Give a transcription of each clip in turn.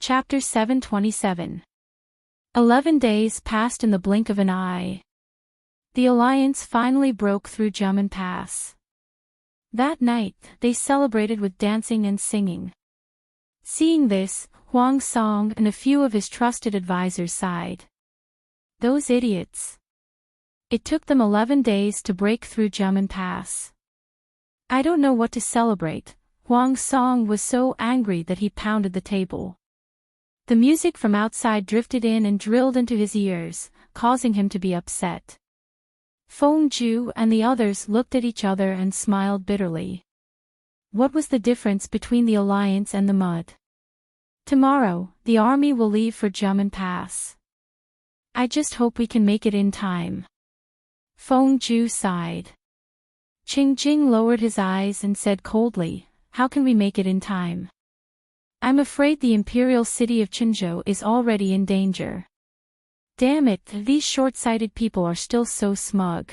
Chapter 727. 11 days passed in the blink of an eye. The alliance finally broke through Jiamen Pass. That night, they celebrated with dancing and singing. Seeing this, Huang Song and a few of his trusted advisors sighed. Those idiots. It took them 11 days to break through Jiamen Pass. I don't know what to celebrate. Huang Song was so angry that he pounded the table. The music from outside drifted in and drilled into his ears, causing him to be upset. Feng Ju and the others looked at each other and smiled bitterly. What was the difference between the alliance and the mud? Tomorrow, the army will leave for Jiamen Pass. I just hope we can make it in time. Feng Ju sighed. Qing Jing lowered his eyes and said coldly, how can we make it in time? I'm afraid the imperial city of Qinzhou is already in danger. Damn it, these short-sighted people are still so smug.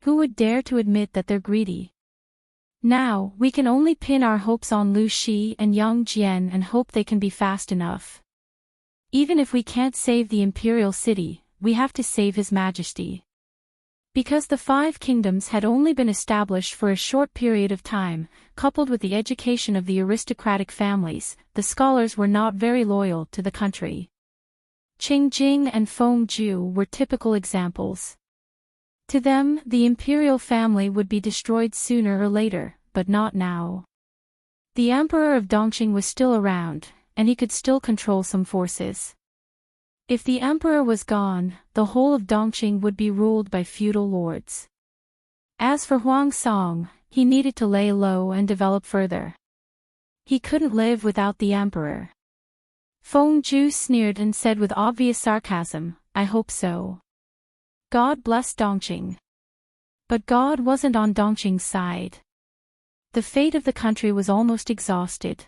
Who would dare to admit that they're greedy? Now, we can only pin our hopes on Lu Shi and Yang Jian and hope they can be fast enough. Even if we can't save the imperial city, we have to save His Majesty. Because the 5 kingdoms had only been established for a short period of time, coupled with the education of the aristocratic families, the scholars were not very loyal to the country. Qing Jing and Feng Ju were typical examples. To them, the imperial family would be destroyed sooner or later, but not now. The Emperor of Dongqing was still around, and he could still control some forces. If the emperor was gone, the whole of Dongqing would be ruled by feudal lords. As for Huang Song, he needed to lay low and develop further. He couldn't live without the emperor. Feng Ju sneered and said with obvious sarcasm, I hope so. God bless Dongqing. But God wasn't on Dongqing's side. The fate of the country was almost exhausted.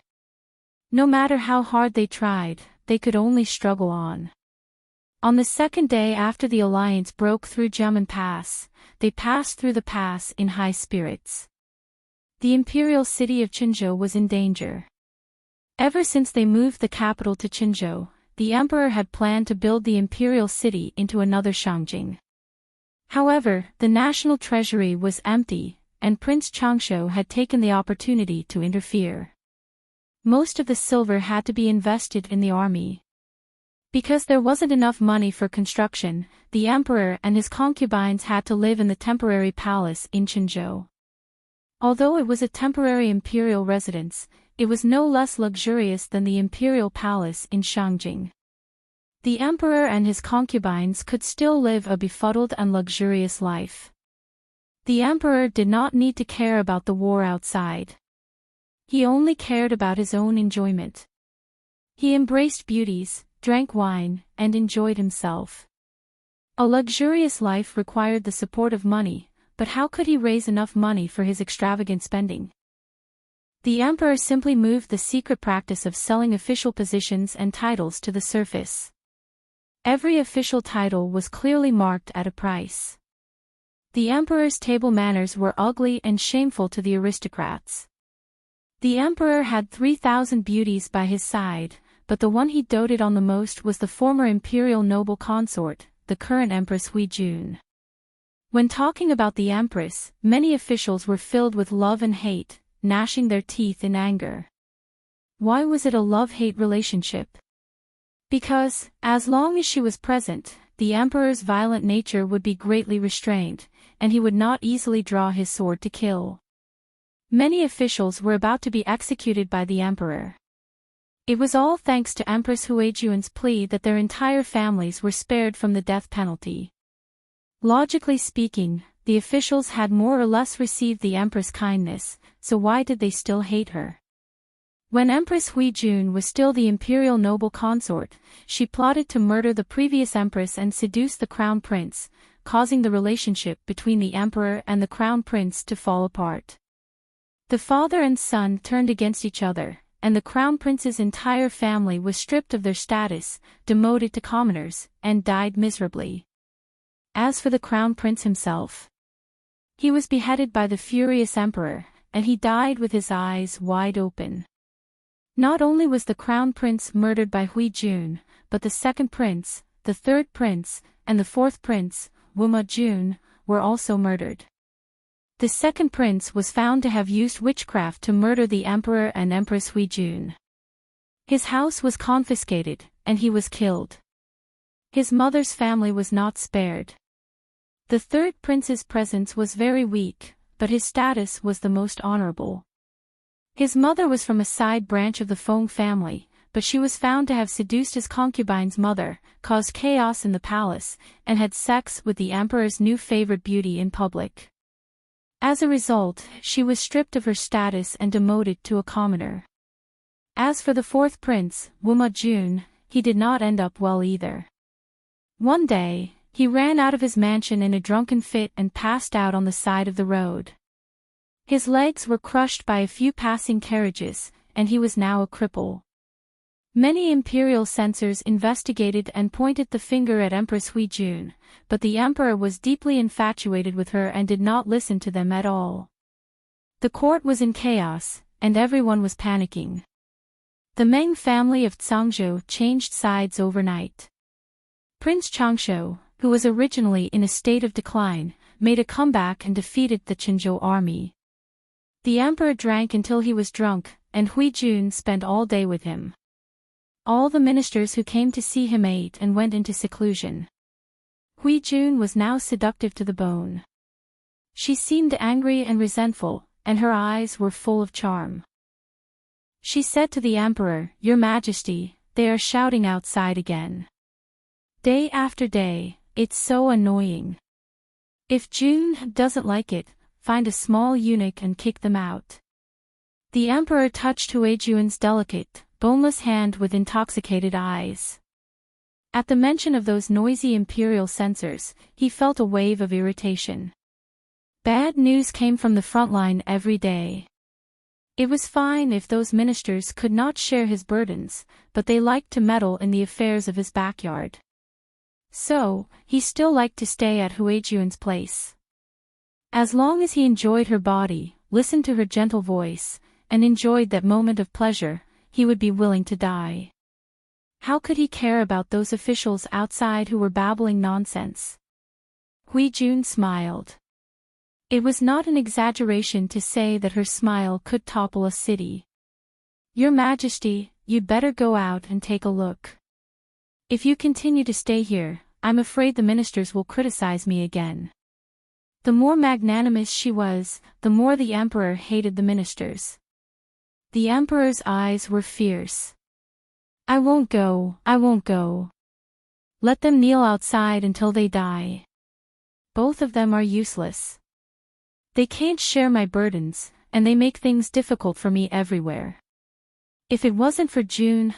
No matter how hard they tried, they could only struggle on. On the second day after the alliance broke through Jiamen Pass, they passed through the pass in high spirits. The imperial city of Qinzhou was in danger. Ever since they moved the capital to Qinzhou, the emperor had planned to build the imperial city into another Shangjing. However, the national treasury was empty, and Prince Changshu had taken the opportunity to interfere. Most of the silver had to be invested in the army. Because there wasn't enough money for construction, the emperor and his concubines had to live in the temporary palace in Qinzhou. Although it was a temporary imperial residence, it was no less luxurious than the imperial palace in Shangjing. The emperor and his concubines could still live a befuddled and luxurious life. The emperor did not need to care about the war outside. He only cared about his own enjoyment. He embraced beauties, drank wine, and enjoyed himself. A luxurious life required the support of money, but how could he raise enough money for his extravagant spending? The emperor simply moved the secret practice of selling official positions and titles to the surface. Every official title was clearly marked at a price. The emperor's table manners were ugly and shameful to the aristocrats. The emperor had 3,000 beauties by his side, but the one he doted on the most was the former imperial noble consort, the current Empress Hui Jun. When talking about the Empress, many officials were filled with love and hate, gnashing their teeth in anger. Why was it a love-hate relationship? Because, as long as she was present, the emperor's violent nature would be greatly restrained, and he would not easily draw his sword to kill. Many officials were about to be executed by the emperor. It was all thanks to Empress Huijun's plea that their entire families were spared from the death penalty. Logically speaking, the officials had more or less received the Empress' kindness, so why did they still hate her? When Empress Huijun was still the imperial noble consort, she plotted to murder the previous empress and seduce the crown prince, causing the relationship between the emperor and the crown prince to fall apart. The father and son turned against each other, and the crown prince's entire family was stripped of their status, demoted to commoners, and died miserably. As for the crown prince himself, he was beheaded by the furious emperor, and he died with his eyes wide open. Not only was the crown prince murdered by Hui Jun, but the second prince, the third prince, and the fourth prince, Wuma Jun, were also murdered. The second prince was found to have used witchcraft to murder the emperor and empress Hui Jun. His house was confiscated, and he was killed. His mother's family was not spared. The third prince's presence was very weak, but his status was the most honorable. His mother was from a side branch of the Feng family, but she was found to have seduced his concubine's mother, caused chaos in the palace, and had sex with the emperor's new favorite beauty in public. As a result, she was stripped of her status and demoted to a commoner. As for the fourth prince, Wuma Jun, he did not end up well either. One day, he ran out of his mansion in a drunken fit and passed out on the side of the road. His legs were crushed by a few passing carriages, and he was now a cripple. Many imperial censors investigated and pointed the finger at Empress Hui Jun, but the emperor was deeply infatuated with her and did not listen to them at all. The court was in chaos, and everyone was panicking. The Meng family of Zhangzhou changed sides overnight. Prince Changshou, who was originally in a state of decline, made a comeback and defeated the Qinzhou army. The emperor drank until he was drunk, and Hui Jun spent all day with him. All the ministers who came to see him ate and went into seclusion. Hui Jun was now seductive to the bone. She seemed angry and resentful, and her eyes were full of charm. She said to the emperor, "Your Majesty, they are shouting outside again. Day after day, it's so annoying. If Jun doesn't like it, find a small eunuch and kick them out." The emperor touched Hui Jun's delicate, boneless hand with intoxicated eyes. At the mention of those noisy imperial censors, he felt a wave of irritation. Bad news came from the front line every day. It was fine if those ministers could not share his burdens, but they liked to meddle in the affairs of his backyard. So, he still liked to stay at Hui Jun's place. As long as he enjoyed her body, listened to her gentle voice, and enjoyed that moment of pleasure, he would be willing to die. How could he care about those officials outside who were babbling nonsense? Hui Jun smiled. It was not an exaggeration to say that her smile could topple a city. "Your Majesty, you'd better go out and take a look. If you continue to stay here, I'm afraid the ministers will criticize me again." The more magnanimous she was, the more the emperor hated the ministers. The emperor's eyes were fierce. I won't go. Let them kneel outside until they die. Both of them are useless. They can't share my burdens, and they make things difficult for me everywhere. If it wasn't for Jun's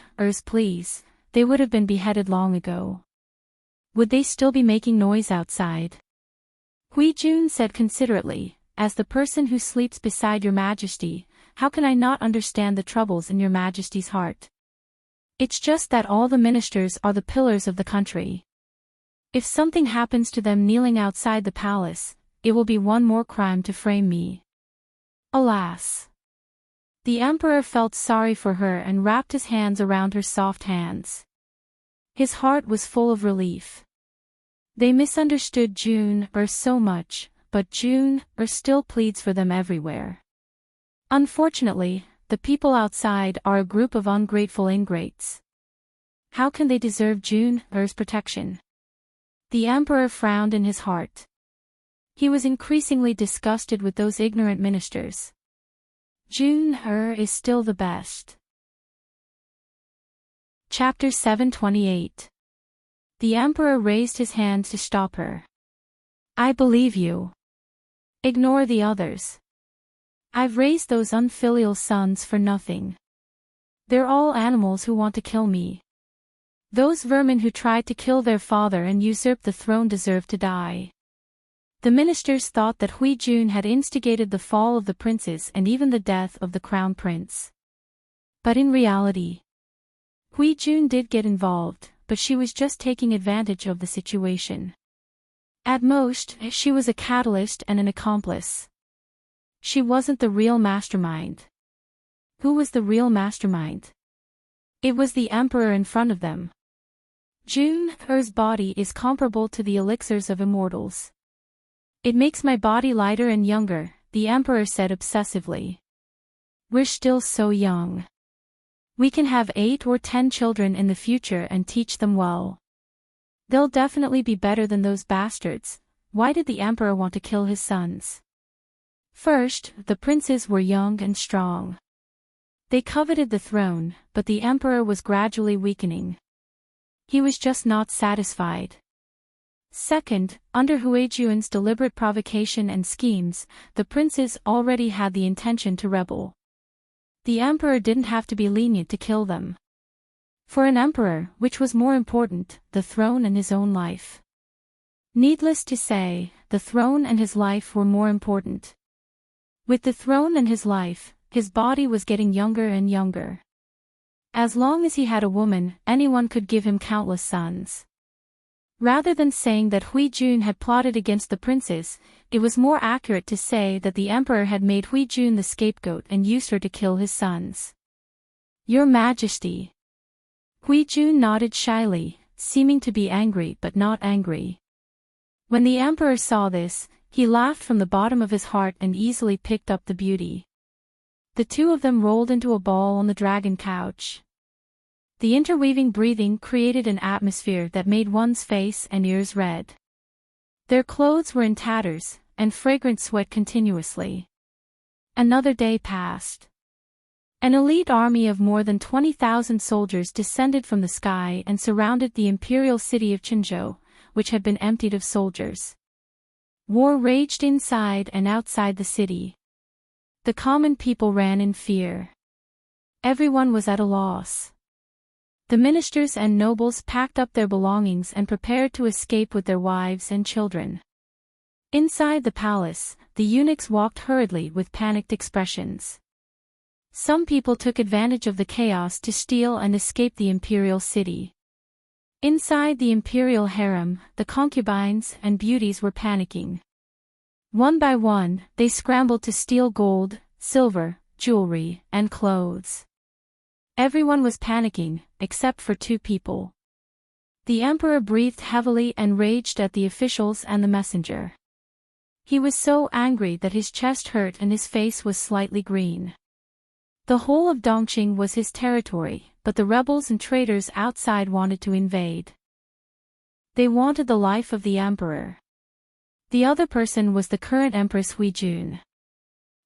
pleas, they would have been beheaded long ago. Would they still be making noise outside? Hui Jun said considerately, "As the person who sleeps beside your Majesty, how can I not understand the troubles in your Majesty's heart? It's just that all the ministers are the pillars of the country. If something happens to them kneeling outside the palace, it will be one more crime to frame me." Alas! The emperor felt sorry for her and wrapped his hands around her soft hands. His heart was full of relief. They misunderstood Jun so much, but Jun still pleads for them everywhere. Unfortunately, the people outside are a group of ungrateful ingrates. How can they deserve Jun's protection? The emperor frowned in his heart. He was increasingly disgusted with those ignorant ministers. Jun is still the best. Chapter 728. The emperor raised his hand to stop her. "I believe you. Ignore the others. I've raised those unfilial sons for nothing. They're all animals who want to kill me. Those vermin who tried to kill their father and usurp the throne deserve to die." The ministers thought that Hui Jun had instigated the fall of the princes and even the death of the crown prince. But in reality, Hui Jun did get involved, but she was just taking advantage of the situation. At most, she was a catalyst and an accomplice. She wasn't the real mastermind. Who was the real mastermind? It was the emperor in front of them. June's body is comparable to the elixirs of immortals. It makes my body lighter and younger, the emperor said obsessively. We're still so young. We can have 8 or 10 children in the future and teach them well. They'll definitely be better than those bastards. Why did the emperor want to kill his sons? First, the princes were young and strong. They coveted the throne, but the emperor was gradually weakening. He was just not satisfied. Second, under Huijun's deliberate provocation and schemes, the princes already had the intention to rebel. The emperor didn't have to be lenient to kill them. For an emperor, which was more important, the throne and his own life? Needless to say, the throne and his life were more important. With the throne and his life, his body was getting younger and younger. As long as he had a woman, anyone could give him countless sons. Rather than saying that Huijun had plotted against the princes, it was more accurate to say that the emperor had made Huijun the scapegoat and used her to kill his sons. Your Majesty. Huijun nodded shyly, seeming to be angry but not angry. When the emperor saw this, he laughed from the bottom of his heart and easily picked up the beauty. The two of them rolled into a ball on the dragon couch. The interweaving breathing created an atmosphere that made one's face and ears red. Their clothes were in tatters, and fragrant sweat continuously. Another day passed. An elite army of more than 20,000 soldiers descended from the sky and surrounded the imperial city of Qinzhou, which had been emptied of soldiers. War raged inside and outside the city. The common people ran in fear. Everyone was at a loss. The ministers and nobles packed up their belongings and prepared to escape with their wives and children. Inside the palace, the eunuchs walked hurriedly with panicked expressions. Some people took advantage of the chaos to steal and escape the imperial city. Inside the imperial harem, the concubines and beauties were panicking. One by one, they scrambled to steal gold, silver, jewelry, and clothes. Everyone was panicking, except for 2 people. The emperor breathed heavily and raged at the officials and the messenger. He was so angry that his chest hurt and his face was slightly green. The whole of Dongqing was his territory, but the rebels and traitors outside wanted to invade. They wanted the life of the emperor. The other person was the current Empress Huijun.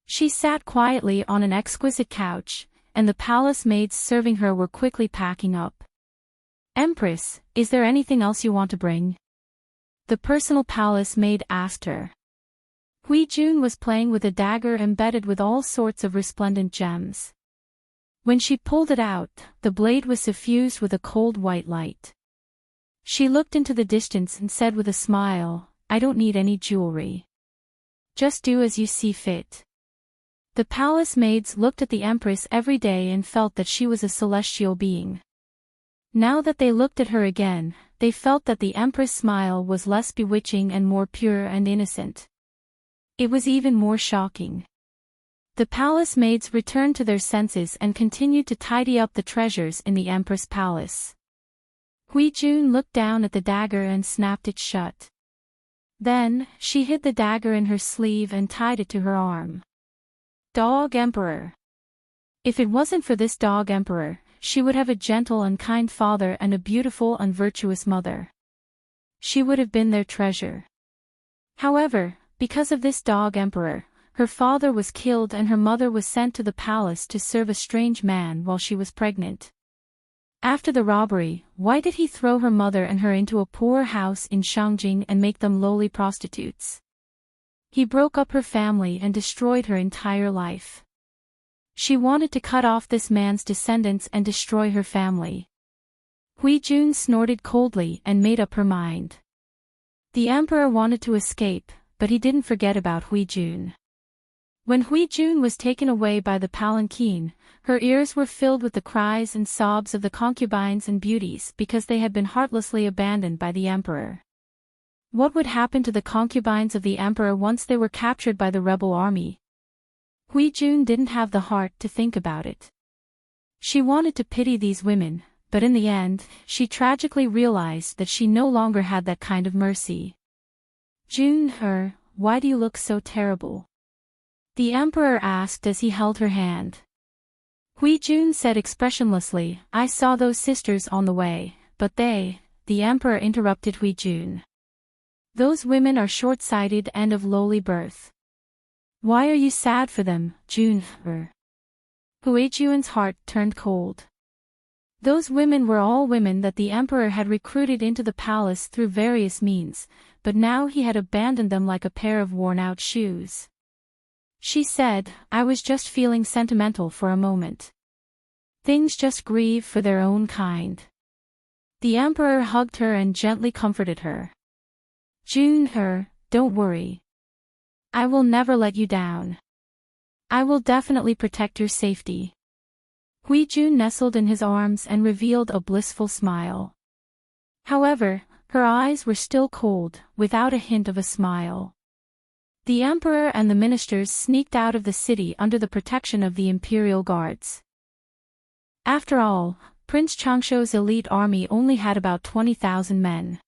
She sat quietly on an exquisite couch, and the palace maids serving her were quickly packing up. Empress, is there anything else you want to bring? The personal palace maid asked her. Huijun was playing with a dagger embedded with all sorts of resplendent gems. When she pulled it out, the blade was suffused with a cold white light. She looked into the distance and said with a smile, I don't need any jewelry. Just do as you see fit. The palace maids looked at the Empress every day and felt that she was a celestial being. Now that they looked at her again, they felt that the Empress' smile was less bewitching and more pure and innocent. It was even more shocking. The palace maids returned to their senses and continued to tidy up the treasures in the Empress' palace. Huijun looked down at the dagger and snapped it shut. Then, she hid the dagger in her sleeve and tied it to her arm. Dog Emperor. If it wasn't for this dog emperor, she would have a gentle and kind father and a beautiful and virtuous mother. She would have been their treasure. However, because of this dog emperor, her father was killed and her mother was sent to the palace to serve a strange man while she was pregnant. After the robbery, why did he throw her mother and her into a poor house in Shangjing and make them lowly prostitutes? He broke up her family and destroyed her entire life. She wanted to cut off this man's descendants and destroy her family. Huijun snorted coldly and made up her mind. The emperor wanted to escape, but he didn't forget about Huijun. When Huijun was taken away by the palanquin, her ears were filled with the cries and sobs of the concubines and beauties because they had been heartlessly abandoned by the emperor. What would happen to the concubines of the emperor once they were captured by the rebel army? Hui Jun didn't have the heart to think about it. She wanted to pity these women, but in the end, she tragically realized that she no longer had that kind of mercy. Jun, why do you look so terrible? The emperor asked as he held her hand. Hui Jun said expressionlessly, I saw those sisters on the way, but the emperor interrupted Hui Jun. Those women are short-sighted and of lowly birth. Why are you sad for them, Jun? Hui Jun's heart turned cold. Those women were all women that the emperor had recruited into the palace through various means, but now he had abandoned them like a pair of worn-out shoes. She said, I was just feeling sentimental for a moment. Things just grieve for their own kind. The emperor hugged her and gently comforted her. Jun, don't worry. I will never let you down. I will definitely protect your safety. Hui Jun nestled in his arms and revealed a blissful smile. However, her eyes were still cold, without a hint of a smile. The emperor and the ministers sneaked out of the city under the protection of the imperial guards. After all, Prince Changshuo's elite army only had about 20,000 men.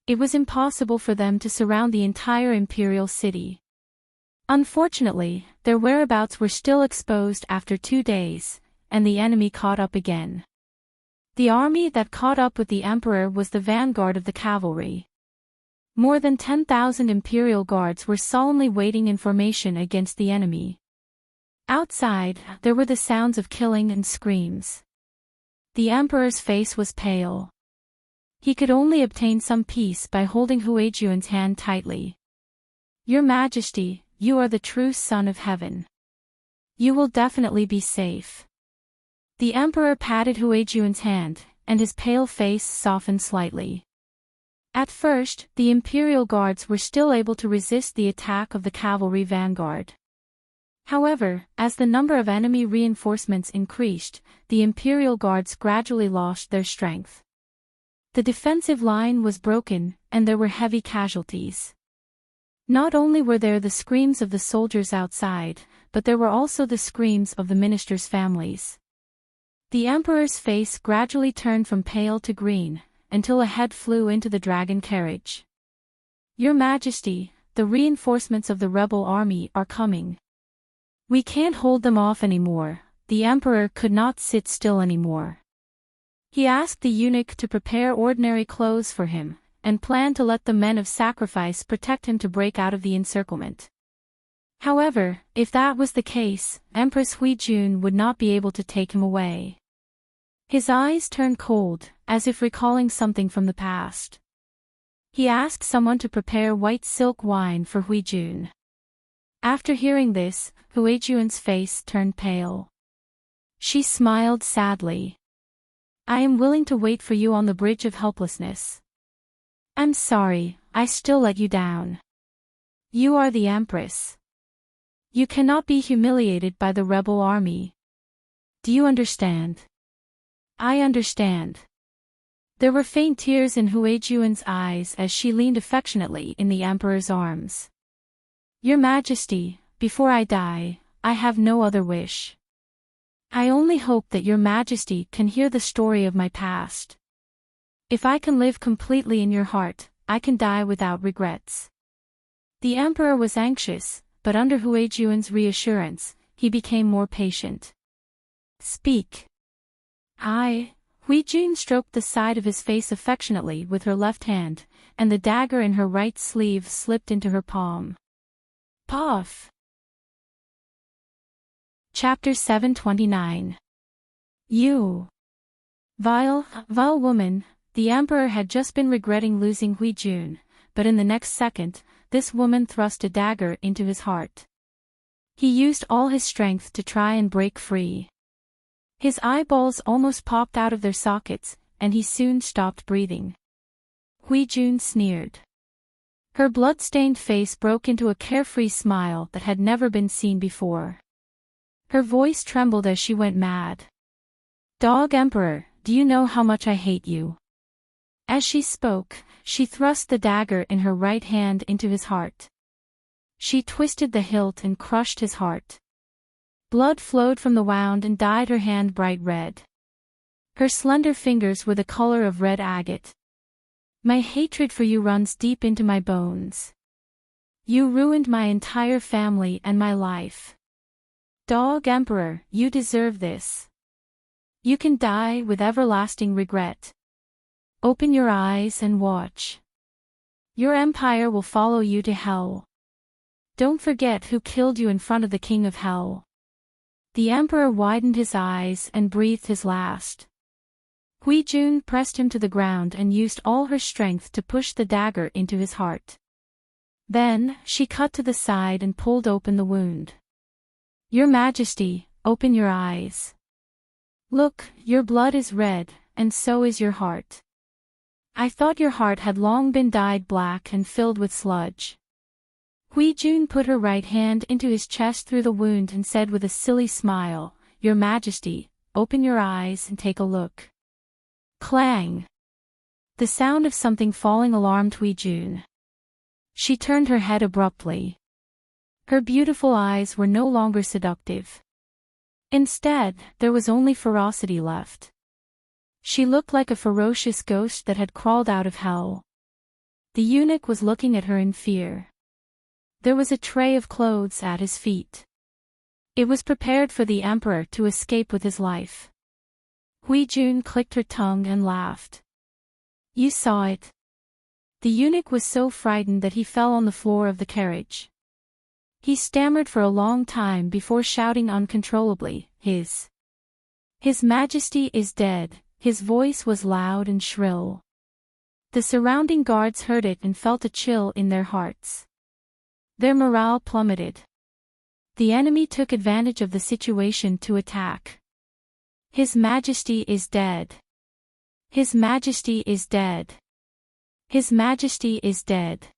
It was impossible for them to surround the entire imperial city. Unfortunately, their whereabouts were still exposed after 2 days, and the enemy caught up again. The army that caught up with the emperor was the vanguard of the cavalry. More than 10,000 imperial guards were solemnly waiting in formation against the enemy. Outside, there were the sounds of killing and screams. The emperor's face was pale. He could only obtain some peace by holding Hui Jun's hand tightly. Your Majesty, you are the true son of heaven. You will definitely be safe. The emperor patted Hui Jun's hand, and his pale face softened slightly. At first, the imperial guards were still able to resist the attack of the cavalry vanguard. However, as the number of enemy reinforcements increased, the imperial guards gradually lost their strength. The defensive line was broken, and there were heavy casualties. Not only were there the screams of the soldiers outside, but there were also the screams of the ministers' families. The emperor's face gradually turned from pale to green, until a head flew into the dragon carriage. Your Majesty, the reinforcements of the rebel army are coming. We can't hold them off anymore. The emperor could not sit still anymore. He asked the eunuch to prepare ordinary clothes for him, and planned to let the men of sacrifice protect him to break out of the encirclement. However, if that was the case, Empress Hui Jun would not be able to take him away. His eyes turned cold, as if recalling something from the past. He asked someone to prepare white silk wine for Hui Jun. After hearing this, Hui Jun's face turned pale. She smiled sadly. I am willing to wait for you on the bridge of helplessness. I'm sorry, I still let you down. You are the Empress. You cannot be humiliated by the rebel army. Do you understand? I understand. There were faint tears in Hui Jun's eyes as she leaned affectionately in the emperor's arms. Your Majesty, before I die, I have no other wish. I only hope that your Majesty can hear the story of my past. If I can live completely in your heart, I can die without regrets. The emperor was anxious, but under Hui Jun's reassurance, he became more patient. Speak. Hui Jun stroked the side of his face affectionately with her left hand, and the dagger in her right sleeve slipped into her palm. Puff. Chapter 729. You. Vile woman, the emperor had just been regretting losing Hui Jun, but in the next second, this woman thrust a dagger into his heart. He used all his strength to try and break free. His eyeballs almost popped out of their sockets, and he soon stopped breathing. Hui Jun sneered. Her blood-stained face broke into a carefree smile that had never been seen before. Her voice trembled as she went mad. Dog Emperor, do you know how much I hate you? As she spoke, she thrust the dagger in her right hand into his heart. She twisted the hilt and crushed his heart. Blood flowed from the wound and dyed her hand bright red. Her slender fingers were the color of red agate. My hatred for you runs deep into my bones. You ruined my entire family and my life. Dog Emperor, you deserve this. You can die with everlasting regret. Open your eyes and watch. Your empire will follow you to hell. Don't forget who killed you in front of the King of Hell. The Emperor widened his eyes and breathed his last. Huijun pressed him to the ground and used all her strength to push the dagger into his heart. Then, she cut to the side and pulled open the wound. Your Majesty, open your eyes. Look, your blood is red, and so is your heart. I thought your heart had long been dyed black and filled with sludge. Huijun put her right hand into his chest through the wound and said with a silly smile, Your Majesty, open your eyes and take a look. Clang! The sound of something falling alarmed Huijun. She turned her head abruptly. Her beautiful eyes were no longer seductive. Instead, there was only ferocity left. She looked like a ferocious ghost that had crawled out of hell. The eunuch was looking at her in fear. There was a tray of clothes at his feet. It was prepared for the emperor to escape with his life. Huijun clicked her tongue and laughed. You saw it. The eunuch was so frightened that he fell on the floor of the carriage. He stammered for a long time before shouting uncontrollably, His Majesty is dead. His voice was loud and shrill. The surrounding guards heard it and felt a chill in their hearts. Their morale plummeted. The enemy took advantage of the situation to attack. His Majesty is dead. His Majesty is dead. His Majesty is dead.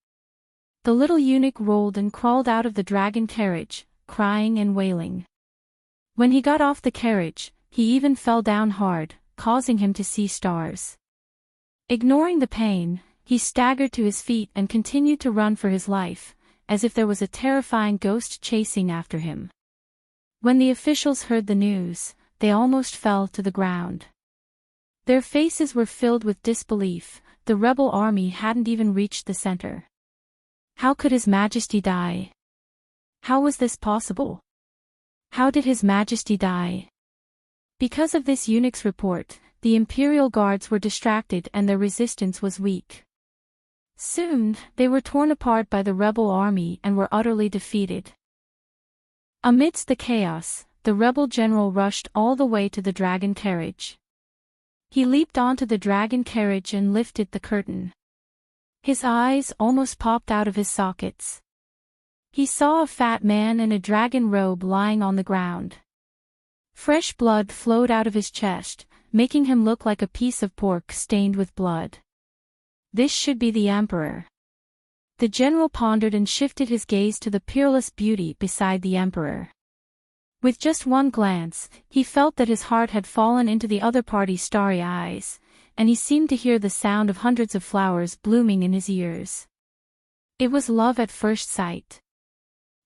The little eunuch rolled and crawled out of the dragon carriage, crying and wailing. When he got off the carriage, he even fell down hard, causing him to see stars. Ignoring the pain, he staggered to his feet and continued to run for his life, as if there was a terrifying ghost chasing after him. When the officials heard the news, they almost fell to the ground. Their faces were filled with disbelief. The rebel army hadn't even reached the center. How could His Majesty die? How was this possible? How did His Majesty die? Because of this eunuch's report, the imperial guards were distracted and their resistance was weak. Soon, they were torn apart by the rebel army and were utterly defeated. Amidst the chaos, the rebel general rushed all the way to the dragon carriage. He leaped onto the dragon carriage and lifted the curtain. His eyes almost popped out of his sockets. He saw a fat man in a dragon robe lying on the ground. Fresh blood flowed out of his chest, making him look like a piece of pork stained with blood. This should be the emperor. The general pondered and shifted his gaze to the peerless beauty beside the emperor. With just one glance, he felt that his heart had fallen into the other party's starry eyes, and he seemed to hear the sound of hundreds of flowers blooming in his ears. It was love at first sight.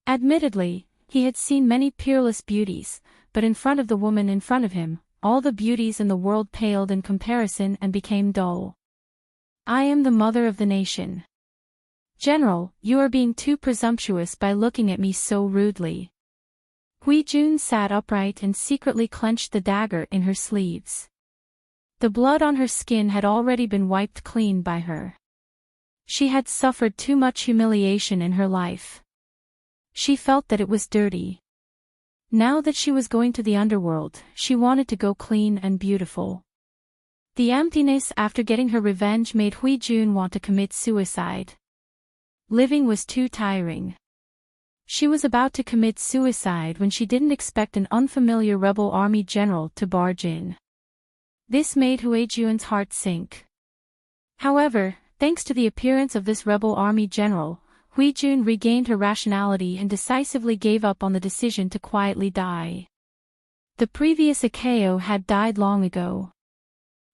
Admittedly, he had seen many peerless beauties, but in front of the woman in front of him, all the beauties in the world paled in comparison and became dull. I am the mother of the nation. General, you are being too presumptuous by looking at me so rudely. Huijun sat upright and secretly clenched the dagger in her sleeves. The blood on her skin had already been wiped clean by her. She had suffered too much humiliation in her life. She felt that it was dirty. Now that she was going to the underworld, she wanted to go clean and beautiful. The emptiness after getting her revenge made Huijun want to commit suicide. Living was too tiring. She was about to commit suicide when she didn't expect an unfamiliar rebel army general to barge in. This made Huijun's heart sink. However, thanks to the appearance of this rebel army general, Huijun regained her rationality and decisively gave up on the decision to quietly die. The previous Akeo had died long ago.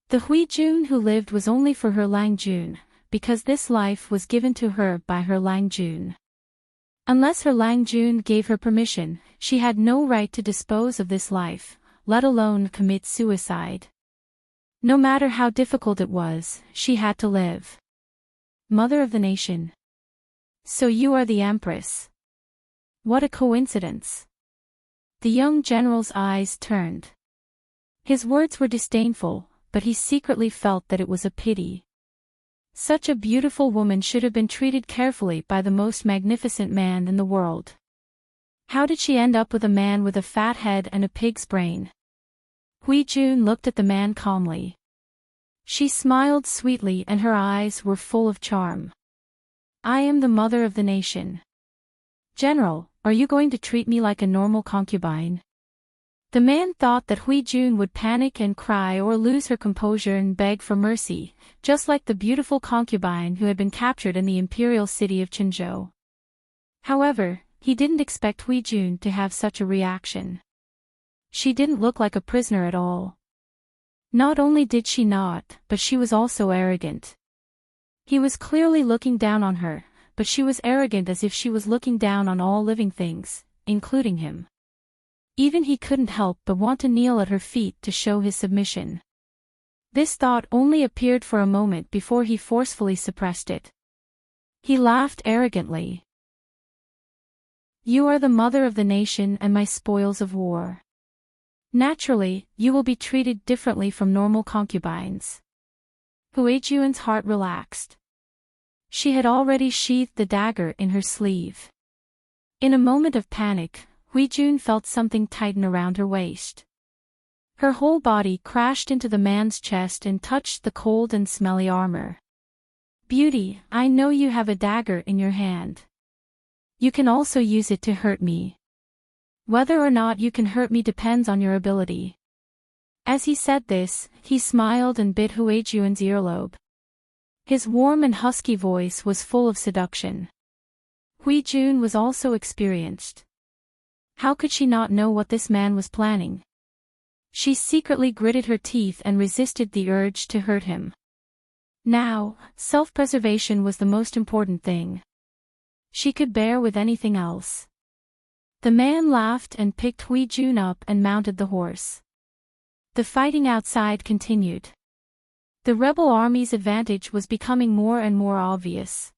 The Huijun who lived was only for her Langjun, because this life was given to her by her Langjun. Unless her Lang Jun gave her permission, she had no right to dispose of this life, let alone commit suicide. No matter how difficult it was, she had to live. Mother of the nation. So you are the Empress. What a coincidence. The young general's eyes turned. His words were disdainful, but he secretly felt that it was a pity. Such a beautiful woman should have been treated carefully by the most magnificent man in the world. How did she end up with a man with a fat head and a pig's brain? Hui Jun looked at the man calmly. She smiled sweetly and her eyes were full of charm. I am the mother of the nation. General, are you going to treat me like a normal concubine? The man thought that Hui Jun would panic and cry or lose her composure and beg for mercy, just like the beautiful concubine who had been captured in the imperial city of Qinzhou. However, he didn't expect Hui Jun to have such a reaction. She didn't look like a prisoner at all. Not only did she not, but she was also arrogant. He was clearly looking down on her, but she was arrogant as if she was looking down on all living things, including him. Even he couldn't help but want to kneel at her feet to show his submission. This thought only appeared for a moment before he forcefully suppressed it. He laughed arrogantly. You are the mother of the nation and my spoils of war. Naturally, you will be treated differently from normal concubines. Hui Jun's heart relaxed. She had already sheathed the dagger in her sleeve. In a moment of panic, Hui Jun felt something tighten around her waist. Her whole body crashed into the man's chest and touched the cold and smelly armor. Beauty, I know you have a dagger in your hand. You can also use it to hurt me. Whether or not you can hurt me depends on your ability. As he said this, he smiled and bit Hui Jun's earlobe. His warm and husky voice was full of seduction. Hui Jun was also experienced. How could she not know what this man was planning? She secretly gritted her teeth and resisted the urge to hurt him. Now, self-preservation was the most important thing. She could bear with anything else. The man laughed and picked Hui Jun up and mounted the horse. The fighting outside continued. The rebel army's advantage was becoming more and more obvious.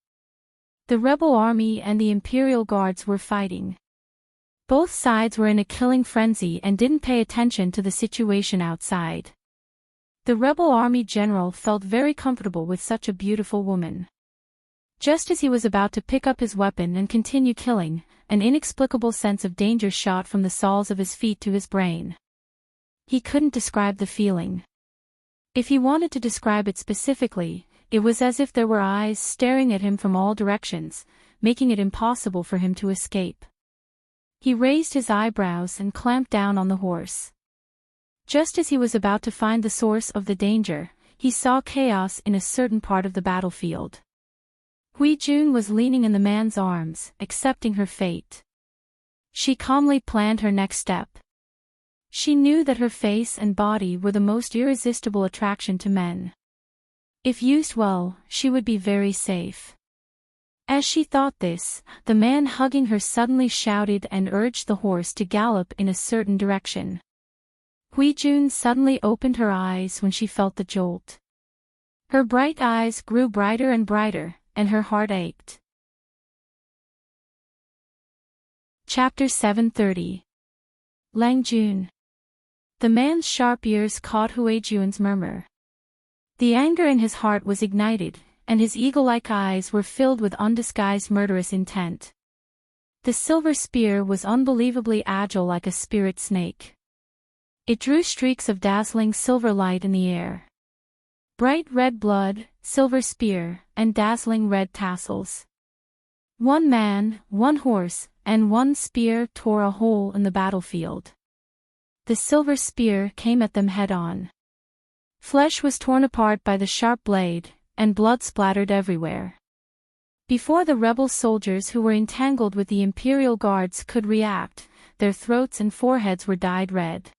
The rebel army and the imperial guards were fighting. Both sides were in a killing frenzy and didn't pay attention to the situation outside. The rebel army general felt very comfortable with such a beautiful woman. Just as he was about to pick up his weapon and continue killing, an inexplicable sense of danger shot from the soles of his feet to his brain. He couldn't describe the feeling. If he wanted to describe it specifically, it was as if there were eyes staring at him from all directions, making it impossible for him to escape. He raised his eyebrows and clamped down on the horse. Just as he was about to find the source of the danger, he saw chaos in a certain part of the battlefield. Hui Jun was leaning in the man's arms, accepting her fate. She calmly planned her next step. She knew that her face and body were the most irresistible attraction to men. If used well, she would be very safe. As she thought this, the man hugging her suddenly shouted and urged the horse to gallop in a certain direction. Hui Jun suddenly opened her eyes when she felt the jolt. Her bright eyes grew brighter and brighter, and her heart ached. Chapter 730. Lang Jun. The man's sharp ears caught Hui Jun's murmur. The anger in his heart was ignited, and his eagle-like eyes were filled with undisguised murderous intent. The silver spear was unbelievably agile like a spirit snake. It drew streaks of dazzling silver light in the air. Bright red blood, silver spear, and dazzling red tassels. One man, one horse, and one spear tore a hole in the battlefield. The silver spear came at them head-on. Flesh was torn apart by the sharp blade, and blood splattered everywhere. Before the rebel soldiers who were entangled with the imperial guards could react, their throats and foreheads were dyed red.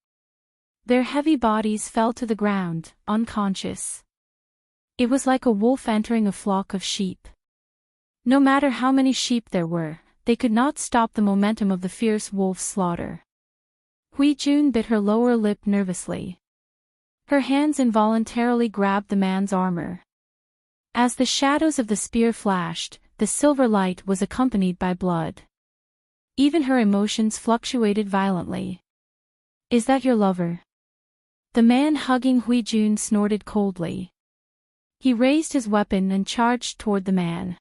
Their heavy bodies fell to the ground, unconscious. It was like a wolf entering a flock of sheep. No matter how many sheep there were, they could not stop the momentum of the fierce wolf's slaughter. Hui Jun bit her lower lip nervously. Her hands involuntarily grabbed the man's armor. As the shadows of the spear flashed, the silver light was accompanied by blood. Even her emotions fluctuated violently. "Is that your lover?" The man hugging Hui Jun snorted coldly. He raised his weapon and charged toward the man.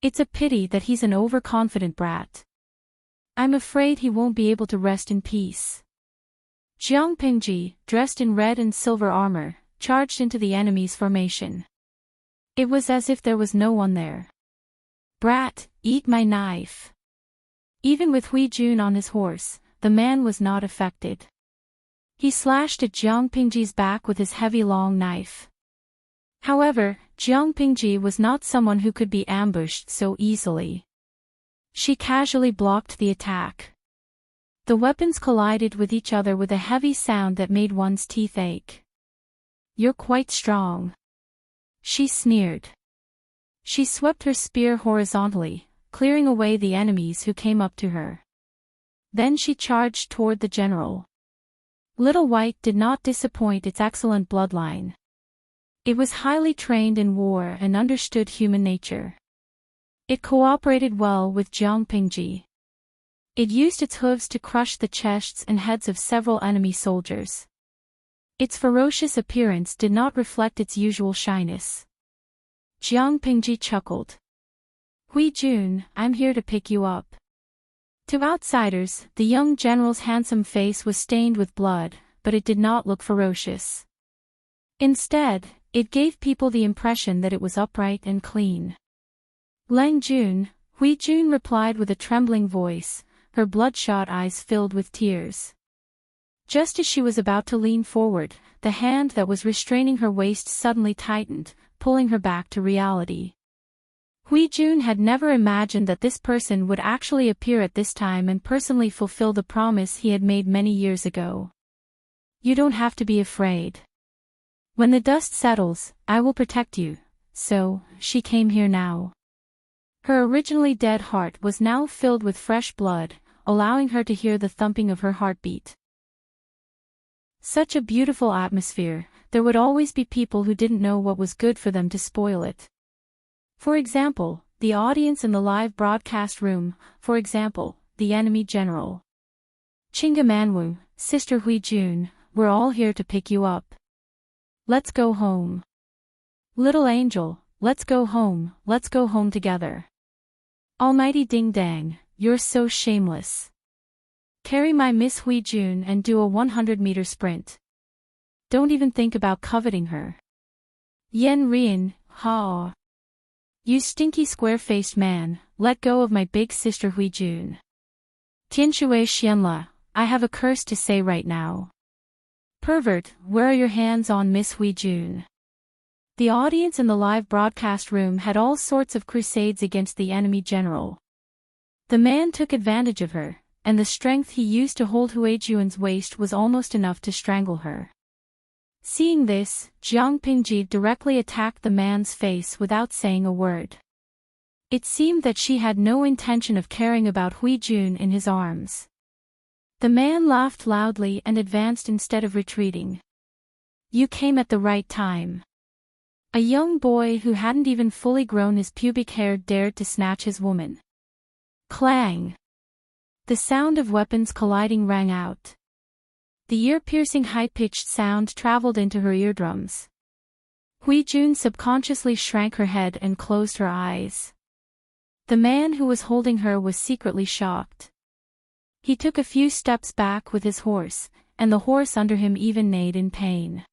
"It's a pity that he's an overconfident brat. I'm afraid he won't be able to rest in peace." Jiang Pingji, dressed in red and silver armor, charged into the enemy's formation. It was as if there was no one there. "Brat, eat my knife." Even with Hui Jun on his horse, the man was not affected. He slashed at Jiang Pingji's back with his heavy long knife. However, Jiang Pingji was not someone who could be ambushed so easily. She casually blocked the attack. The weapons collided with each other with a heavy sound that made one's teeth ache. "You're quite strong," she sneered. She swept her spear horizontally, clearing away the enemies who came up to her. Then she charged toward the general. Little White did not disappoint its excellent bloodline. It was highly trained in war and understood human nature. It cooperated well with Jiang Pingji. It used its hooves to crush the chests and heads of several enemy soldiers. Its ferocious appearance did not reflect its usual shyness. Jiang Pingji chuckled. "Hui Jun, I'm here to pick you up." To outsiders, the young general's handsome face was stained with blood, but it did not look ferocious. Instead, it gave people the impression that it was upright and clean. "Lang Jun," Hui Jun replied with a trembling voice, her bloodshot eyes filled with tears. Just as she was about to lean forward, the hand that was restraining her waist suddenly tightened, pulling her back to reality. Hui Jun had never imagined that this person would actually appear at this time and personally fulfill the promise he had made many years ago. "You don't have to be afraid. When the dust settles, I will protect you." So, she came here now. Her originally dead heart was now filled with fresh blood, allowing her to hear the thumping of her heartbeat. Such a beautiful atmosphere, there would always be people who didn't know what was good for them to spoil it. For example, the audience in the live broadcast room, for example, the enemy general. "Chinga Manwu, Sister Hui Jun, we're all here to pick you up. Let's go home. Little angel, let's go home together. Almighty Ding Dang, you're so shameless. Carry my Miss Hui Jun and do a 100-meter sprint. Don't even think about coveting her. Yen Rian, ha. You stinky square-faced man, let go of my big sister Hui Jun. Tianshui Xianla, I have a curse to say right now. Pervert, where are your hands on Miss Hui Jun?" The audience in the live broadcast room had all sorts of crusades against the enemy general. The man took advantage of her, and the strength he used to hold Hui Jun's waist was almost enough to strangle her. Seeing this, Jiang Pingji directly attacked the man's face without saying a word. It seemed that she had no intention of caring about Hui Jun in his arms. The man laughed loudly and advanced instead of retreating. "You came at the right time." A young boy who hadn't even fully grown his pubic hair dared to snatch his woman. Clang! The sound of weapons colliding rang out. The ear-piercing high-pitched sound traveled into her eardrums. Hui Jun subconsciously shrank her head and closed her eyes. The man who was holding her was secretly shocked. He took a few steps back with his horse, and the horse under him even neighed in pain.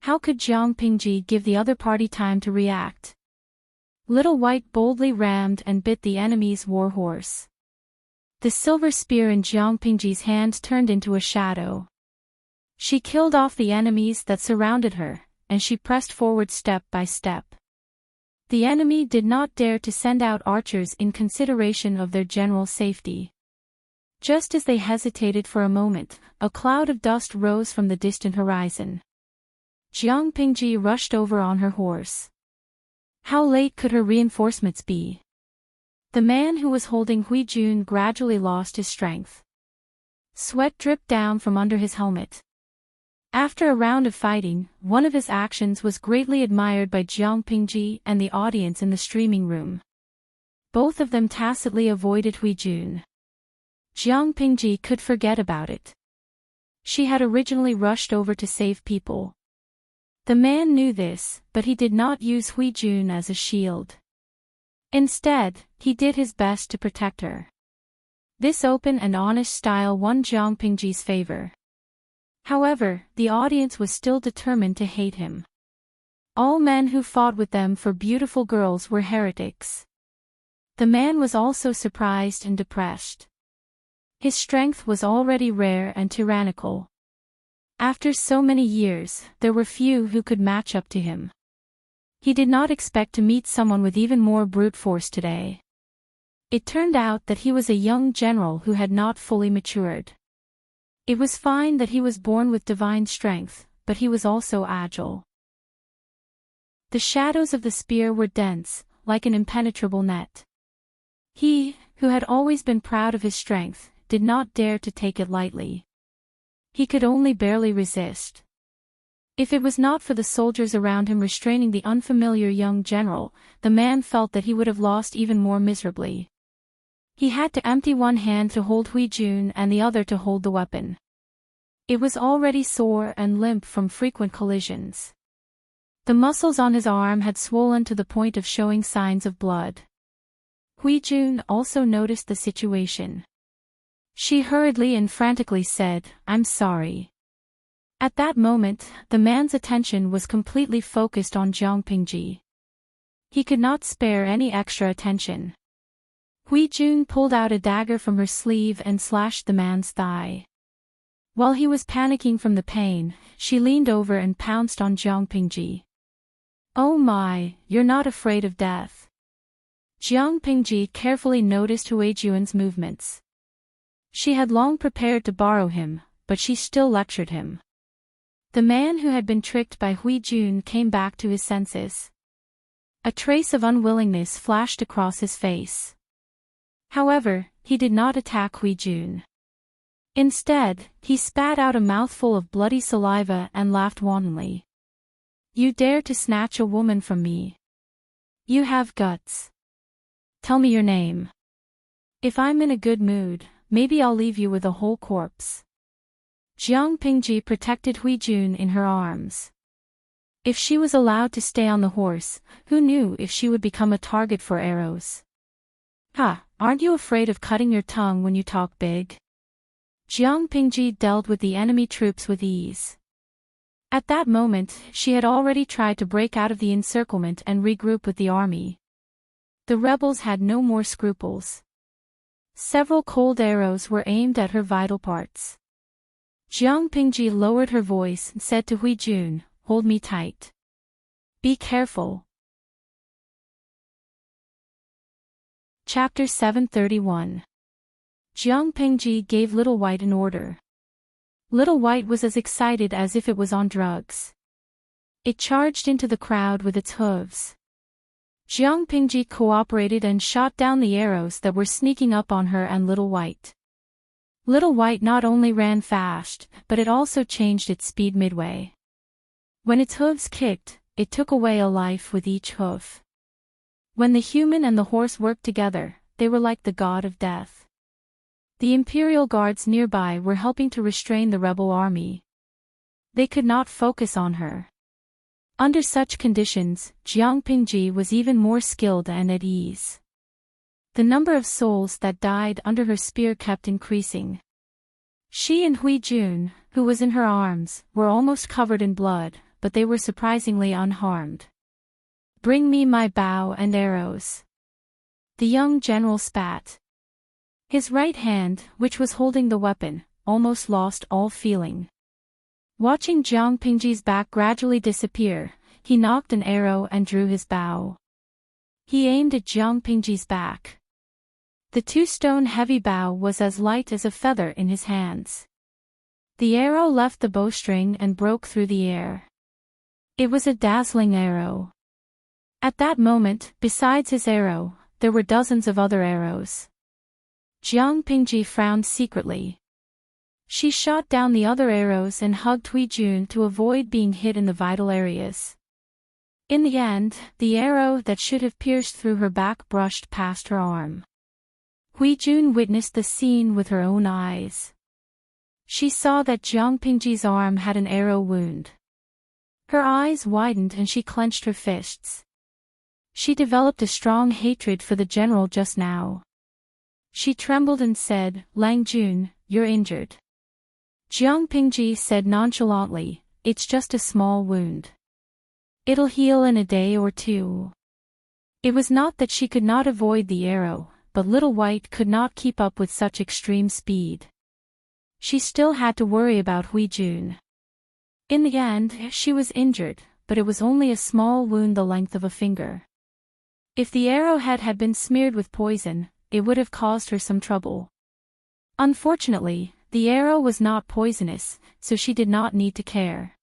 How could Jiang Pingji give the other party time to react? Little White boldly rammed and bit the enemy's war horse. The silver spear in Jiang Pingji's hand turned into a shadow. She killed off the enemies that surrounded her, and she pressed forward step by step. The enemy did not dare to send out archers in consideration of their general safety. Just as they hesitated for a moment, a cloud of dust rose from the distant horizon. Jiang Pingji rushed over on her horse. How late could her reinforcements be? The man who was holding Hui Jun gradually lost his strength. Sweat dripped down from under his helmet. After a round of fighting, one of his actions was greatly admired by Jiang Pingji and the audience in the streaming room. Both of them tacitly avoided Hui Jun. Jiang Pingji could forget about it. She had originally rushed over to save people. The man knew this, but he did not use Hui Jun as a shield. Instead, he did his best to protect her. This open and honest style won Jiang Pingji's favor. However, the audience was still determined to hate him. All men who fought with them for beautiful girls were heretics. The man was also surprised and depressed. His strength was already rare and tyrannical. After so many years, there were few who could match up to him. He did not expect to meet someone with even more brute force today. It turned out that he was a young general who had not fully matured. It was fine that he was born with divine strength, but he was also agile. The shadows of the spear were dense, like an impenetrable net. He, who had always been proud of his strength, did not dare to take it lightly. He could only barely resist. If it was not for the soldiers around him restraining the unfamiliar young general, the man felt that he would have lost even more miserably. He had to empty one hand to hold Hui Jun and the other to hold the weapon. It was already sore and limp from frequent collisions. The muscles on his arm had swollen to the point of showing signs of blood. Hui Jun also noticed the situation. She hurriedly and frantically said, "I'm sorry." At that moment, the man's attention was completely focused on Jiang Pingji. He could not spare any extra attention. Hui Jun pulled out a dagger from her sleeve and slashed the man's thigh. While he was panicking from the pain, she leaned over and pounced on Jiang Pingji. "Oh my, you're not afraid of death." Jiang Pingji carefully noticed Hui Jun's movements. She had long prepared to borrow him, but she still lectured him. The man who had been tricked by Hui Jun came back to his senses. A trace of unwillingness flashed across his face. However, he did not attack Hui Jun. Instead, he spat out a mouthful of bloody saliva and laughed wantonly. "You dare to snatch a woman from me? You have guts. Tell me your name. If I'm in a good mood, maybe I'll leave you with a whole corpse." Jiang Pingji protected Hui Jun in her arms. If she was allowed to stay on the horse, who knew if she would become a target for arrows? "Ha, aren't you afraid of cutting your tongue when you talk big?" Jiang Pingji dealt with the enemy troops with ease. At that moment, she had already tried to break out of the encirclement and regroup with the army. The rebels had no more scruples. Several cold arrows were aimed at her vital parts. Jiang Pingji lowered her voice and said to Hui Jun, "Hold me tight. Be careful." Chapter 731. Jiang Pingji gave Little White an order. Little White was as excited as if it was on drugs. It charged into the crowd with its hooves. Jiang Pingji cooperated and shot down the arrows that were sneaking up on her and Little White. Little White not only ran fast, but it also changed its speed midway. When its hooves kicked, it took away a life with each hoof. When the human and the horse worked together, they were like the god of death. The imperial guards nearby were helping to restrain the rebel army. They could not focus on her. Under such conditions, Jiang Pingji was even more skilled and at ease. The number of souls that died under her spear kept increasing. She and Hui Jun, who was in her arms, were almost covered in blood, but they were surprisingly unharmed. "Bring me my bow and arrows." The young general spat. His right hand, which was holding the weapon, almost lost all feeling. Watching Jiang Pingji's back gradually disappear, he nocked an arrow and drew his bow. He aimed at Jiang Pingji's back. The two-stone-heavy bow was as light as a feather in his hands. The arrow left the bowstring and broke through the air. It was a dazzling arrow. At that moment, besides his arrow, there were dozens of other arrows. Jiang Pingji frowned secretly. She shot down the other arrows and hugged Huijun to avoid being hit in the vital areas. In the end, the arrow that should have pierced through her back brushed past her arm. Huijun witnessed the scene with her own eyes. She saw that Jiang Pingji's arm had an arrow wound. Her eyes widened and she clenched her fists. She developed a strong hatred for the general just now. She trembled and said, "Lang Jun, you're injured." Jiang Pingji said nonchalantly, "It's just a small wound. It'll heal in a day or two." It was not that she could not avoid the arrow, but Little White could not keep up with such extreme speed. She still had to worry about Huijun. In the end, she was injured, but it was only a small wound the length of a finger. If the arrowhead had been smeared with poison, it would have caused her some trouble. Unfortunately, the arrow was not poisonous, so she did not need to care.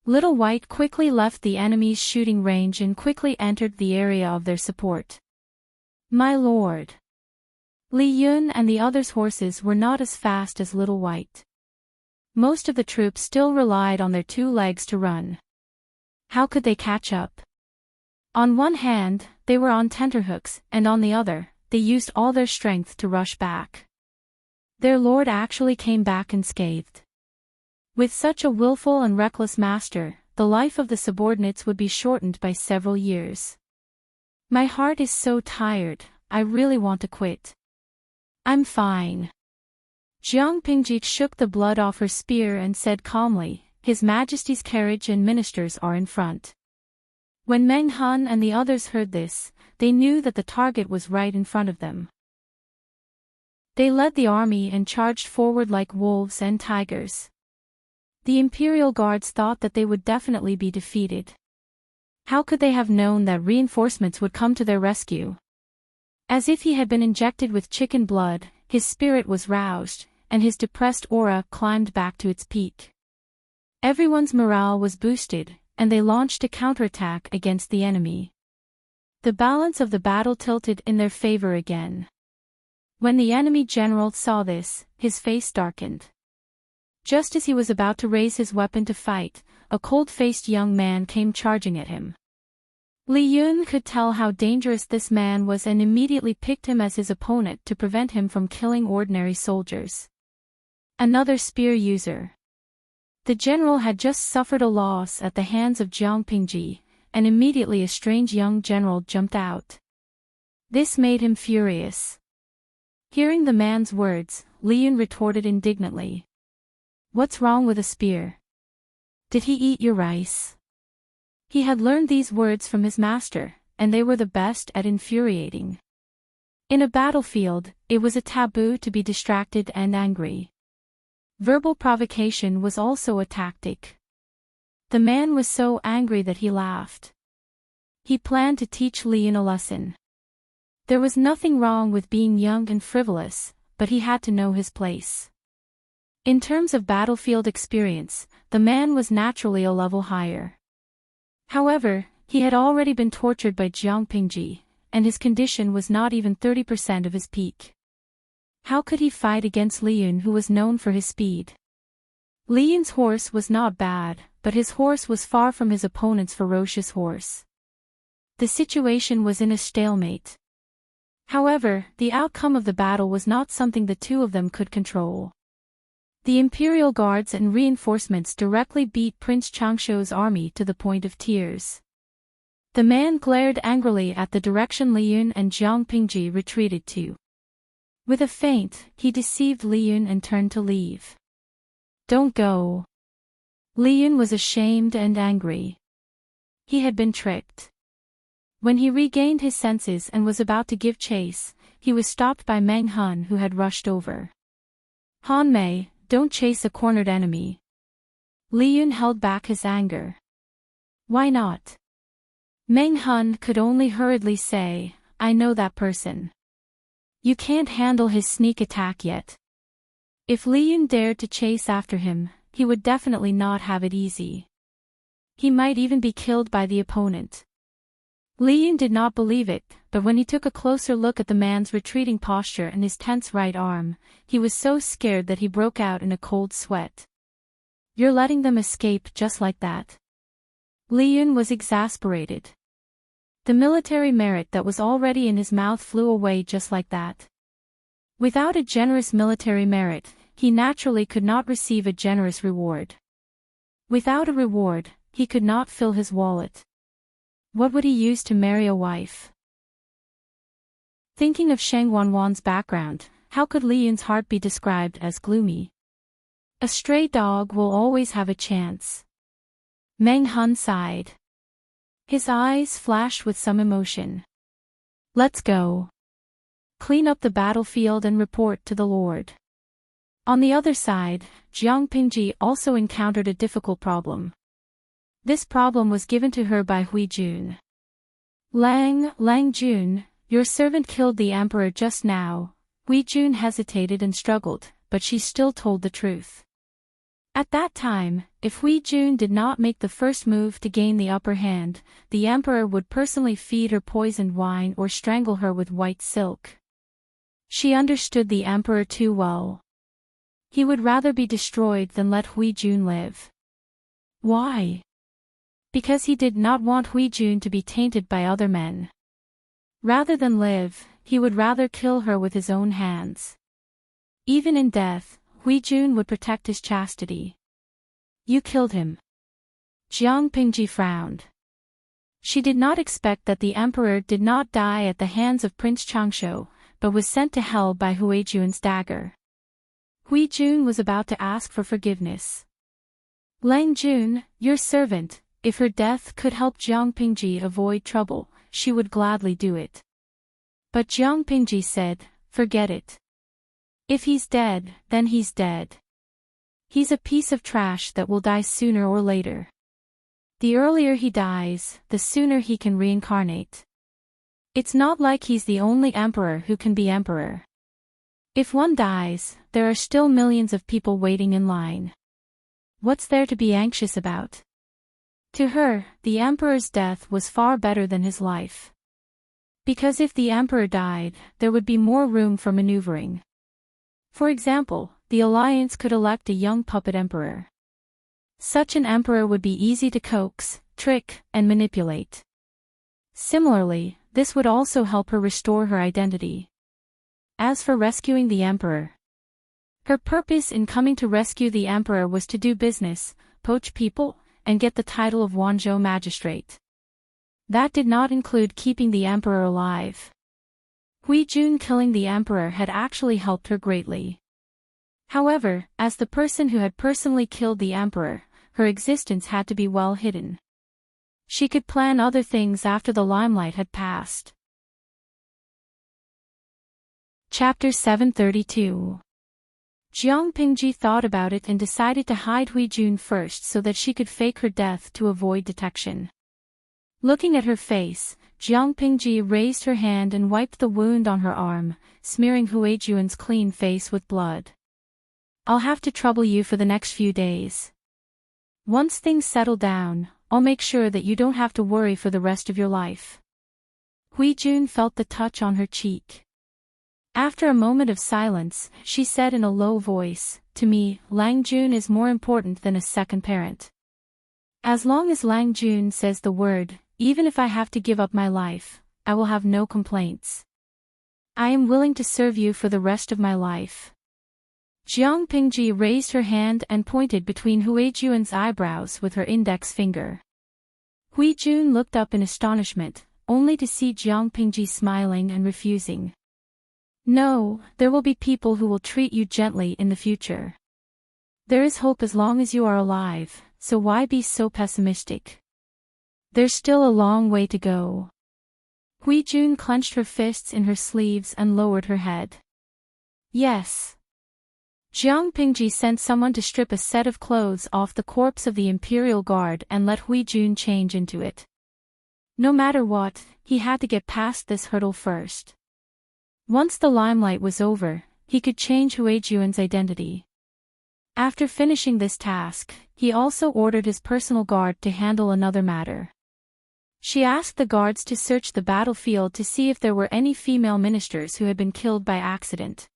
Little White quickly left the enemy's shooting range and quickly entered the area of their support. "My lord." Li Yun and the others' horses were not as fast as Little White. Most of the troops still relied on their two legs to run. How could they catch up? On one hand, they were on tenterhooks, and on the other, they used all their strength to rush back. Their lord actually came back unscathed. With such a willful and reckless master, the life of the subordinates would be shortened by several years. "My heart is so tired, I really want to quit." "I'm fine." Jiang Pingji shook the blood off her spear and said calmly, "His Majesty's carriage and ministers are in front." When Meng Hun and the others heard this, they knew that the target was right in front of them. They led the army and charged forward like wolves and tigers. The Imperial Guards thought that they would definitely be defeated. How could they have known that reinforcements would come to their rescue? As if he had been injected with chicken blood, his spirit was roused, and his depressed aura climbed back to its peak. Everyone's morale was boosted, and they launched a counterattack against the enemy. The balance of the battle tilted in their favor again. When the enemy general saw this, his face darkened. Just as he was about to raise his weapon to fight, a cold-faced young man came charging at him. Li Yun could tell how dangerous this man was and immediately picked him as his opponent to prevent him from killing ordinary soldiers. Another spear user. The general had just suffered a loss at the hands of Jiang Pingji, and immediately a strange young general jumped out. This made him furious. Hearing the man's words, Li Yun retorted indignantly. "What's wrong with a spear? Did he eat your rice?" He had learned these words from his master, and they were the best at infuriating. In a battlefield, it was a taboo to be distracted and angry. Verbal provocation was also a tactic. The man was so angry that he laughed. He planned to teach Li Yun a lesson. There was nothing wrong with being young and frivolous, but he had to know his place. In terms of battlefield experience, the man was naturally a level higher. However, he had already been tortured by Jiang Pingji, and his condition was not even 30% of his peak. How could he fight against Li Yun, who was known for his speed? Li Yun's horse was not bad, but his horse was far from his opponent's ferocious horse. The situation was in a stalemate. However, the outcome of the battle was not something the two of them could control. The Imperial Guards and reinforcements directly beat Prince Changshuo's army to the point of tears. The man glared angrily at the direction Li Yun and Jiang Pingji retreated to. With a feint, he deceived Li Yun and turned to leave. "Don't go." Li Yun was ashamed and angry. He had been tricked. When he regained his senses and was about to give chase, he was stopped by Meng Hun, who had rushed over. "Han Mei, don't chase a cornered enemy." Li Yun held back his anger. "Why not?" Meng Hun could only hurriedly say, "I know that person. You can't handle his sneak attack yet." If Li Yun dared to chase after him, he would definitely not have it easy. He might even be killed by the opponent. Li Yun did not believe it, but when he took a closer look at the man's retreating posture and his tense right arm, he was so scared that he broke out in a cold sweat. "You're letting them escape just like that?" Li Yun was exasperated. The military merit that was already in his mouth flew away just like that. Without a generous military merit, he naturally could not receive a generous reward. Without a reward, he could not fill his wallet. What would he use to marry a wife? Thinking of Sheng Wanwan's background, how could Li Yun's heart be described as gloomy? A stray dog will always have a chance. Meng Hun sighed. His eyes flashed with some emotion. "Let's go. Clean up the battlefield and report to the Lord." On the other side, Jiang Pingji also encountered a difficult problem. This problem was given to her by Hui Jun. Lang Jun, your servant killed the emperor just now." Hui Jun hesitated and struggled, but she still told the truth. At that time, if Hui Jun did not make the first move to gain the upper hand, the emperor would personally feed her poisoned wine or strangle her with white silk. She understood the emperor too well. He would rather be destroyed than let Hui Jun live. Why? Because he did not want Hui Jun to be tainted by other men. Rather than live, he would rather kill her with his own hands. Even in death, Hui Jun would protect his chastity. "You killed him." Jiang Pingji frowned. She did not expect that the emperor did not die at the hands of Prince Changsho, but was sent to hell by Hui Jun's dagger. Hui Jun was about to ask for forgiveness. "Lang Jun, your servant, if her death could help Jiang Pingji avoid trouble, she would gladly do it." But Jiang Pingji said, "Forget it. If he's dead, then he's dead. He's a piece of trash that will die sooner or later. The earlier he dies, the sooner he can reincarnate. It's not like he's the only emperor who can be emperor. If one dies, there are still millions of people waiting in line. What's there to be anxious about?" To her, the emperor's death was far better than his life. Because if the emperor died, there would be more room for maneuvering. For example, the alliance could elect a young puppet emperor. Such an emperor would be easy to coax, trick, and manipulate. Similarly, this would also help her restore her identity. As for rescuing the emperor, her purpose in coming to rescue the emperor was to do business, poach people, and get the title of Wanzhou magistrate. That did not include keeping the emperor alive. Hui Jun killing the emperor had actually helped her greatly. However, as the person who had personally killed the emperor, her existence had to be well hidden. She could plan other things after the limelight had passed. Chapter 732. Jiang Pingji thought about it and decided to hide Hui Jun first so that she could fake her death to avoid detection. Looking at her face, Jiang Pingji raised her hand and wiped the wound on her arm, smearing Hui Jun's clean face with blood. "I'll have to trouble you for the next few days. Once things settle down, I'll make sure that you don't have to worry for the rest of your life." Hui Jun felt the touch on her cheek. After a moment of silence, she said in a low voice, "To me, Lang Jun is more important than a second parent. As long as Lang Jun says the word, even if I have to give up my life, I will have no complaints. I am willing to serve you for the rest of my life." Jiang Pingji raised her hand and pointed between Hui Jun's eyebrows with her index finger. Hui Jun looked up in astonishment, only to see Jiang Pingji smiling and refusing. "No, there will be people who will treat you gently in the future. There is hope as long as you are alive, so why be so pessimistic? There's still a long way to go." Hui Jun clenched her fists in her sleeves and lowered her head. "Yes." Jiang Pingji sent someone to strip a set of clothes off the corpse of the Imperial Guard and let Hui Jun change into it. No matter what, he had to get past this hurdle first. Once the limelight was over, he could change Hui Jun's identity. After finishing this task, he also ordered his personal guard to handle another matter. She asked the guards to search the battlefield to see if there were any female ministers who had been killed by accident.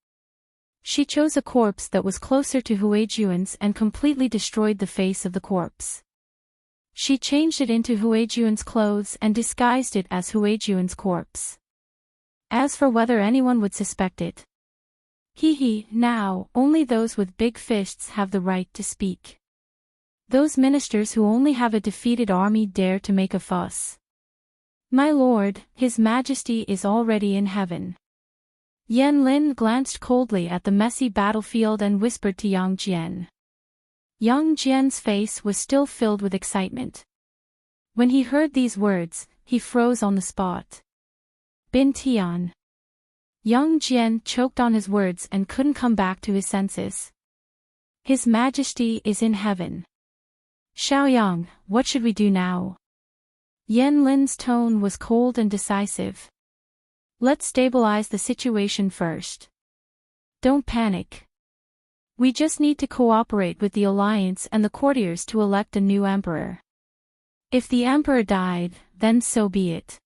She chose a corpse that was closer to Huijuan's and completely destroyed the face of the corpse. She changed it into Huijuan's clothes and disguised it as Huijuan's corpse. As for whether anyone would suspect it, now, only those with big fists have the right to speak. Those ministers who only have a defeated army dare to make a fuss. My lord, His Majesty is already in heaven. Yan Lin glanced coldly at the messy battlefield and whispered to Yang Jian. Yang Jian's face was still filled with excitement. When he heard these words, he froze on the spot. Bin Tian. Yang Jian choked on his words and couldn't come back to his senses. His Majesty is in heaven. Xiaoyang, what should we do now? Yan Lin's tone was cold and decisive. Let's stabilize the situation first. Don't panic. We just need to cooperate with the alliance and the courtiers to elect a new emperor. If the emperor died, then so be it.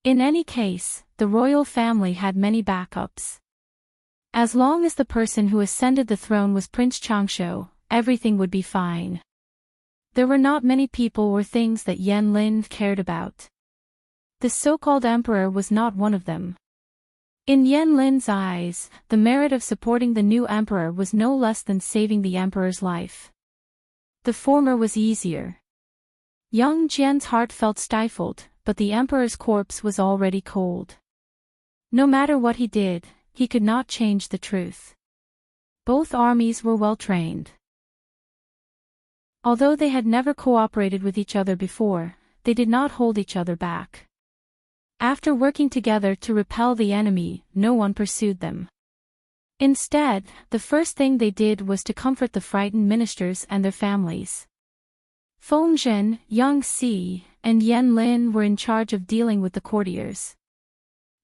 In any case, the royal family had many backups. As long as the person who ascended the throne was Prince Changshu, everything would be fine. There were not many people or things that Yan Lin cared about. The so-called emperor was not one of them. In Yan Lin's eyes, the merit of supporting the new emperor was no less than saving the emperor's life. The former was easier. Yang Jian's heart felt stifled, but the emperor's corpse was already cold. No matter what he did, he could not change the truth. Both armies were well trained. Although they had never cooperated with each other before, they did not hold each other back. After working together to repel the enemy, no one pursued them. Instead, the first thing they did was to comfort the frightened ministers and their families. Feng Zhen, Yang Si, and Yan Lin were in charge of dealing with the courtiers.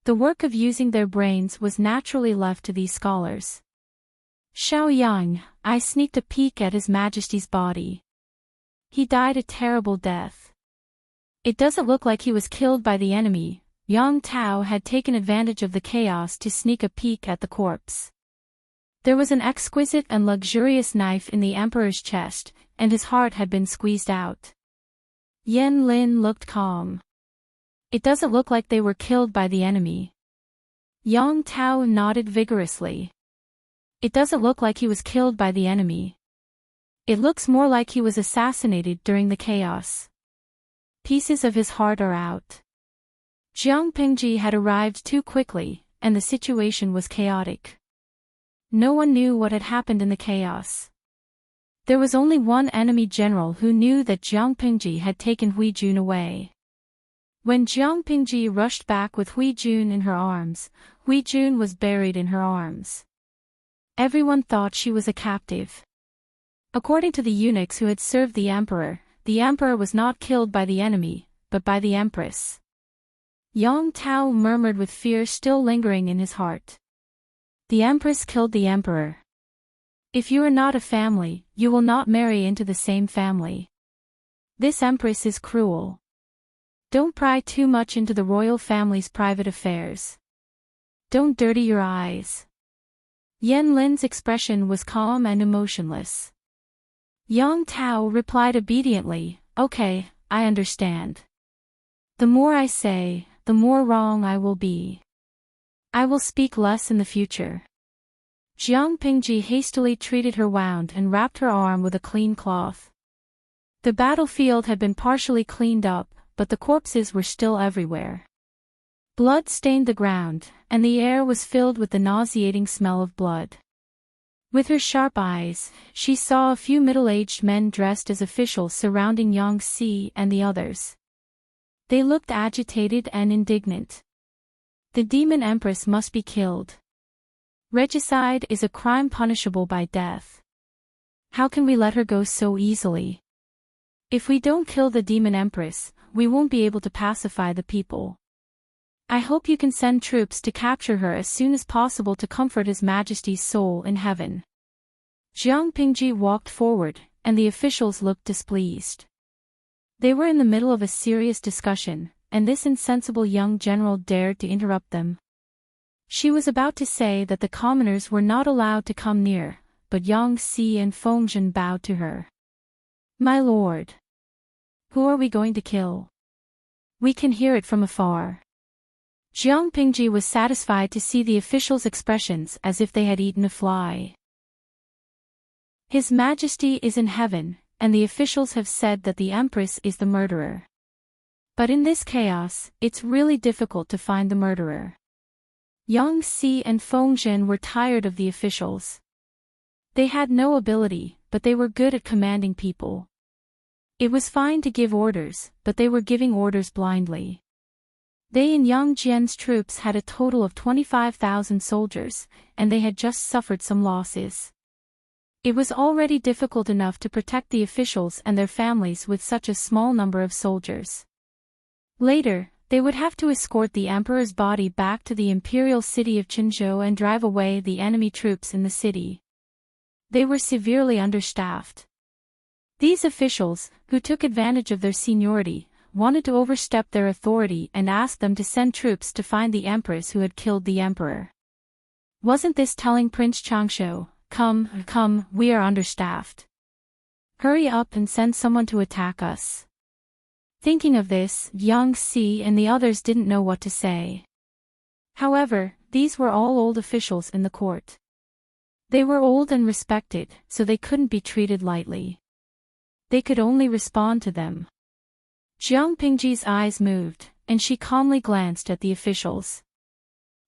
The work of using their brains was naturally left to these scholars. Xiaoyang, I sneaked a peek at His Majesty's body. He died a terrible death. It doesn't look like he was killed by the enemy. Yang Tao had taken advantage of the chaos to sneak a peek at the corpse. There was an exquisite and luxurious knife in the emperor's chest, and his heart had been squeezed out. Yan Lin looked calm. It doesn't look like they were killed by the enemy. Yang Tao nodded vigorously. It doesn't look like he was killed by the enemy. It looks more like he was assassinated during the chaos. Pieces of his heart are out. Jiang Pingji had arrived too quickly, and the situation was chaotic. No one knew what had happened in the chaos. There was only one enemy general who knew that Jiang Pingji had taken Huijun away. When Jiang Pingji rushed back with Huijun in her arms, Huijun was buried in her arms. Everyone thought she was a captive. According to the eunuchs who had served the emperor was not killed by the enemy, but by the Empress. Yang Tao murmured with fear still lingering in his heart. The Empress killed the emperor. If you are not a family, you will not marry into the same family. This Empress is cruel. Don't pry too much into the royal family's private affairs. Don't dirty your eyes. Yan Lin's expression was calm and emotionless. Yang Tao replied obediently, Okay, I understand. The more I say, the more wrong I will be. I will speak less in the future. Jiang Pingji hastily treated her wound and wrapped her arm with a clean cloth. The battlefield had been partially cleaned up, but the corpses were still everywhere. Blood stained the ground, and the air was filled with the nauseating smell of blood. With her sharp eyes, she saw a few middle-aged men dressed as officials surrounding Yang Si and the others. They looked agitated and indignant. The demon empress must be killed. Regicide is a crime punishable by death. How can we let her go so easily? If we don't kill the demon empress, we won't be able to pacify the people. I hope you can send troops to capture her as soon as possible to comfort His Majesty's soul in heaven. Jiang Pingji walked forward, and the officials looked displeased. They were in the middle of a serious discussion, and this insensible young general dared to interrupt them. She was about to say that the commoners were not allowed to come near, but Yang Si and Fengzhen bowed to her. "My lord. Who are we going to kill? We can hear it from afar." Jiang Pingji was satisfied to see the officials' expressions as if they had eaten a fly. "His Majesty is in heaven, and the officials have said that the Empress is the murderer. But in this chaos, it's really difficult to find the murderer." Yang Si and Fengzhen were tired of the officials. They had no ability, but they were good at commanding people. It was fine to give orders, but they were giving orders blindly. They and Yang Jian's troops had a total of 25,000 soldiers, and they had just suffered some losses. It was already difficult enough to protect the officials and their families with such a small number of soldiers. Later, they would have to escort the emperor's body back to the imperial city of Qinzhou and drive away the enemy troops in the city. They were severely understaffed. These officials, who took advantage of their seniority, wanted to overstep their authority and asked them to send troops to find the empress who had killed the emperor. Wasn't this telling Prince Changshu, "Come, we are understaffed. Hurry up and send someone to attack us"? Thinking of this, Yang Si and the others didn't know what to say. However, these were all old officials in the court. They were old and respected, so they couldn't be treated lightly. They could only respond to them. Jiang Pingji's eyes moved, and she calmly glanced at the officials.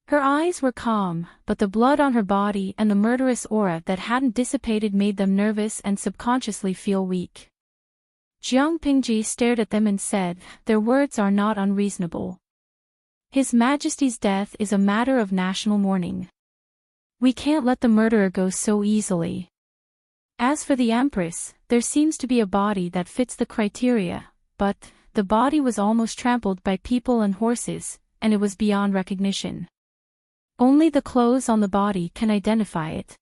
Her eyes were calm, but the blood on her body and the murderous aura that hadn't dissipated made them nervous and subconsciously feel weak. Jiang Pingji stared at them and said, "Their words are not unreasonable. His Majesty's death is a matter of national mourning. We can't let the murderer go so easily. As for the Empress, there seems to be a body that fits the criteria, but the body was almost trampled by people and horses, and it was beyond recognition. Only the clothes on the body can identify it.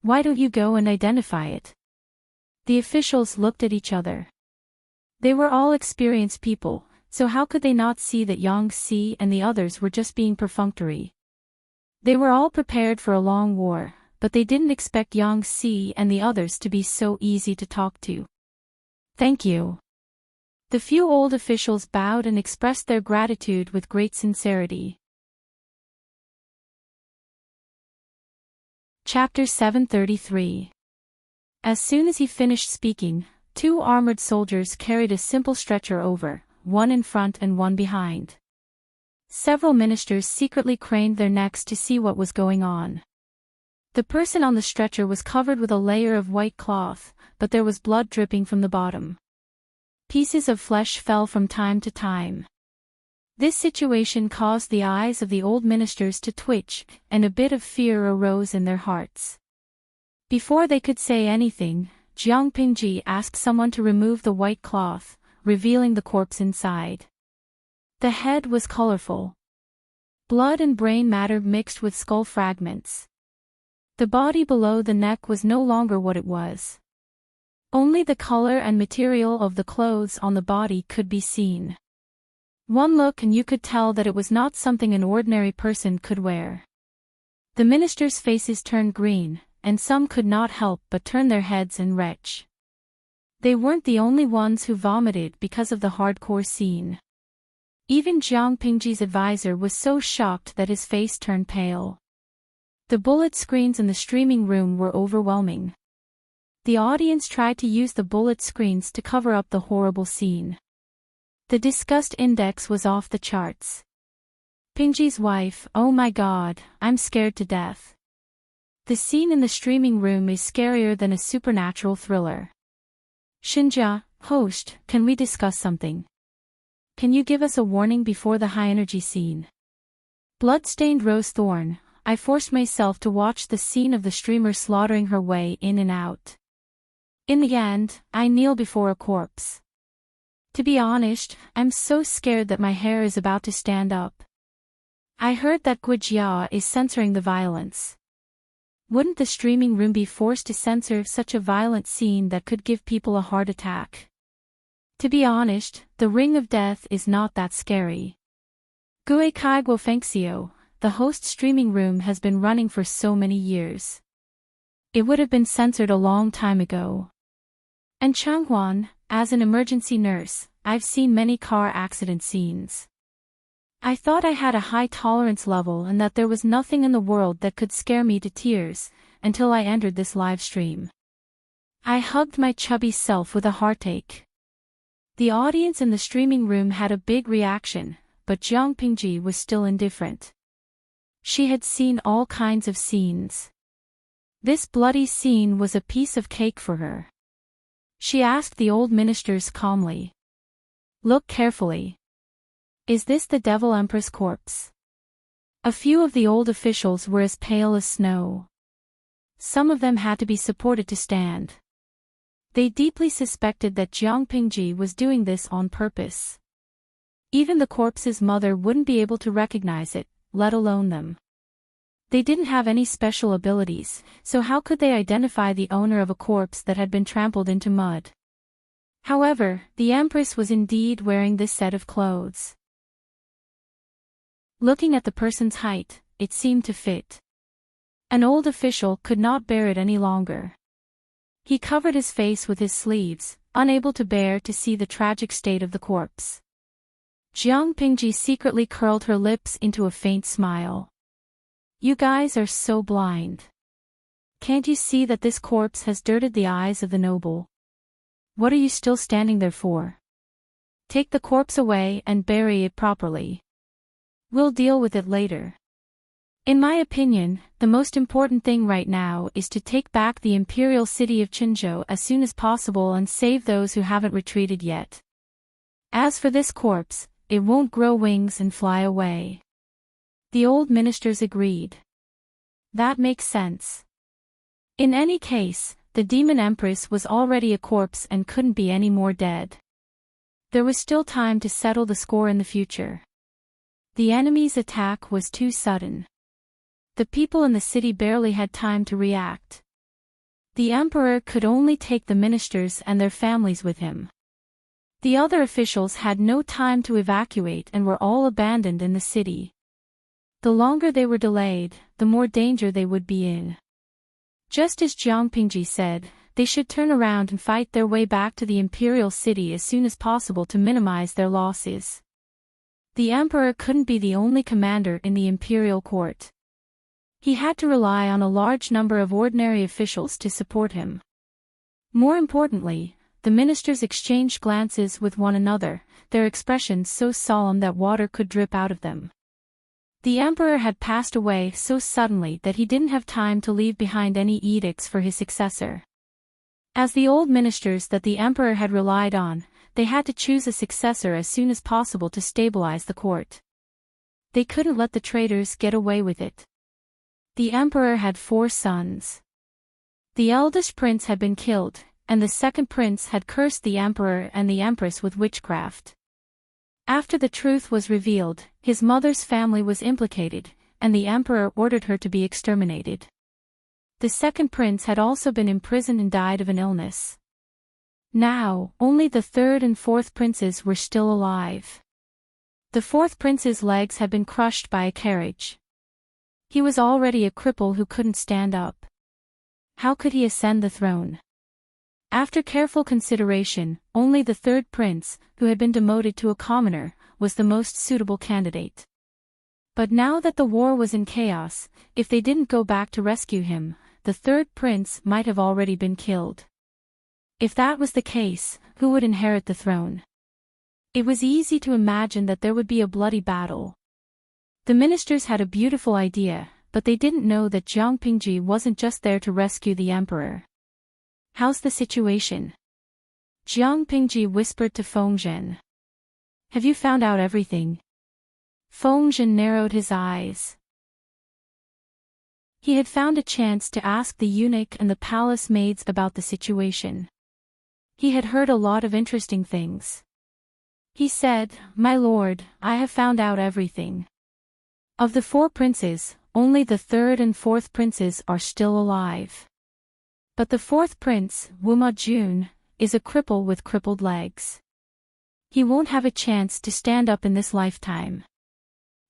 Why don't you go and identify it?" The officials looked at each other. They were all experienced people, so how could they not see that Yang Si and the others were just being perfunctory? They were all prepared for a long war, but they didn't expect Yang Si and the others to be so easy to talk to. "Thank you." The few old officials bowed and expressed their gratitude with great sincerity. Chapter 733. As soon as he finished speaking, 2 armored soldiers carried a simple stretcher over, one in front and one behind. Several ministers secretly craned their necks to see what was going on. The person on the stretcher was covered with a layer of white cloth, but there was blood dripping from the bottom. Pieces of flesh fell from time to time. This situation caused the eyes of the old ministers to twitch, and a bit of fear arose in their hearts. Before they could say anything, Jiang Pingji asked someone to remove the white cloth, revealing the corpse inside. The head was colorful. Blood and brain matter mixed with skull fragments. The body below the neck was no longer what it was. Only the color and material of the clothes on the body could be seen. One look and you could tell that it was not something an ordinary person could wear. The ministers' faces turned green, and some could not help but turn their heads and retch. They weren't the only ones who vomited because of the hardcore scene. Even Jiang Pingji's advisor was so shocked that his face turned pale. The bullet screens in the streaming room were overwhelming. The audience tried to use the bullet screens to cover up the horrible scene. The disgust index was off the charts. Pingji's wife, "Oh my God, I'm scared to death." The scene in the streaming room is scarier than a supernatural thriller. "Xinjia, host, can we discuss something? Can you give us a warning before the high-energy scene?" Blood-stained rose thorn, I forced myself to watch the scene of the streamer slaughtering her way in and out. In the end, I kneel before a corpse. To be honest, I'm so scared that my hair is about to stand up. I heard that Guijia is censoring the violence. Wouldn't the streaming room be forced to censor such a violent scene that could give people a heart attack? To be honest, the Ring of Death is not that scary. Gue Kai Guo Fengxiu, the host streaming room has been running for so many years. It would have been censored a long time ago. And Changhuan, as an emergency nurse, I've seen many car accident scenes. I thought I had a high tolerance level and that there was nothing in the world that could scare me to tears, until I entered this live stream. I hugged my chubby self with a heartache. The audience in the streaming room had a big reaction, but Jiang Pingji was still indifferent. She had seen all kinds of scenes. This bloody scene was a piece of cake for her. She asked the old ministers calmly. Look carefully. Is this the Devil Empress corpse? A few of the old officials were as pale as snow. Some of them had to be supported to stand. They deeply suspected that Jiang Pingji was doing this on purpose. Even the corpse's mother wouldn't be able to recognize it, let alone them. They didn't have any special abilities, so how could they identify the owner of a corpse that had been trampled into mud? However, the Empress was indeed wearing this set of clothes. Looking at the person's height, it seemed to fit. An old official could not bear it any longer. He covered his face with his sleeves, unable to bear to see the tragic state of the corpse. Jiang Pingji secretly curled her lips into a faint smile. You guys are so blind. Can't you see that this corpse has dirted the eyes of the noble? What are you still standing there for? Take the corpse away and bury it properly. We'll deal with it later. In my opinion, the most important thing right now is to take back the imperial city of Qinzhou as soon as possible and save those who haven't retreated yet. As for this corpse, it won't grow wings and fly away. The old ministers agreed. That makes sense. In any case, the demon empress was already a corpse and couldn't be any more dead. There was still time to settle the score in the future. The enemy's attack was too sudden. The people in the city barely had time to react. The emperor could only take the ministers and their families with him. The other officials had no time to evacuate and were all abandoned in the city. The longer they were delayed, the more danger they would be in. Just as Jiang Pingji said, they should turn around and fight their way back to the imperial city as soon as possible to minimize their losses. The emperor couldn't be the only commander in the imperial court. He had to rely on a large number of ordinary officials to support him. More importantly, the ministers exchanged glances with one another, their expressions so solemn that water could drip out of them. The emperor had passed away so suddenly that he didn't have time to leave behind any edicts for his successor. As the old ministers that the emperor had relied on, they had to choose a successor as soon as possible to stabilize the court. They couldn't let the traitors get away with it. The emperor had 4 sons. The eldest prince had been killed, and the second prince had cursed the emperor and the empress with witchcraft. After the truth was revealed, his mother's family was implicated, and the emperor ordered her to be exterminated. The second prince had also been imprisoned and died of an illness. Now, only the third and fourth princes were still alive. The fourth prince's legs had been crushed by a carriage. He was already a cripple who couldn't stand up. How could he ascend the throne? After careful consideration, only the third prince, who had been demoted to a commoner, was the most suitable candidate. But now that the war was in chaos, if they didn't go back to rescue him, the third prince might have already been killed. If that was the case, who would inherit the throne? It was easy to imagine that there would be a bloody battle. The ministers had a beautiful idea, but they didn't know that Jiang Pingji wasn't just there to rescue the emperor. How's the situation? Jiang Pingji whispered to Fengzhen. Have you found out everything? Fengzhen narrowed his eyes. He had found a chance to ask the eunuch and the palace maids about the situation. He had heard a lot of interesting things. He said, "My lord, I have found out everything. Of the 4 princes, only the third and fourth princes are still alive. But the fourth prince, Wuma Jun, is a cripple with crippled legs. He won't have a chance to stand up in this lifetime.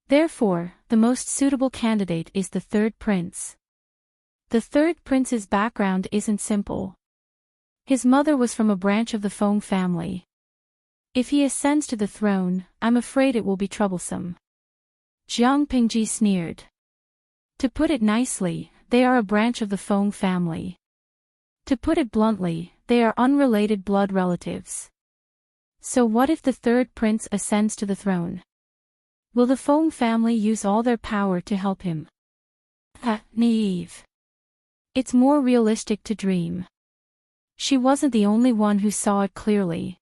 Therefore, the most suitable candidate is the third prince. The third prince's background isn't simple. His mother was from a branch of the Feng family. If he ascends to the throne, I'm afraid it will be troublesome. Jiang Pingji sneered. To put it nicely, they are a branch of the Feng family. To put it bluntly, they are unrelated blood relatives. So what if the third prince ascends to the throne? Will the Feng family use all their power to help him? Naive. It's more realistic to dream. She wasn't the only one who saw it clearly.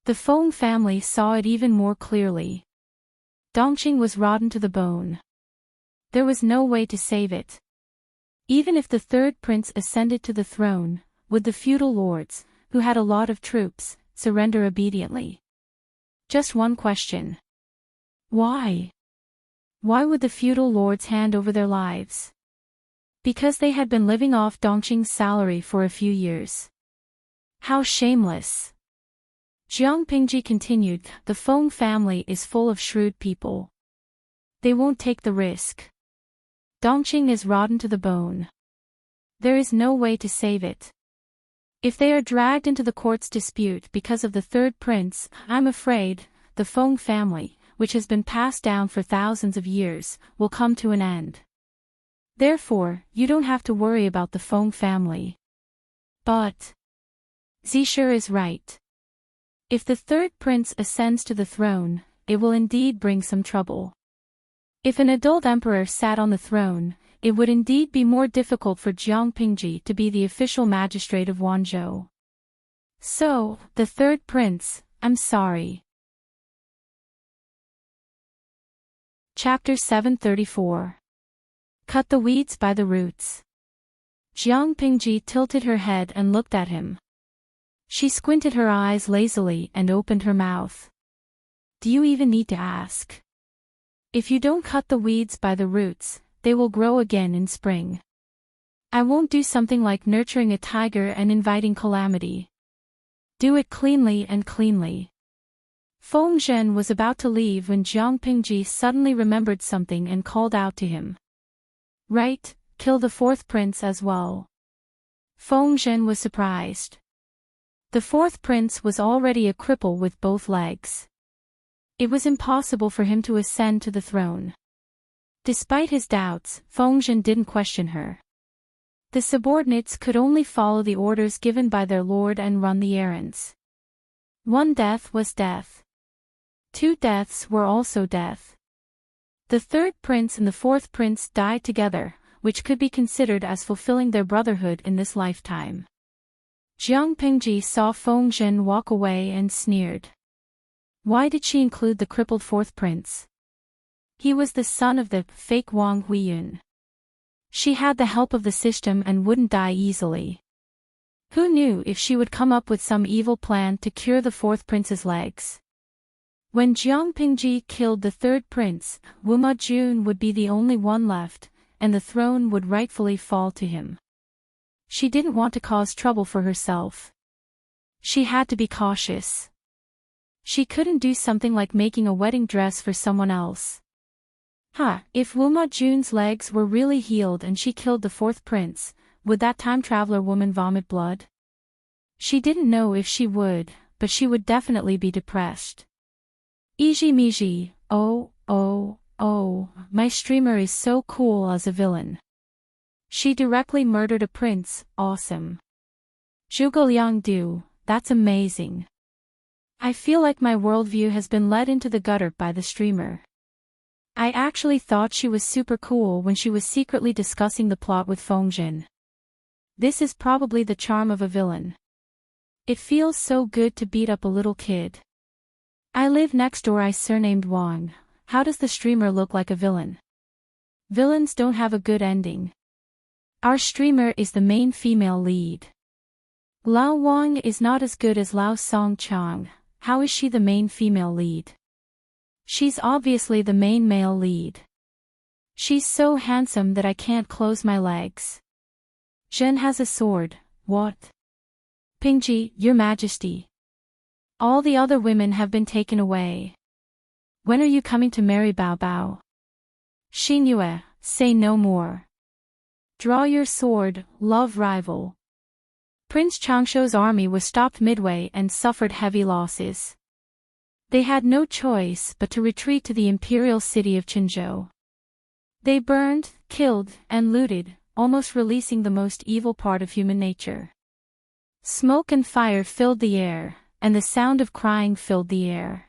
The Feng family saw it even more clearly. Dongqing was rotten to the bone. There was no way to save it. Even if the third prince ascended to the throne, would the feudal lords, who had a lot of troops, surrender obediently? Just one question. Why? Why would the feudal lords hand over their lives? Because they had been living off Dongqing's salary for a few years. How shameless! Jiang Pingji continued, the Feng family is full of shrewd people. They won't take the risk. Dongqing is rotten to the bone. There is no way to save it. If they are dragged into the court's dispute because of the third prince, I'm afraid, the Feng family, which has been passed down for thousands of years, will come to an end. Therefore, you don't have to worry about the Feng family. But Zisher is right. If the third prince ascends to the throne, it will indeed bring some trouble. If an adult emperor sat on the throne, it would indeed be more difficult for Jiang Pingji to be the official magistrate of Wanzhou. So, the third prince, I'm sorry. Chapter 734. Cut the weeds by the roots. Jiang Pingji tilted her head and looked at him. She squinted her eyes lazily and opened her mouth. Do you even need to ask? If you don't cut the weeds by the roots, they will grow again in spring. I won't do something like nurturing a tiger and inviting calamity. Do it cleanly and cleanly. Feng Zhen was about to leave when Jiang Pingji suddenly remembered something and called out to him. Right, kill the fourth prince as well. Feng Zhen was surprised. The fourth prince was already a cripple with both legs. It was impossible for him to ascend to the throne. Despite his doubts, Feng Zhen didn't question her. The subordinates could only follow the orders given by their lord and run the errands. One death was death. Two deaths were also death. The third prince and the fourth prince died together, which could be considered as fulfilling their brotherhood in this lifetime. Jiang Pingji saw Feng Zhen walk away and sneered. Why did she include the crippled fourth prince? He was the son of the fake Wang Huiyun. She had the help of the system and wouldn't die easily. Who knew if she would come up with some evil plan to cure the fourth prince's legs? When Jiang Pingji killed the third prince, Wuma Jun would be the only one left, and the throne would rightfully fall to him. She didn't want to cause trouble for herself. She had to be cautious. She couldn't do something like making a wedding dress for someone else. If Wuma Jun's legs were really healed and she killed the fourth prince, would that time traveler woman vomit blood? She didn't know if she would, but she would definitely be depressed. Iji Miji, my streamer is so cool as a villain. She directly murdered a prince, awesome. Zhuge Du, that's amazing. I feel like my worldview has been led into the gutter by the streamer. I actually thought she was super cool when she was secretly discussing the plot with Feng Zhen. This is probably the charm of a villain. It feels so good to beat up a little kid. I live next door. I surnamed Wang. How does the streamer look like a villain? Villains don't have a good ending. Our streamer is the main female lead. Lao Wang is not as good as Lao Song Chang. How is she the main female lead? She's obviously the main male lead. She's so handsome that I can't close my legs. Zhen has a sword, what? Pingji, your majesty. All the other women have been taken away. When are you coming to marry Bao Bao? Xingyue, say no more. Draw your sword, love rival. Prince Changshuo's army was stopped midway and suffered heavy losses. They had no choice but to retreat to the imperial city of Qinzhou. They burned, killed, and looted, almost releasing the most evil part of human nature. Smoke and fire filled the air, and the sound of crying filled the air.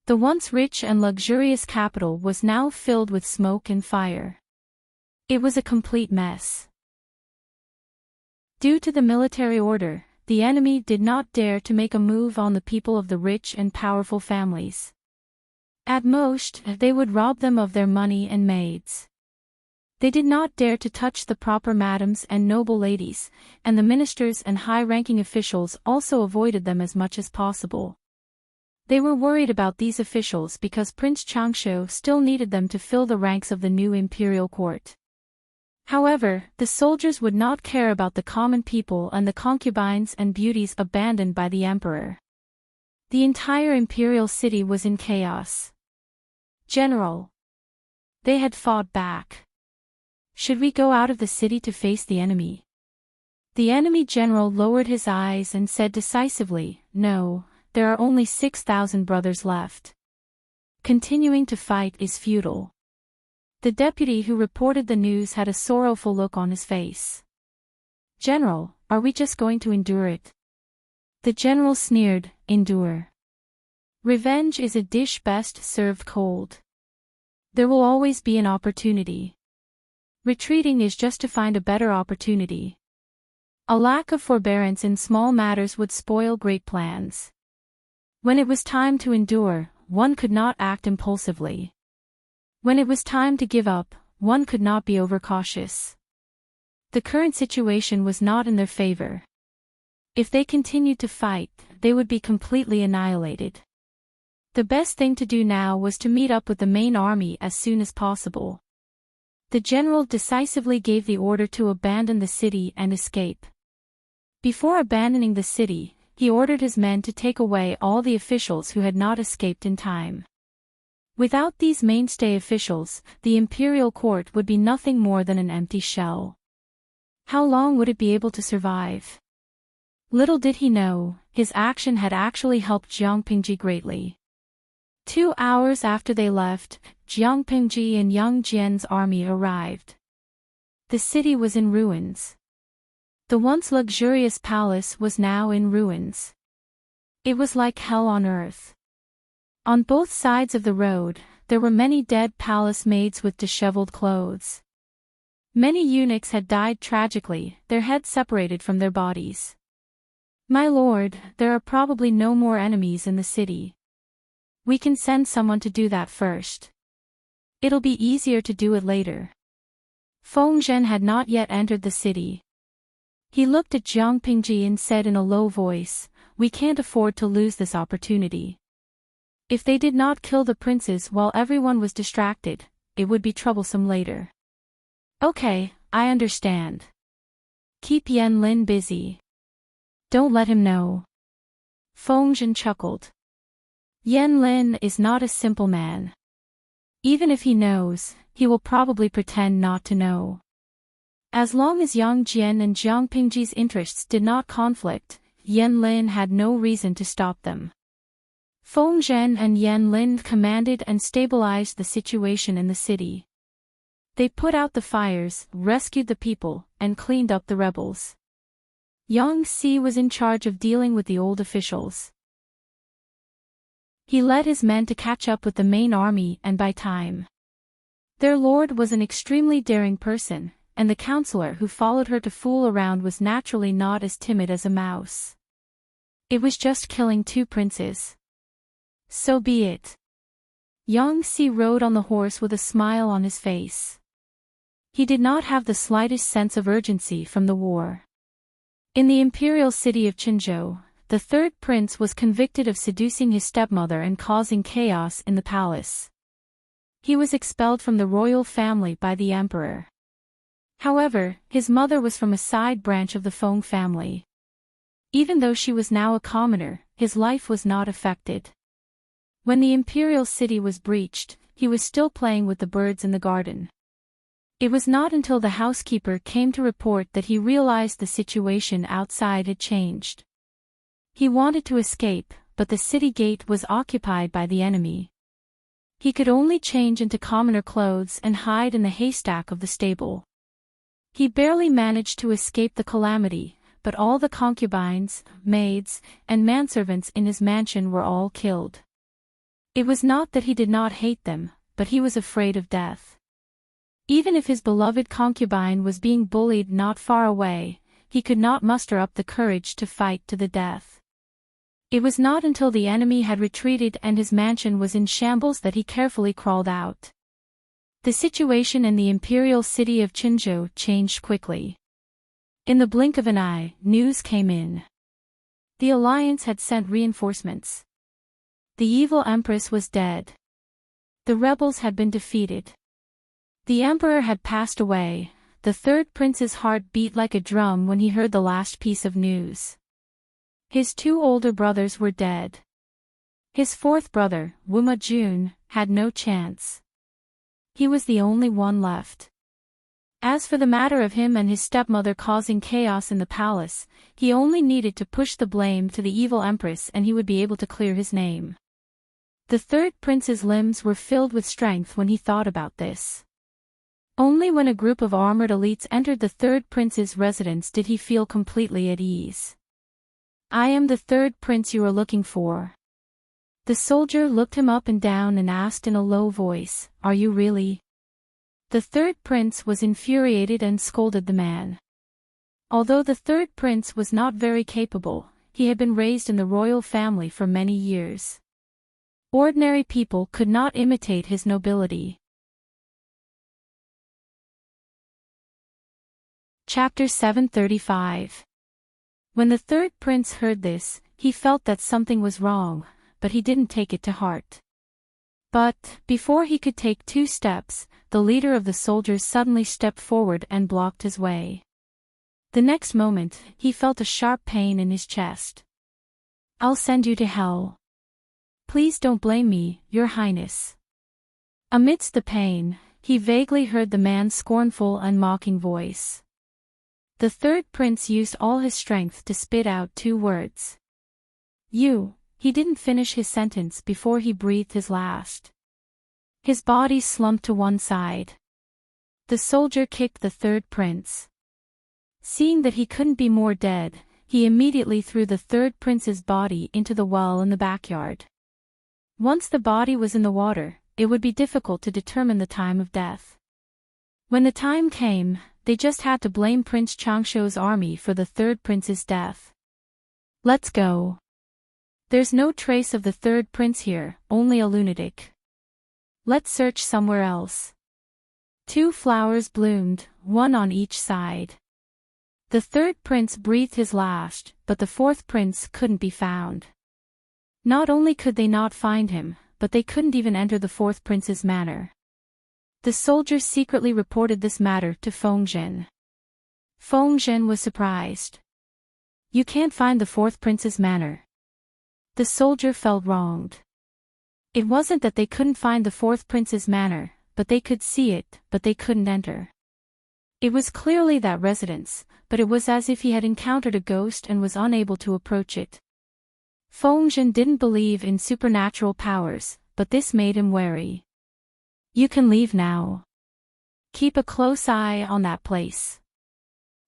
The once rich and luxurious capital was now filled with smoke and fire. It was a complete mess. Due to the military order, the enemy did not dare to make a move on the people of the rich and powerful families. At most, they would rob them of their money and maids. They did not dare to touch the proper madams and noble ladies, and the ministers and high-ranking officials also avoided them as much as possible. They were worried about these officials because Prince Changshu still needed them to fill the ranks of the new imperial court. However, the soldiers would not care about the common people and the concubines and beauties abandoned by the emperor. The entire imperial city was in chaos. General. They had fought back. Should we go out of the city to face the enemy? The enemy general lowered his eyes and said decisively, no, there are only 6,000 brothers left. Continuing to fight is futile. The deputy who reported the news had a sorrowful look on his face. General, are we just going to endure it? The general sneered, endure. Revenge is a dish best served cold. There will always be an opportunity. Retreating is just to find a better opportunity. A lack of forbearance in small matters would spoil great plans. When it was time to endure, one could not act impulsively. When it was time to give up, one could not be overcautious. The current situation was not in their favor. If they continued to fight, they would be completely annihilated. The best thing to do now was to meet up with the main army as soon as possible. The general decisively gave the order to abandon the city and escape. Before abandoning the city, he ordered his men to take away all the officials who had not escaped in time. Without these mainstay officials, the imperial court would be nothing more than an empty shell. How long would it be able to survive? Little did he know, his action had actually helped Jiang Pingji greatly. 2 hours after they left, Jiang Pingji and Yang Jian's army arrived. The city was in ruins. The once luxurious palace was now in ruins. It was like hell on earth. On both sides of the road, there were many dead palace maids with disheveled clothes. Many eunuchs had died tragically, their heads separated from their bodies. My lord, there are probably no more enemies in the city. We can send someone to do that first. It'll be easier to do it later. Feng Zhen had not yet entered the city. He looked at Jiang Pingji and said in a low voice, we can't afford to lose this opportunity. If they did not kill the princes while everyone was distracted, it would be troublesome later. Okay, I understand. Keep Yan Lin busy. Don't let him know. Feng Zhen chuckled. Yan Lin is not a simple man. Even if he knows, he will probably pretend not to know. As long as Yang Jian and Jiang Pingji's interests did not conflict, Yan Lin had no reason to stop them. Feng Zhen and Yan Lin commanded and stabilized the situation in the city. They put out the fires, rescued the people, and cleaned up the rebels. Yang Si was in charge of dealing with the old officials. He led his men to catch up with the main army and buy time. Their lord was an extremely daring person, and the counselor who followed her to fool around was naturally not as timid as a mouse. It was just killing 2 princes. So be it. Yang Si rode on the horse with a smile on his face. He did not have the slightest sense of urgency from the war. In the imperial city of Qinzhou, the 3rd prince was convicted of seducing his stepmother and causing chaos in the palace. He was expelled from the royal family by the emperor. However, his mother was from a side branch of the Feng family. Even though she was now a commoner, his life was not affected. When the imperial city was breached, he was still playing with the birds in the garden. It was not until the housekeeper came to report that he realized the situation outside had changed. He wanted to escape, but the city gate was occupied by the enemy. He could only change into commoner clothes and hide in the haystack of the stable. He barely managed to escape the calamity, but all the concubines, maids, and manservants in his mansion were all killed. It was not that he did not hate them, but he was afraid of death. Even if his beloved concubine was being bullied not far away, he could not muster up the courage to fight to the death. It was not until the enemy had retreated and his mansion was in shambles that he carefully crawled out. The situation in the imperial city of Qinzhou changed quickly. In the blink of an eye, news came in. The alliance had sent reinforcements. The evil Empress was dead. The rebels had been defeated. The emperor had passed away. The third prince's heart beat like a drum when he heard the last piece of news. His two older brothers were dead. His fourth brother, Wuma Jun, had no chance. He was the only one left. As for the matter of him and his stepmother causing chaos in the palace, he only needed to push the blame to the evil empress and he would be able to clear his name. The third prince's limbs were filled with strength when he thought about this. Only when a group of armored elites entered the third prince's residence did he feel completely at ease. "I am the third prince you are looking for." The soldier looked him up and down and asked in a low voice, "Are you really?" The third prince was infuriated and scolded the man. Although the third prince was not very capable, he had been raised in the royal family for many years. Ordinary people could not imitate his nobility. Chapter 735. When the third prince heard this, he felt that something was wrong, but he didn't take it to heart. But, before he could take 2 steps, the leader of the soldiers suddenly stepped forward and blocked his way. The next moment, he felt a sharp pain in his chest. "I'll send you to hell. Please don't blame me, Your Highness." Amidst the pain, he vaguely heard the man's scornful and mocking voice. The third prince used all his strength to spit out 2 words. "You." He didn't finish his sentence before he breathed his last. His body slumped to one side. The soldier kicked the third prince. Seeing that he couldn't be more dead, he immediately threw the third prince's body into the well in the backyard. Once the body was in the water, it would be difficult to determine the time of death. When the time came, they just had to blame Prince Changshou's army for the third prince's death. "Let's go. There's no trace of the third prince here, only a lunatic. Let's search somewhere else." 2 flowers bloomed, one on each side. The third prince breathed his last, but the fourth prince couldn't be found. Not only could they not find him, but they couldn't even enter the fourth prince's manor. The soldiers secretly reported this matter to Fengzhen. Fengzhen was surprised. "You can't find the fourth prince's manor." The soldier felt wronged. It wasn't that they couldn't find the fourth prince's manor, but they could see it, but they couldn't enter. It was clearly that residence, but it was as if he had encountered a ghost and was unable to approach it. Fengzhen didn't believe in supernatural powers, but this made him wary. "You can leave now. Keep a close eye on that place.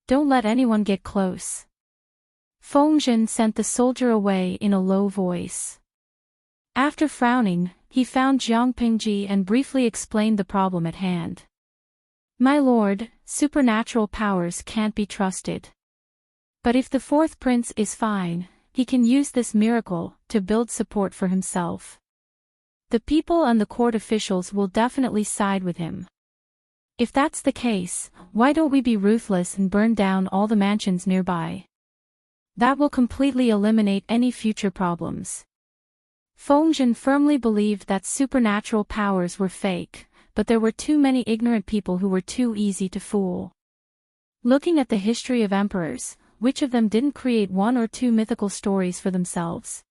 Don't let anyone get close." Fengzhen sent the soldier away in a low voice. After frowning, he found Jiang Pingji and briefly explained the problem at hand. "My lord, supernatural powers can't be trusted. But if the fourth prince is fine, he can use this miracle to build support for himself. The people and the court officials will definitely side with him. If that's the case, why don't we be ruthless and burn down all the mansions nearby? That will completely eliminate any future problems." Fengzhen firmly believed that supernatural powers were fake, but there were too many ignorant people who were too easy to fool. Looking at the history of emperors, which of them didn't create 1 or 2 mythical stories for themselves?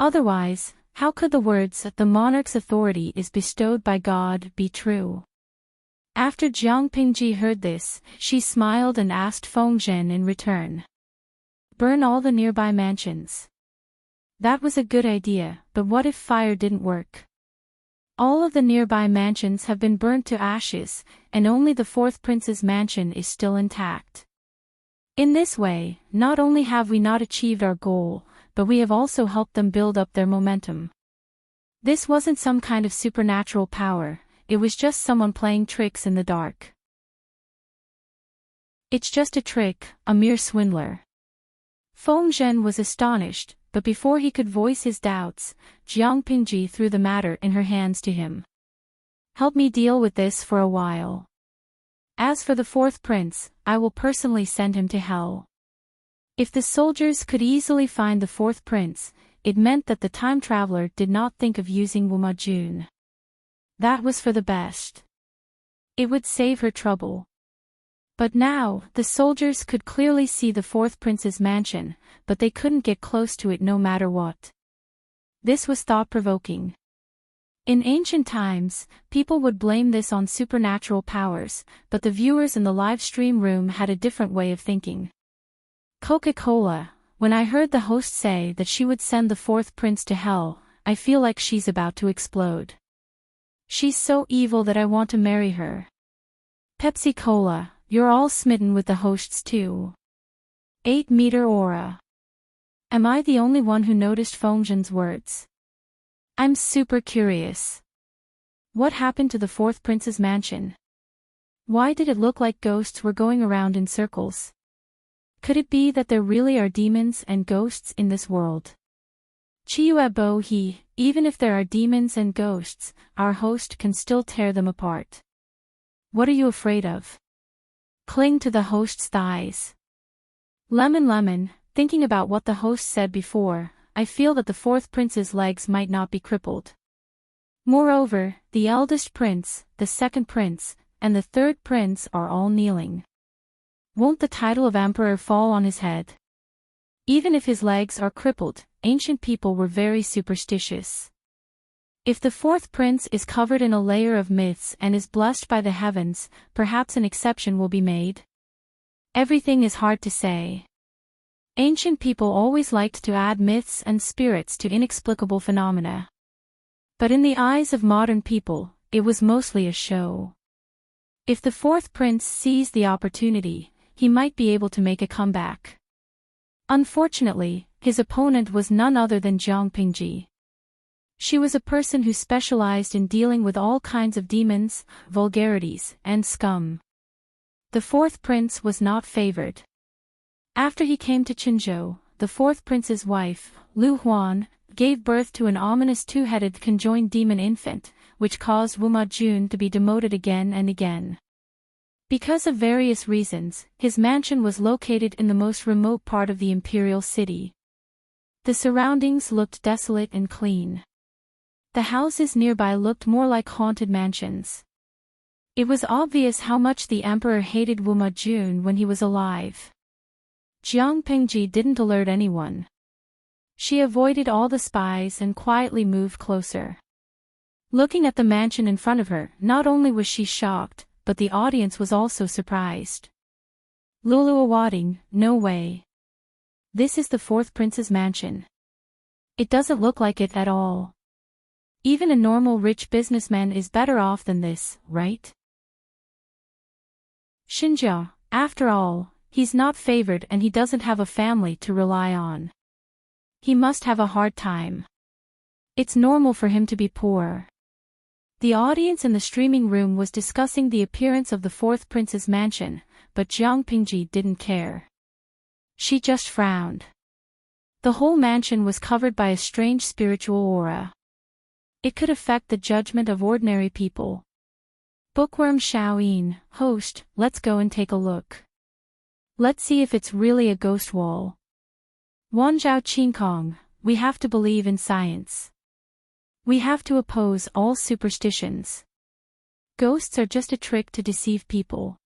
Otherwise, how could the words "the monarch's authority is bestowed by God" be true? After Jiang Pingji heard this, she smiled and asked Feng Zhen in return. Burn all the nearby mansions. That was a good idea, but what if fire didn't work? All of the nearby mansions have been burnt to ashes, and only the fourth prince's mansion is still intact. In this way, not only have we not achieved our goal, but we have also helped them build up their momentum. This wasn't some kind of supernatural power, it was just someone playing tricks in the dark. It's just a trick, a mere swindler. Feng Zhen was astonished, but before he could voice his doubts, Jiang Pingji threw the matter in her hands to him. Help me deal with this for a while. As for the fourth prince, I will personally send him to hell. If the soldiers could easily find the fourth prince, it meant that the time traveler did not think of using Wu Majun. That was for the best. It would save her trouble. But now, the soldiers could clearly see the fourth prince's mansion, but they couldn't get close to it no matter what. This was thought-provoking. In ancient times, people would blame this on supernatural powers, but the viewers in the live stream room had a different way of thinking. Coca-Cola, when I heard the host say that she would send the fourth prince to hell, I feel like she's about to explode. She's so evil that I want to marry her. Pepsi-Cola, you're all smitten with the hosts too. 8-meter aura. Am I the only one who noticed Feng Zhen's words? I'm super curious. What happened to the fourth prince's mansion? Why did it look like ghosts were going around in circles? Could it be that there really are demons and ghosts in this world? Chiuebo he, even if there are demons and ghosts, our host can still tear them apart. What are you afraid of? Cling to the host's thighs. Lemon, thinking about what the host said before, I feel that the fourth prince's legs might not be crippled. Moreover, the eldest prince, the second prince, and the third prince are all kneeling. Won't the title of emperor fall on his head? Even if his legs are crippled, ancient people were very superstitious. If the fourth prince is covered in a layer of myths and is blessed by the heavens, perhaps an exception will be made. Everything is hard to say. Ancient people always liked to add myths and spirits to inexplicable phenomena. But in the eyes of modern people, it was mostly a show. If the fourth prince seized the opportunity, he might be able to make a comeback. Unfortunately, his opponent was none other than Jiang Pingji. She was a person who specialized in dealing with all kinds of demons, vulgarities, and scum. The fourth prince was not favored. After he came to Qinzhou, the fourth prince's wife, Lu Huan, gave birth to an ominous two-headed conjoined demon infant, which caused Wu Majun to be demoted again and again. Because of various reasons, his mansion was located in the most remote part of the imperial city. The surroundings looked desolate and clean. The houses nearby looked more like haunted mansions. It was obvious how much the emperor hated Wu Majun when he was alive. Jiang Pingji didn't alert anyone. She avoided all the spies and quietly moved closer. Looking at the mansion in front of her, not only was she shocked, but the audience was also surprised. Lulu Awading, no way. This is the fourth prince's mansion. It doesn't look like it at all. Even a normal rich businessman is better off than this, right? Xinjia, after all, he's not favored and he doesn't have a family to rely on. He must have a hard time. It's normal for him to be poor. The audience in the streaming room was discussing the appearance of the fourth prince's mansion, but Jiang Pingji didn't care. She just frowned. The whole mansion was covered by a strange spiritual aura. It could affect the judgment of ordinary people. Bookworm Shaoyin, host, let's go and take a look. Let's see if it's really a ghost wall. Wanzhao Qingkong, we have to believe in science. We have to oppose all superstitions. Ghosts are just a trick to deceive people.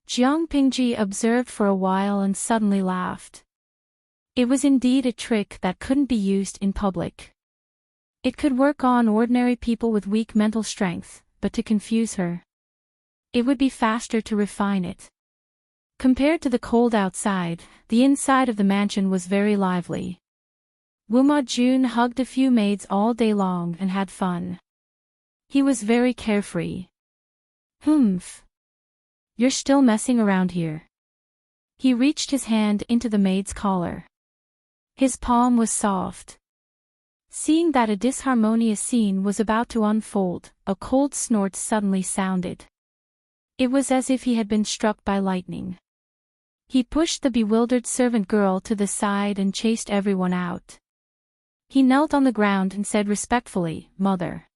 Jiang Pingji observed for a while and suddenly laughed. It was indeed a trick that couldn't be used in public. It could work on ordinary people with weak mental strength, but to confuse her, it would be faster to refine it. Compared to the cold outside, the inside of the mansion was very lively. Wuma Jun hugged a few maids all day long and had fun. He was very carefree. Humph. You're still messing around here. He reached his hand into the maid's collar. His palm was soft. Seeing that a disharmonious scene was about to unfold, a cold snort suddenly sounded. It was as if he had been struck by lightning. He pushed the bewildered servant girl to the side and chased everyone out. He knelt on the ground and said respectfully, "Mother."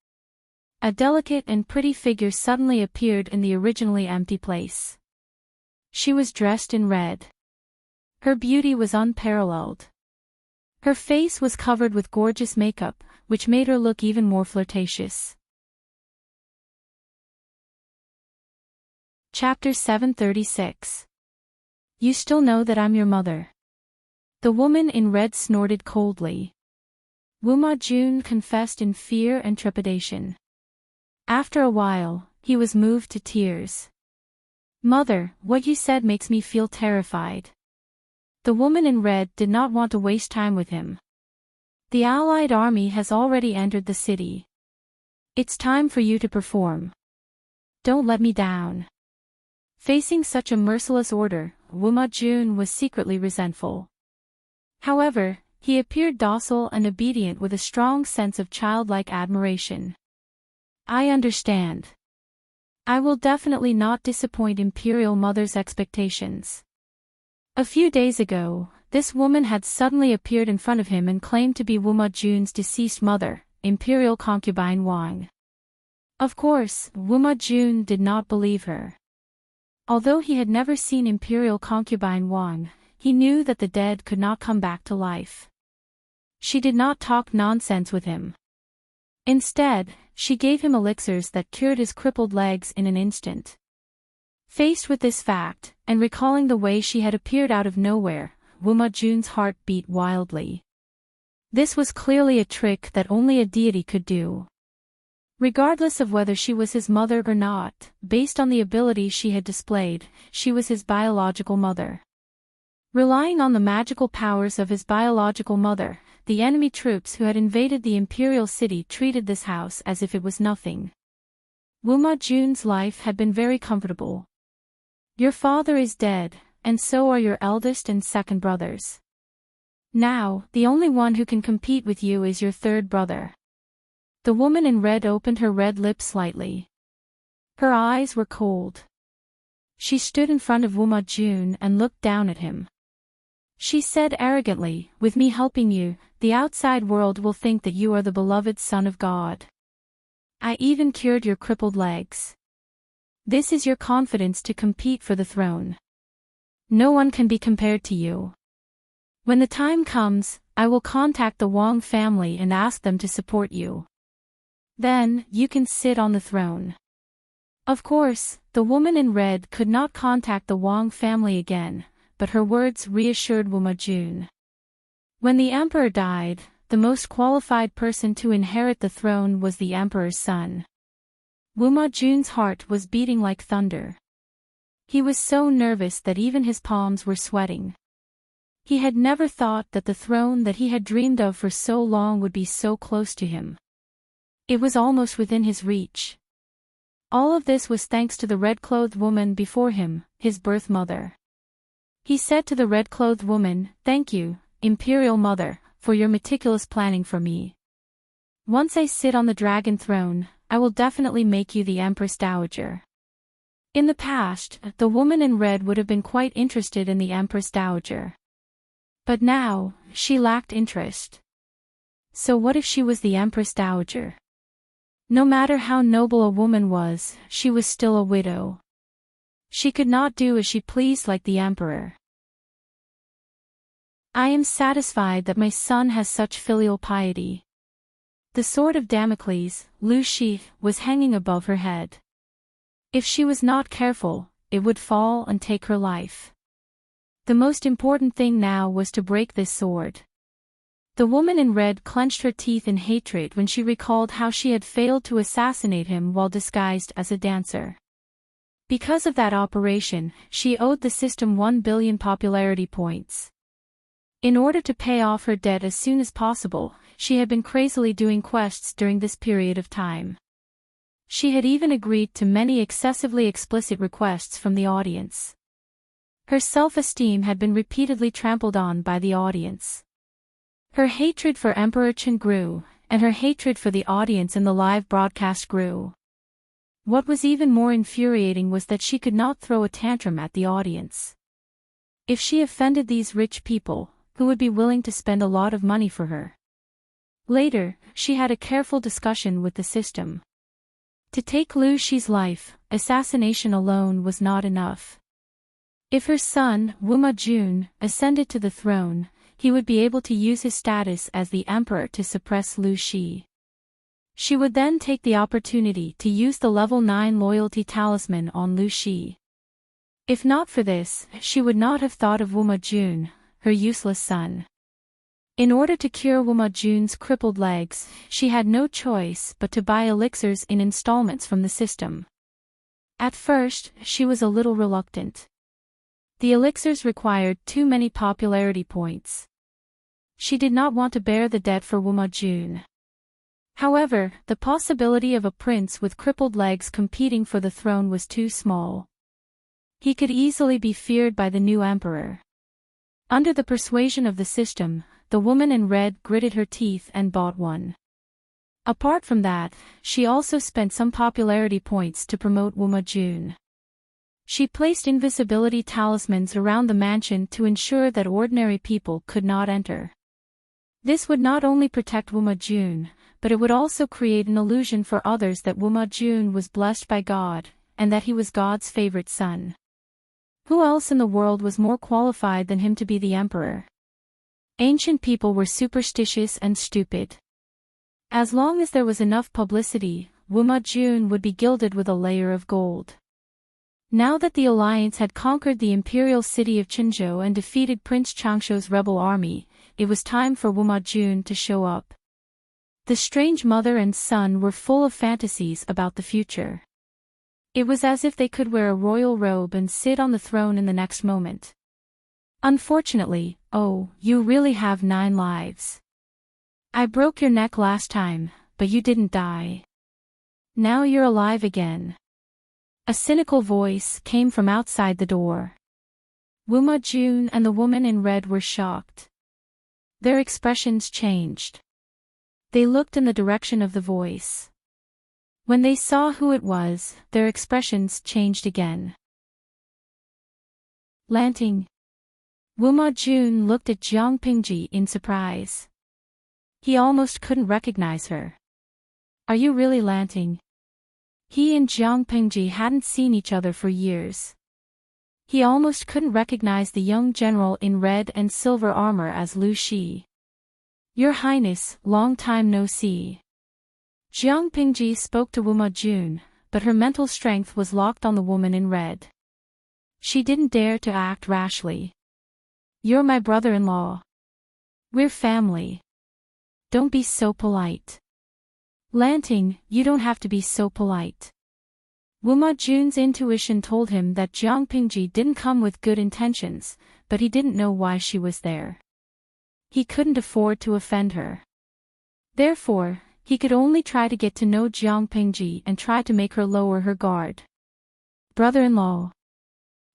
A delicate and pretty figure suddenly appeared in the originally empty place. She was dressed in red. Her beauty was unparalleled. Her face was covered with gorgeous makeup, which made her look even more flirtatious. Chapter 736. You still know that I'm your mother. The woman in red snorted coldly. Wuma Jun confessed in fear and trepidation. After a while, he was moved to tears. Mother, what you said makes me feel terrified. The woman in red did not want to waste time with him. The Allied army has already entered the city. It's time for you to perform. Don't let me down. Facing such a merciless order, Wuma Jun was secretly resentful. However, he appeared docile and obedient with a strong sense of childlike admiration. I understand. I will definitely not disappoint Imperial Mother's expectations. A few days ago, this woman had suddenly appeared in front of him and claimed to be Wuma Jun's deceased mother, Imperial concubine Wang. Of course, Wuma Jun did not believe her. Although he had never seen Imperial concubine Wang, he knew that the dead could not come back to life. She did not talk nonsense with him. Instead, she gave him elixirs that cured his crippled legs in an instant. Faced with this fact, and recalling the way she had appeared out of nowhere, Wuma Jun's heart beat wildly. This was clearly a trick that only a deity could do. Regardless of whether she was his mother or not, based on the ability she had displayed, she was his biological mother. Relying on the magical powers of his biological mother, the enemy troops who had invaded the imperial city treated this house as if it was nothing. Wuma Jun's life had been very comfortable. Your father is dead, and so are your eldest and second brothers. Now, the only one who can compete with you is your third brother. The woman in red opened her red lips slightly. Her eyes were cold. She stood in front of Wuma Jun and looked down at him. She said arrogantly, with me helping you, the outside world will think that you are the beloved son of God. I even cured your crippled legs. This is your confidence to compete for the throne. No one can be compared to you. When the time comes, I will contact the Wang family and ask them to support you. Then, you can sit on the throne. Of course, the woman in red could not contact the Wang family again, but her words reassured Wuma Jun. When the emperor died, the most qualified person to inherit the throne was the emperor's son. Wuma Jun's heart was beating like thunder. He was so nervous that even his palms were sweating. He had never thought that the throne that he had dreamed of for so long would be so close to him. It was almost within his reach. All of this was thanks to the red-clothed woman before him, his birth mother. He said to the red-clothed woman, "Thank you, Imperial Mother, for your meticulous planning for me. Once I sit on the dragon throne, I will definitely make you the Empress Dowager." In the past, the woman in red would have been quite interested in the Empress Dowager. But now, she lacked interest. So what if she was the Empress Dowager? No matter how noble a woman was, she was still a widow. She could not do as she pleased like the emperor. I am satisfied that my son has such filial piety. The sword of Damocles, Lu Shi, was hanging above her head. If she was not careful, it would fall and take her life. The most important thing now was to break this sword. The woman in red clenched her teeth in hatred when she recalled how she had failed to assassinate him while disguised as a dancer. Because of that operation, she owed the system 1 billion popularity points. In order to pay off her debt as soon as possible, she had been crazily doing quests during this period of time. She had even agreed to many excessively explicit requests from the audience. Her self-esteem had been repeatedly trampled on by the audience. Her hatred for Emperor Chen grew, and her hatred for the audience in the live broadcast grew. What was even more infuriating was that she could not throw a tantrum at the audience. If she offended these rich people, who would be willing to spend a lot of money for her? Later, she had a careful discussion with the system. To take Lu Shi's life, assassination alone was not enough. If her son, Wuma Jun, ascended to the throne, he would be able to use his status as the emperor to suppress Lu Shi. She would then take the opportunity to use the level 9 loyalty talisman on Lu Shi. If not for this, she would not have thought of Wuma Jun, her useless son. In order to cure Wuma Jun's crippled legs, she had no choice but to buy elixirs in installments from the system. At first, she was a little reluctant. The elixirs required too many popularity points. She did not want to bear the debt for Wuma Jun. However, the possibility of a prince with crippled legs competing for the throne was too small. He could easily be feared by the new emperor. Under the persuasion of the system, the woman in red gritted her teeth and bought one. Apart from that, she also spent some popularity points to promote Wuma Jun. She placed invisibility talismans around the mansion to ensure that ordinary people could not enter. This would not only protect Wuma Jun, but it would also create an illusion for others that Wuma Jun was blessed by God, and that he was God's favorite son. Who else in the world was more qualified than him to be the emperor? Ancient people were superstitious and stupid. As long as there was enough publicity, Wuma Jun would be gilded with a layer of gold. Now that the alliance had conquered the imperial city of Qinzhou and defeated Prince Changshou's rebel army, it was time for Wuma Jun to show up. The strange mother and son were full of fantasies about the future. It was as if they could wear a royal robe and sit on the throne in the next moment. Unfortunately, oh, you really have 9 lives. I broke your neck last time, but you didn't die. Now you're alive again. A cynical voice came from outside the door. Wuma Jun and the woman in red were shocked. Their expressions changed. They looked in the direction of the voice. When they saw who it was, their expressions changed again. Lanting. Wuma Jun looked at Jiang Pingji in surprise. He almost couldn't recognize her. Are you really Lanting? He and Jiang Pingji hadn't seen each other for years. He almost couldn't recognize the young general in red and silver armor as Lu Shi. Your Highness, long time no see. Jiang Pingji spoke to Wuma Jun, but her mental strength was locked on the woman in red. She didn't dare to act rashly. You're my brother-in-law. We're family. Don't be so polite. Lanting, you don't have to be so polite. Wuma Jun's intuition told him that Jiang Pingji didn't come with good intentions, but he didn't know why she was there. He couldn't afford to offend her. Therefore, he could only try to get to know Jiang Pingji and try to make her lower her guard. Brother-in-law.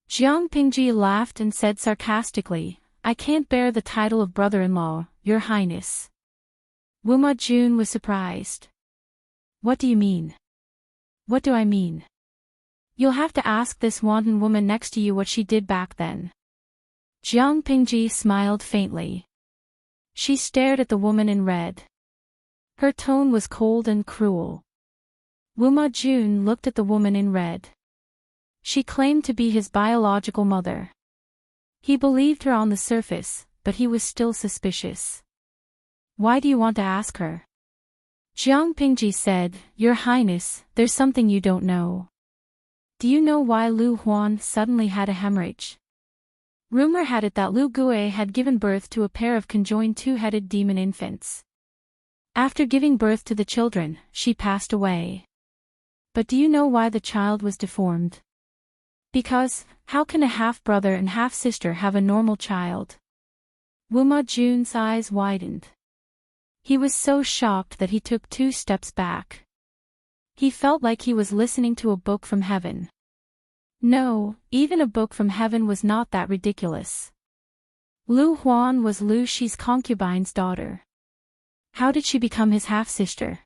Jiang Pingji laughed and said sarcastically, I can't bear the title of brother-in-law, Your Highness. Wuma Jun was surprised. What do you mean? What do I mean? You'll have to ask this wanton woman next to you what she did back then. Jiang Pingji smiled faintly. She stared at the woman in red. Her tone was cold and cruel. Wuma Jun looked at the woman in red. She claimed to be his biological mother. He believed her on the surface, but he was still suspicious. Why do you want to ask her? Jiang Pingji said, Your Highness, there's something you don't know. Do you know why Lu Huan suddenly had a hemorrhage? Rumor had it that Lu Gue had given birth to a pair of conjoined two-headed demon infants. After giving birth to the children, she passed away. But do you know why the child was deformed? Because, how can a half-brother and half-sister have a normal child? Wuma Jun's eyes widened. He was so shocked that he took 2 steps back. He felt like he was listening to a book from heaven. No, even a book from heaven was not that ridiculous. Lu Huan was Lu Shi's concubine's daughter. How did she become his half-sister?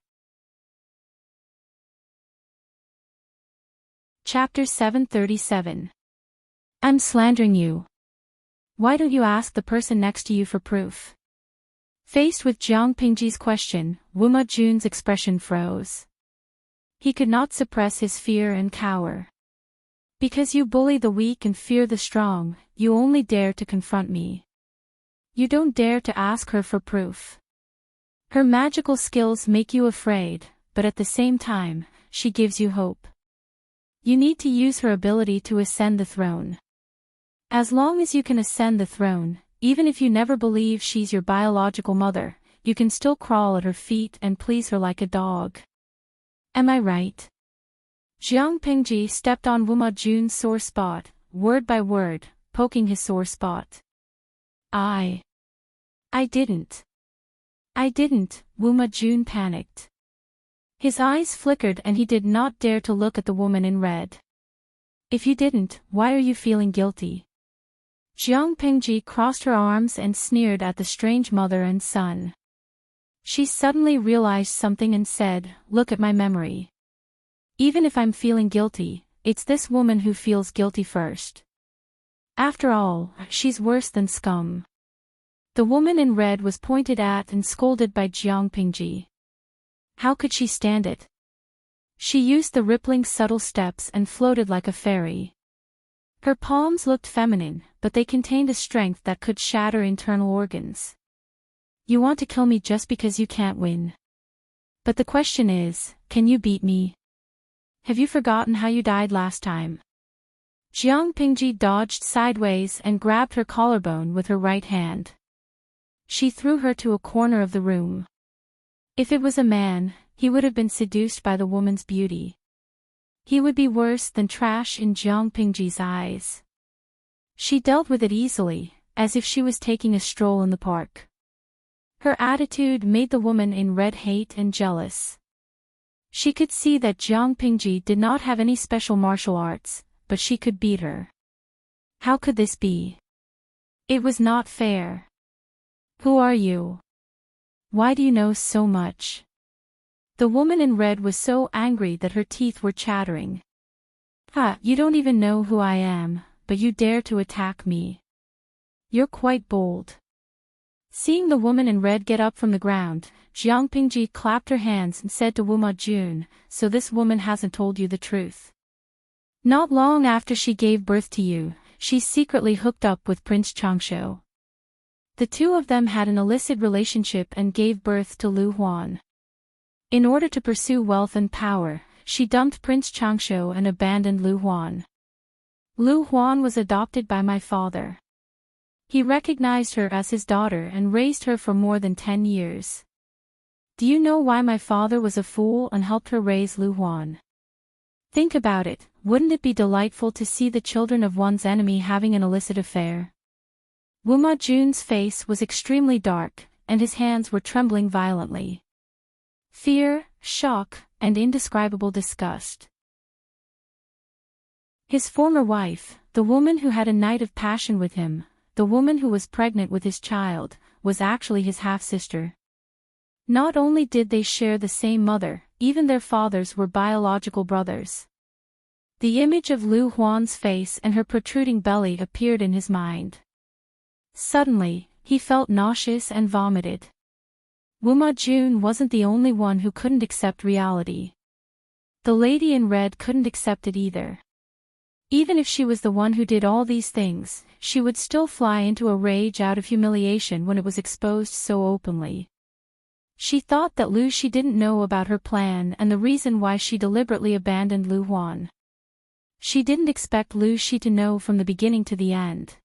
Chapter 737. I'm slandering you. Why don't you ask the person next to you for proof? Faced with Jiang Pingji's question, Wuma Jun's expression froze. He could not suppress his fear and cower. Because you bully the weak and fear the strong, you only dare to confront me. You don't dare to ask her for proof. Her magical skills make you afraid, but at the same time, she gives you hope. You need to use her ability to ascend the throne. As long as you can ascend the throne, even if you never believe she's your biological mother, you can still crawl at her feet and please her like a dog. Am I right? Jiang Pingji stepped on Wuma Jun's sore spot, word by word, poking his sore spot. I didn't. Wuma Jun panicked. His eyes flickered and he did not dare to look at the woman in red. If you didn't, why are you feeling guilty? Jiang Pingji crossed her arms and sneered at the strange mother and son. She suddenly realized something and said, look at my memory. Even if I'm feeling guilty, it's this woman who feels guilty first. After all, she's worse than scum. The woman in red was pointed at and scolded by Jiang Pingji. How could she stand it? She used the rippling subtle steps and floated like a fairy. Her palms looked feminine, but they contained a strength that could shatter internal organs. You want to kill me just because you can't win. But the question is, can you beat me? Have you forgotten how you died last time? Jiang Pingji dodged sideways and grabbed her collarbone with her right hand. She threw her to a corner of the room. If it was a man, he would have been seduced by the woman's beauty. He would be worse than trash in Jiang Pingji's eyes. She dealt with it easily, as if she was taking a stroll in the park. Her attitude made the woman in red hate and jealous. She could see that Jiang Pingji did not have any special martial arts, but she could beat her. How could this be? It was not fair. Who are you? Why do you know so much? The woman in red was so angry that her teeth were chattering. You don't even know who I am, but you dare to attack me. You're quite bold. Seeing the woman in red get up from the ground, Jiang Pingji clapped her hands and said to Wuma Jun, so this woman hasn't told you the truth. Not long after she gave birth to you, she secretly hooked up with Prince Changshu. The two of them had an illicit relationship and gave birth to Lu Huan. In order to pursue wealth and power, she dumped Prince Changshu and abandoned Lu Huan. Lu Huan was adopted by my father. He recognized her as his daughter and raised her for more than 10 years. Do you know why my father was a fool and helped her raise Lu Huan? Think about it, wouldn't it be delightful to see the children of one's enemy having an illicit affair? Wuma Jun's face was extremely dark, and his hands were trembling violently. Fear, shock, and indescribable disgust. His former wife, the woman who had a night of passion with him, the woman who was pregnant with his child, was actually his half-sister. Not only did they share the same mother, even their fathers were biological brothers. The image of Lu Huan's face and her protruding belly appeared in his mind. Suddenly, he felt nauseous and vomited. Wuma Jun wasn't the only one who couldn't accept reality. The lady in red couldn't accept it either. Even if she was the one who did all these things, she would still fly into a rage out of humiliation when it was exposed so openly. She thought that Lu Shi didn't know about her plan and the reason why she deliberately abandoned Lu Huan. She didn't expect Lu Shi to know from the beginning to the end.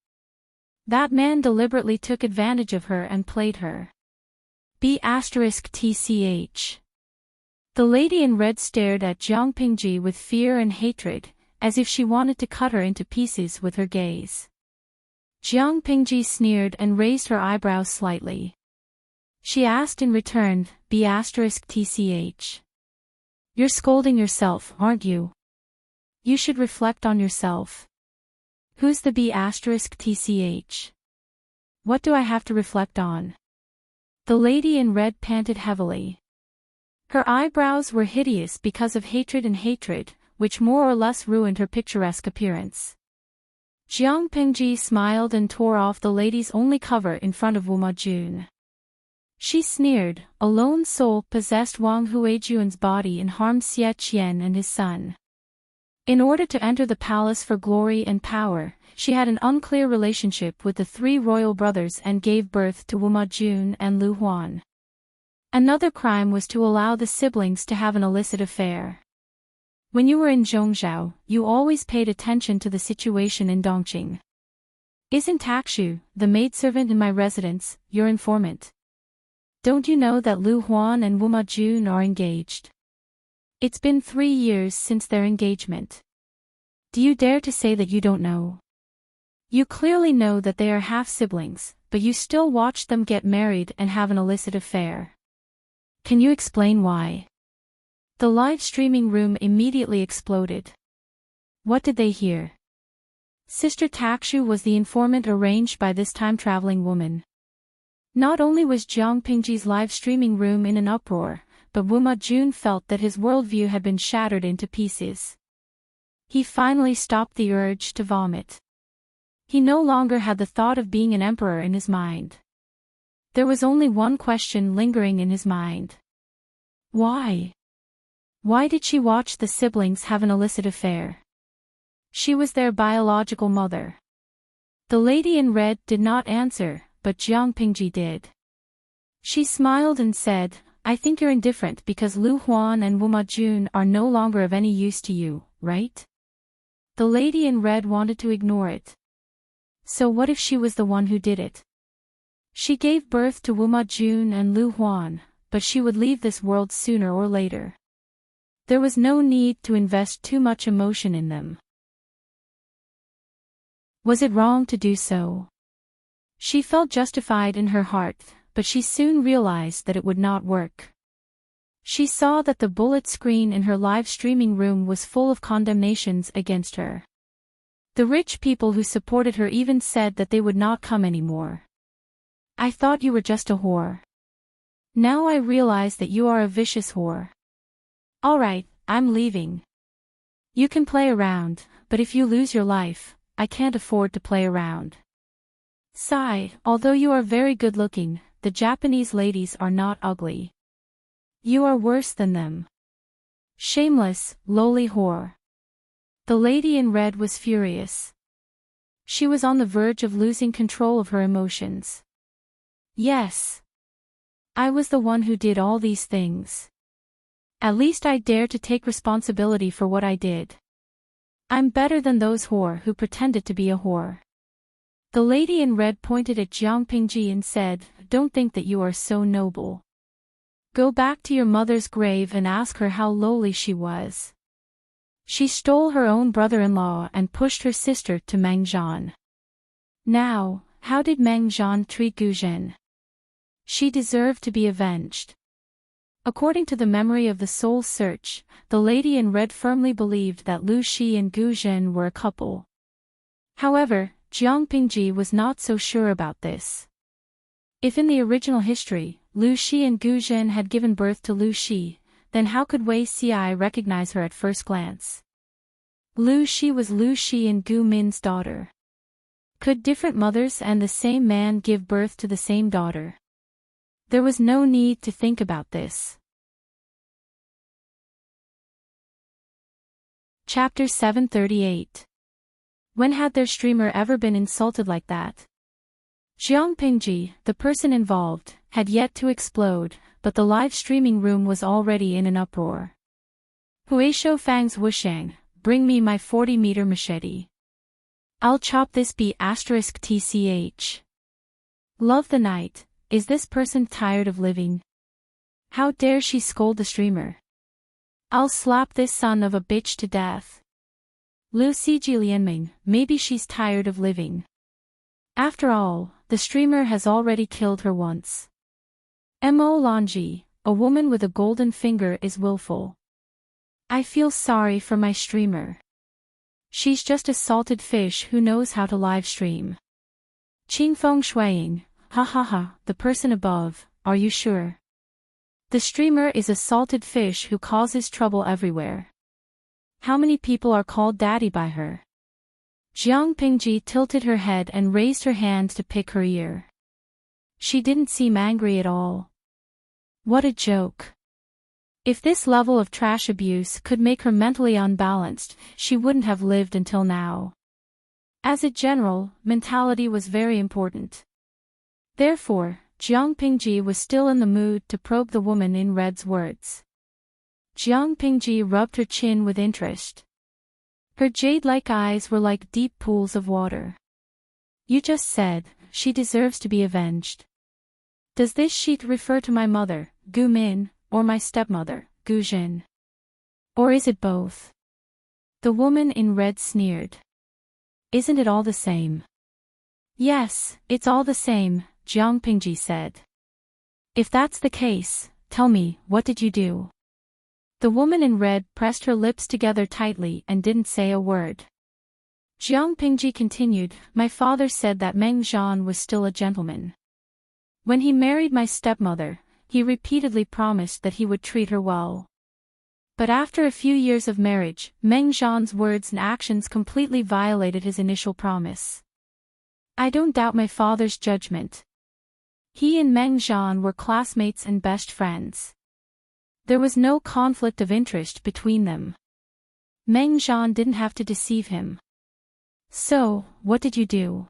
That man deliberately took advantage of her and played her. B*TCH. The lady in red stared at Jiang Pingji with fear and hatred, as if she wanted to cut her into pieces with her gaze. Jiang Pingji sneered and raised her eyebrows slightly. She asked in return, B*TCH. You're scolding yourself, aren't you? You should reflect on yourself. Who's the B*TCH? What do I have to reflect on? The lady in red panted heavily. Her eyebrows were hideous because of hatred, which more or less ruined her picturesque appearance. Jiang Pingji smiled and tore off the lady's only cover in front of Wu Majun. She sneered, a lone soul possessed Wang Huijuan's body and harmed Xie Qian and his son. In order to enter the palace for glory and power, she had an unclear relationship with the three royal brothers and gave birth to Wu Majun and Lu Huan. Another crime was to allow the siblings to have an illicit affair. When you were in Zhongzhou, you always paid attention to the situation in Dongqing. Isn't Takshu, the maidservant in my residence, your informant? Don't you know that Lu Huan and Wu Majun are engaged? It's been 3 years since their engagement. Do you dare to say that you don't know? You clearly know that they are half-siblings, but you still watch them get married and have an illicit affair. Can you explain why? The live streaming room immediately exploded. What did they hear? Sister Takshu was the informant arranged by this time-traveling woman. Not only was Jiang Pingji's live streaming room in an uproar, but Wu Majun felt that his worldview had been shattered into pieces. He finally stopped the urge to vomit. He no longer had the thought of being an emperor in his mind. There was only one question lingering in his mind. Why? Why did she watch the siblings have an illicit affair? She was their biological mother. The lady in red did not answer, but Jiang Pingji did. She smiled and said, I think you're indifferent because Lu Huan and Wu Majun are no longer of any use to you, right? The lady in red wanted to ignore it. So what if she was the one who did it? She gave birth to Wu Majun and Lu Huan, but she would leave this world sooner or later. There was no need to invest too much emotion in them. Was it wrong to do so? She felt justified in her heart, but she soon realized that it would not work. She saw that the bullet screen in her live streaming room was full of condemnations against her. The rich people who supported her even said that they would not come anymore. I thought you were just a whore. Now I realize that you are a vicious whore. Alright, I'm leaving. You can play around, but if you lose your life, I can't afford to play around. Sigh, although you are very good looking, the Japanese ladies are not ugly. You are worse than them. Shameless, lowly whore. The lady in red was furious. She was on the verge of losing control of her emotions. Yes. I was the one who did all these things. At least I dare to take responsibility for what I did. I'm better than those whore who pretended to be a whore. The lady in red pointed at Jiang Pingji and said, Don't think that you are so noble. Go back to your mother's grave and ask her how lowly she was. She stole her own brother-in-law and pushed her sister to Meng Zhan. Now, how did Meng Zhan treat Gu Zhen? She deserved to be avenged. According to the memory of the soul search, the lady in red firmly believed that Lu Shi and Gu Zhen were a couple. However, Jiang Pingji was not so sure about this. If in the original history, Lu Shi and Gu Zhen had given birth to Lu Shi, then how could Wei Xi recognize her at first glance? Lu Shi was Lu Shi and Gu Min's daughter. Could different mothers and the same man give birth to the same daughter? There was no need to think about this. Chapter 738. When had their streamer ever been insulted like that? Jiang Pingji, the person involved, had yet to explode, but the live streaming room was already in an uproar. Huisho Fang's Wushang, bring me my 40-meter machete. I'll chop this B***tch. Love the night. Is this person tired of living? How dare she scold the streamer? I'll slap this son of a bitch to death. Lu Lianming, maybe she's tired of living. After all, the streamer has already killed her once. Mo Lanji, a woman with a golden finger is willful. I feel sorry for my streamer. She's just a salted fish who knows how to live stream. Qingfeng Shuiying, ha ha ha, the person above, are you sure? The streamer is a salted fish who causes trouble everywhere. How many people are called daddy by her? Jiang Pingji tilted her head and raised her hand to pick her ear. She didn't seem angry at all. What a joke. If this level of trash abuse could make her mentally unbalanced, she wouldn't have lived until now. As a general, mentality was very important. Therefore, Jiang Pingji was still in the mood to probe the woman in red's words. Jiang Pingji rubbed her chin with interest. Her jade-like eyes were like deep pools of water. You just said, she deserves to be avenged. Does this sheet refer to my mother, Gu Min, or my stepmother, Gu Jin? Or is it both? The woman in red sneered. Isn't it all the same? Yes, it's all the same, Jiang Pingji said. If that's the case, tell me, what did you do? The woman in red pressed her lips together tightly and didn't say a word. Jiang Pingji continued, my father said that Meng Zhan was still a gentleman. When he married my stepmother, he repeatedly promised that he would treat her well. But after a few years of marriage, Meng Zhan's words and actions completely violated his initial promise. I don't doubt my father's judgment. He and Meng Zhan were classmates and best friends. There was no conflict of interest between them. Meng Zhan didn't have to deceive him. So, what did you do?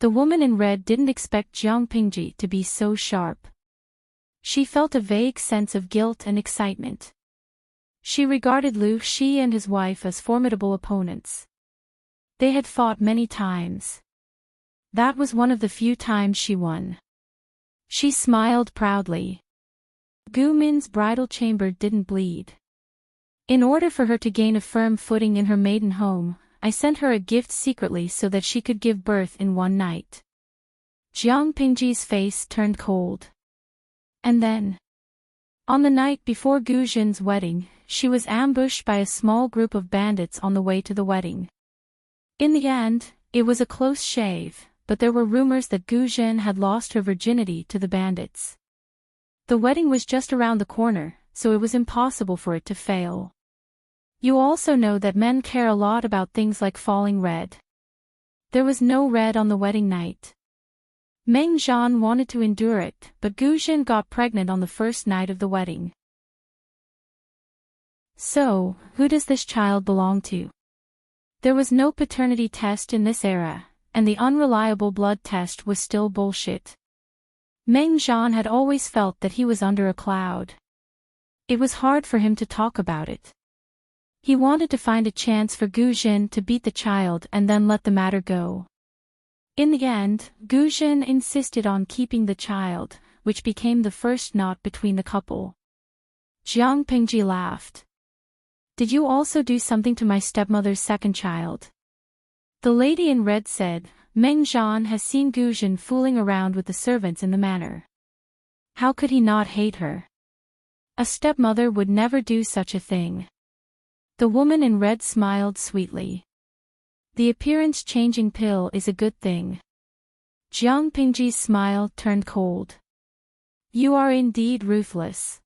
The woman in red didn't expect Jiang Pingji to be so sharp. She felt a vague sense of guilt and excitement. She regarded Lu Shi and his wife as formidable opponents. They had fought many times. That was one of the few times she won. She smiled proudly. Gu Min's bridal chamber didn't bleed. In order for her to gain a firm footing in her maiden home, I sent her a gift secretly so that she could give birth in one night. Jiang Pingji's face turned cold. And then, on the night before Gu Jin's wedding, she was ambushed by a small group of bandits on the way to the wedding. In the end, it was a close shave, but there were rumors that Gu Jin had lost her virginity to the bandits. The wedding was just around the corner, so it was impossible for it to fail. You also know that men care a lot about things like falling red. There was no red on the wedding night. Meng Zhan wanted to endure it, but Gu Jin got pregnant on the first night of the wedding. So, who does this child belong to? There was no paternity test in this era, and the unreliable blood test was still bullshit. Meng Zhan had always felt that he was under a cloud. It was hard for him to talk about it. He wanted to find a chance for Gu Jin to beat the child and then let the matter go. In the end, Gu Jin insisted on keeping the child, which became the first knot between the couple. Jiang Pingji laughed. Did you also do something to my stepmother's second child? The lady in red said, Meng Zhan has seen Gu Jin fooling around with the servants in the manor. How could he not hate her? A stepmother would never do such a thing. The woman in red smiled sweetly. The appearance-changing pill is a good thing. Jiang Pingji's smile turned cold. You are indeed ruthless.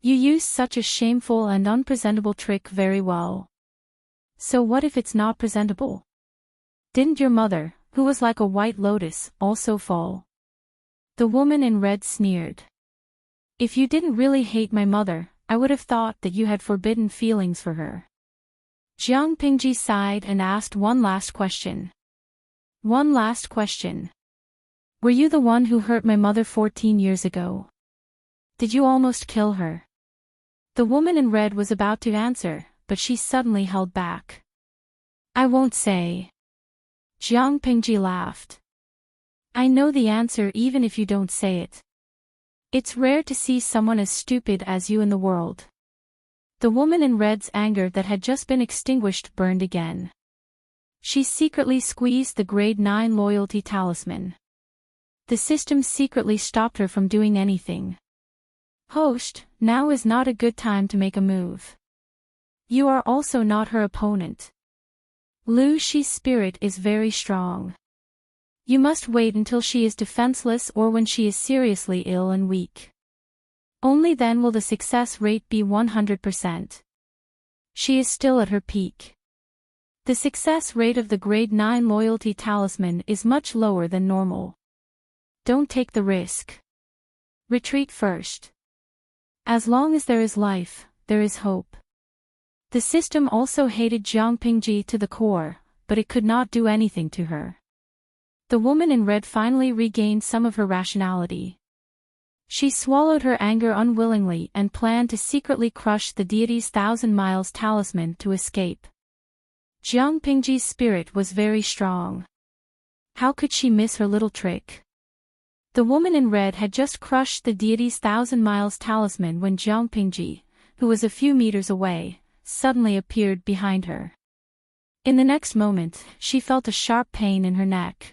You use such a shameful and unpresentable trick very well. So what if it's not presentable? Didn't your mother, who was like a white lotus, also fall? The woman in red sneered. If you didn't really hate my mother, I would have thought that you had forbidden feelings for her. Jiang Pingji sighed and asked one last question. One last question. Were you the one who hurt my mother 14 years ago? Did you almost kill her? The woman in red was about to answer, but she suddenly held back. I won't say. Jiang Pingji laughed. I know the answer even if you don't say it. It's rare to see someone as stupid as you in the world. The woman in red's anger that had just been extinguished burned again. She secretly squeezed the grade 9 loyalty talisman. The system secretly stopped her from doing anything. Host, now is not a good time to make a move. You are also not her opponent. Lu Shi's spirit is very strong. You must wait until she is defenseless or when she is seriously ill and weak. Only then will the success rate be 100%. She is still at her peak. The success rate of the grade 9 loyalty talisman is much lower than normal. Don't take the risk. Retreat first. As long as there is life, there is hope. The system also hated Jiang Pingji to the core, but it could not do anything to her. The woman in red finally regained some of her rationality. She swallowed her anger unwillingly and planned to secretly crush the deity's 1,000 miles talisman to escape. Jiang Pingji's spirit was very strong. How could she miss her little trick? The woman in red had just crushed the deity's 1,000 miles talisman when Jiang Pingji, who was a few meters away, suddenly appeared behind her. In the next moment, she felt a sharp pain in her neck.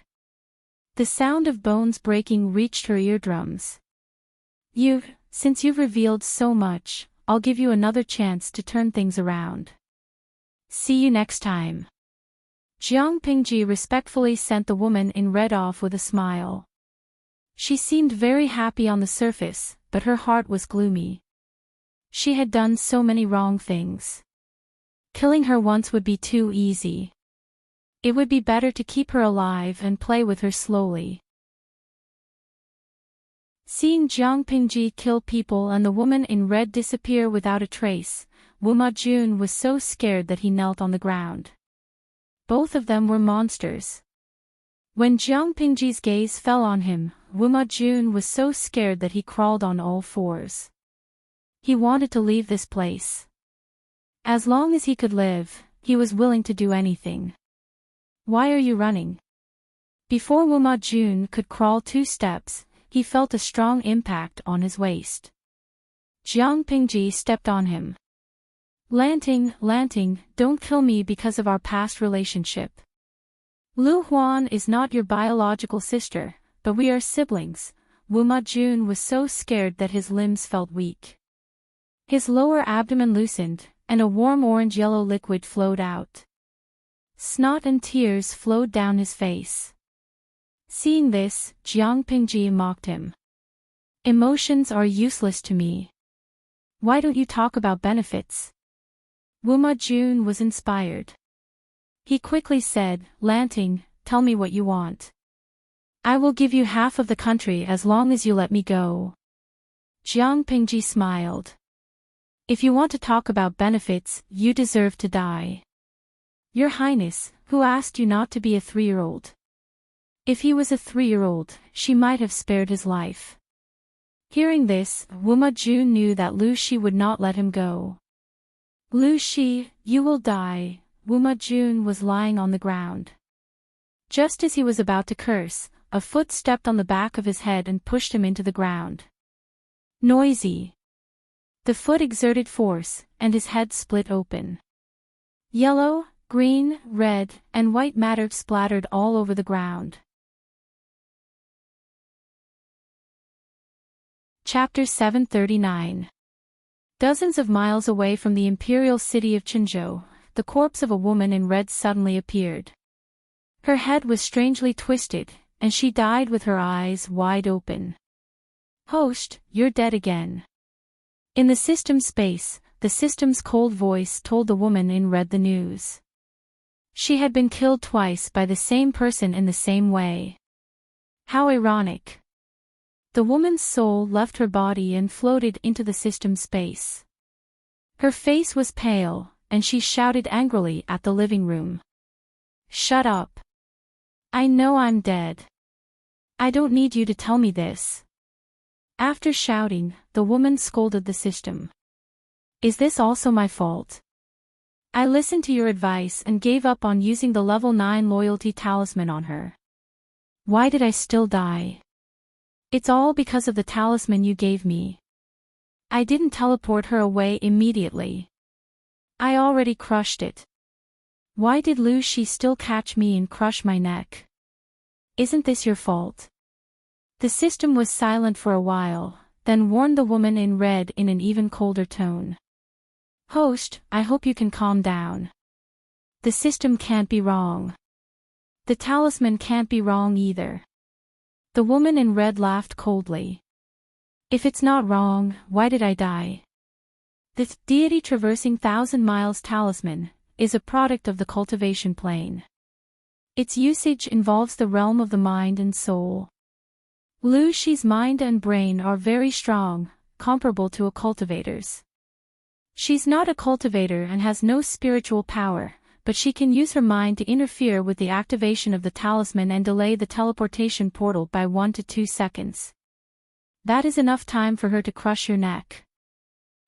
The sound of bones breaking reached her eardrums. Since you've revealed so much, I'll give you another chance to turn things around. See you next time. Jiang Pingji respectfully sent the woman in red off with a smile. She seemed very happy on the surface, but her heart was gloomy. She had done so many wrong things. Killing her once would be too easy. It would be better to keep her alive and play with her slowly. Seeing Jiang Pingji kill people and the woman in red disappear without a trace, Wuma Jun was so scared that he knelt on the ground. Both of them were monsters. When Jiang Pingji's gaze fell on him, Wuma Jun was so scared that he crawled on all fours. He wanted to leave this place. As long as he could live, he was willing to do anything. Why are you running? Before Wuma Jun could crawl 2 steps, he felt a strong impact on his waist. Jiang Pingji stepped on him. Lanting, don't kill me because of our past relationship. Lu Huan is not your biological sister, but we are siblings. Wuma Jun was so scared that his limbs felt weak. His lower abdomen loosened, and a warm orange-yellow liquid flowed out. Snot and tears flowed down his face. Seeing this, Jiang Pingji mocked him. Emotions are useless to me. Why don't you talk about benefits? Wuma Jun was inspired. He quickly said, Lanting, tell me what you want. I will give you half of the country as long as you let me go. Jiang Pingji smiled. If you want to talk about benefits, you deserve to die. Your Highness, who asked you not to be a 3-year-old? If he was a 3-year-old, she might have spared his life. Hearing this, Wuma Jun knew that Lu Shi would not let him go. Lu Shi, you will die. Wuma Jun was lying on the ground. Just as he was about to curse, a foot stepped on the back of his head and pushed him into the ground. Noisy. The foot exerted force, and his head split open. Yellow, green, red, and white matter splattered all over the ground. Chapter 739. Dozens of miles away from the imperial city of Qinzhou, the corpse of a woman in red suddenly appeared. Her head was strangely twisted, and she died with her eyes wide open. Host, you're dead again. In the system space, the system's cold voice told the woman in red the news. She had been killed twice by the same person in the same way. How ironic. The woman's soul left her body and floated into the system space. Her face was pale, and she shouted angrily at the living room. Shut up. I know I'm dead. I don't need you to tell me this. After shouting, the woman scolded the system. Is this also my fault? I listened to your advice and gave up on using the level 9 loyalty talisman on her. Why did I still die? It's all because of the talisman you gave me. I didn't teleport her away immediately. I already crushed it. Why did Lucy still catch me and crush my neck? Isn't this your fault? The system was silent for a while, then warned the woman in red in an even colder tone. Host, I hope you can calm down. The system can't be wrong. The talisman can't be wrong either. The woman in red laughed coldly. If it's not wrong, why did I die? The deity traversing 1,000 miles talisman is a product of the cultivation plane. Its usage involves the realm of the mind and soul. Lucy's mind and brain are very strong, comparable to a cultivator's. She's not a cultivator and has no spiritual power, but she can use her mind to interfere with the activation of the talisman and delay the teleportation portal by 1 to 2 seconds. That is enough time for her to crush your neck.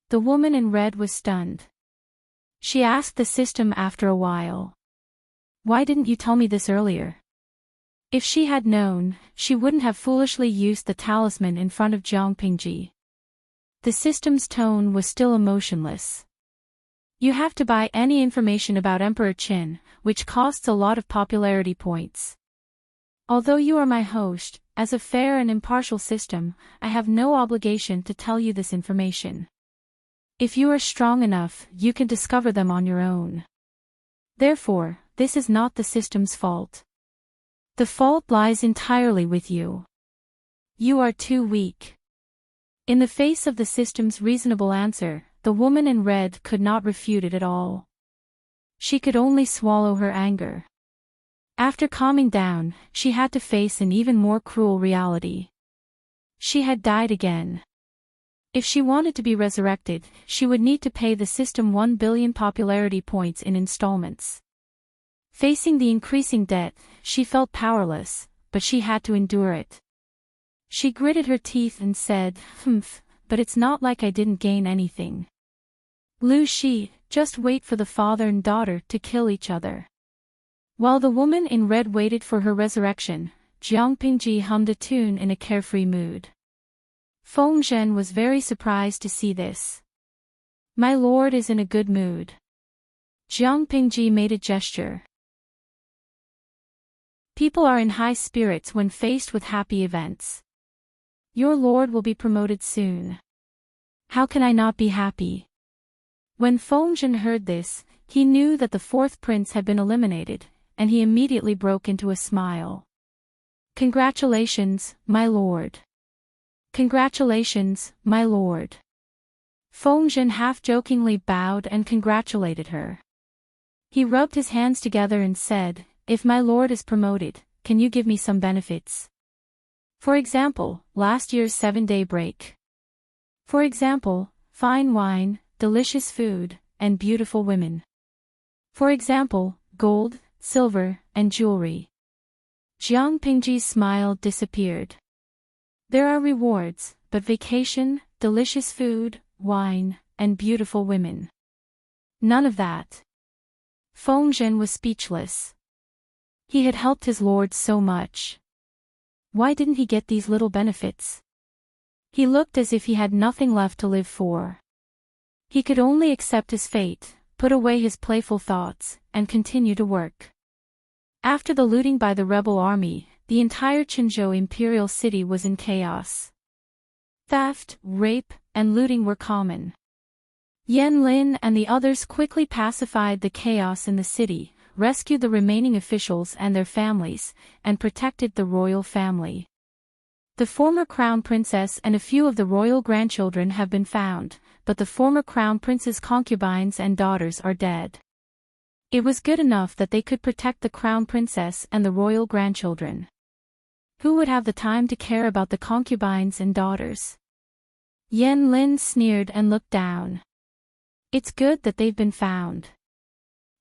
The woman in red was stunned. She asked the system after a while. Why didn't you tell me this earlier? If she had known, she wouldn't have foolishly used the talisman in front of Jiangpingji. The system's tone was still emotionless. You have to buy any information about Emperor Qin, which costs a lot of popularity points. Although you are my host, as a fair and impartial system, I have no obligation to tell you this information. If you are strong enough, you can discover them on your own. Therefore, this is not the system's fault. The fault lies entirely with you. You are too weak. In the face of the system's reasonable answer, the woman in red could not refute it at all. She could only swallow her anger. After calming down, she had to face an even more cruel reality. She had died again. If she wanted to be resurrected, she would need to pay the system 1 billion popularity points in installments. Facing the increasing debt, she felt powerless, but she had to endure it. She gritted her teeth and said, but it's not like I didn't gain anything. Lucy, just wait for the father and daughter to kill each other. While the woman in red waited for her resurrection, Jiangpingji hummed a tune in a carefree mood. Feng Zhen was very surprised to see this. My lord is in a good mood. Jiangpingji made a gesture. People are in high spirits when faced with happy events. Your lord will be promoted soon. How can I not be happy? When Feng Zhen heard this, he knew that the fourth prince had been eliminated, and he immediately broke into a smile. Congratulations, my lord. Congratulations, my lord. Feng Zhen half-jokingly bowed and congratulated her. He rubbed his hands together and said, if my lord is promoted, can you give me some benefits? For example, last year's 7-day break. For example, fine wine, delicious food, and beautiful women. For example, gold, silver, and jewelry. Jiangpingji's smile disappeared. There are rewards, but vacation, delicious food, wine, and beautiful women. None of that. Feng Zhen was speechless. He had helped his lord so much. Why didn't he get these little benefits? He looked as if he had nothing left to live for. He could only accept his fate, put away his playful thoughts, and continue to work. After the looting by the rebel army, the entire Qinzhou imperial city was in chaos. Theft, rape, and looting were common. Yan Lin and the others quickly pacified the chaos in the city, rescued the remaining officials and their families, and protected the royal family. The former crown princess and a few of the royal grandchildren have been found, but the former crown prince's concubines and daughters are dead. It was good enough that they could protect the crown princess and the royal grandchildren. Who would have the time to care about the concubines and daughters? Yan Lin sneered and looked down. It's good that they've been found.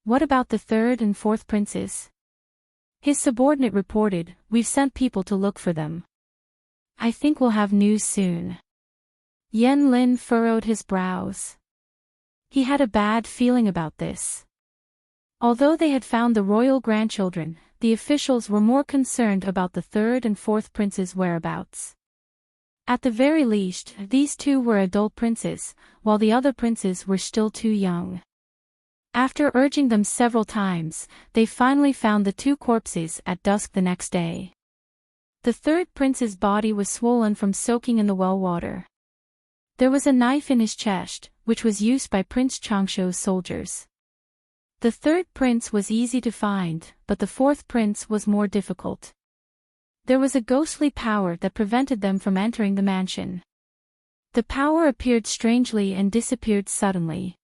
What about the third and fourth princes? His subordinate reported, we've sent people to look for them. I think we'll have news soon. Yan Lin furrowed his brows. He had a bad feeling about this. Although they had found the royal grandchildren, the officials were more concerned about the third and fourth prince's whereabouts. At the very least, these two were adult princes, while the other princes were still too young. After urging them several times, they finally found the two corpses at dusk the next day. The third prince's body was swollen from soaking in the well water. There was a knife in his chest, which was used by Prince Changsho's soldiers. The third prince was easy to find, but the fourth prince was more difficult. There was a ghostly power that prevented them from entering the mansion. The power appeared strangely and disappeared suddenly.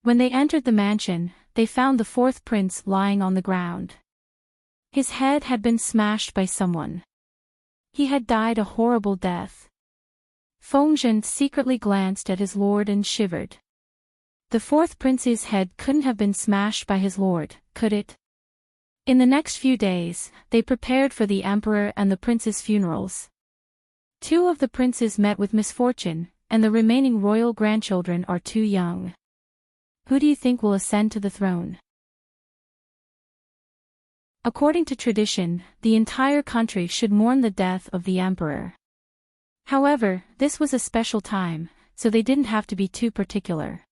When they entered the mansion, they found the fourth prince lying on the ground. His head had been smashed by someone. He had died a horrible death. Fengzhen secretly glanced at his lord and shivered. The fourth prince's head couldn't have been smashed by his lord, could it? In the next few days, they prepared for the emperor and the prince's funerals. Two of the princes met with misfortune, and the remaining royal grandchildren are too young. Who do you think will ascend to the throne? According to tradition, the entire country should mourn the death of the emperor. However, this was a special time, so they didn't have to be too particular.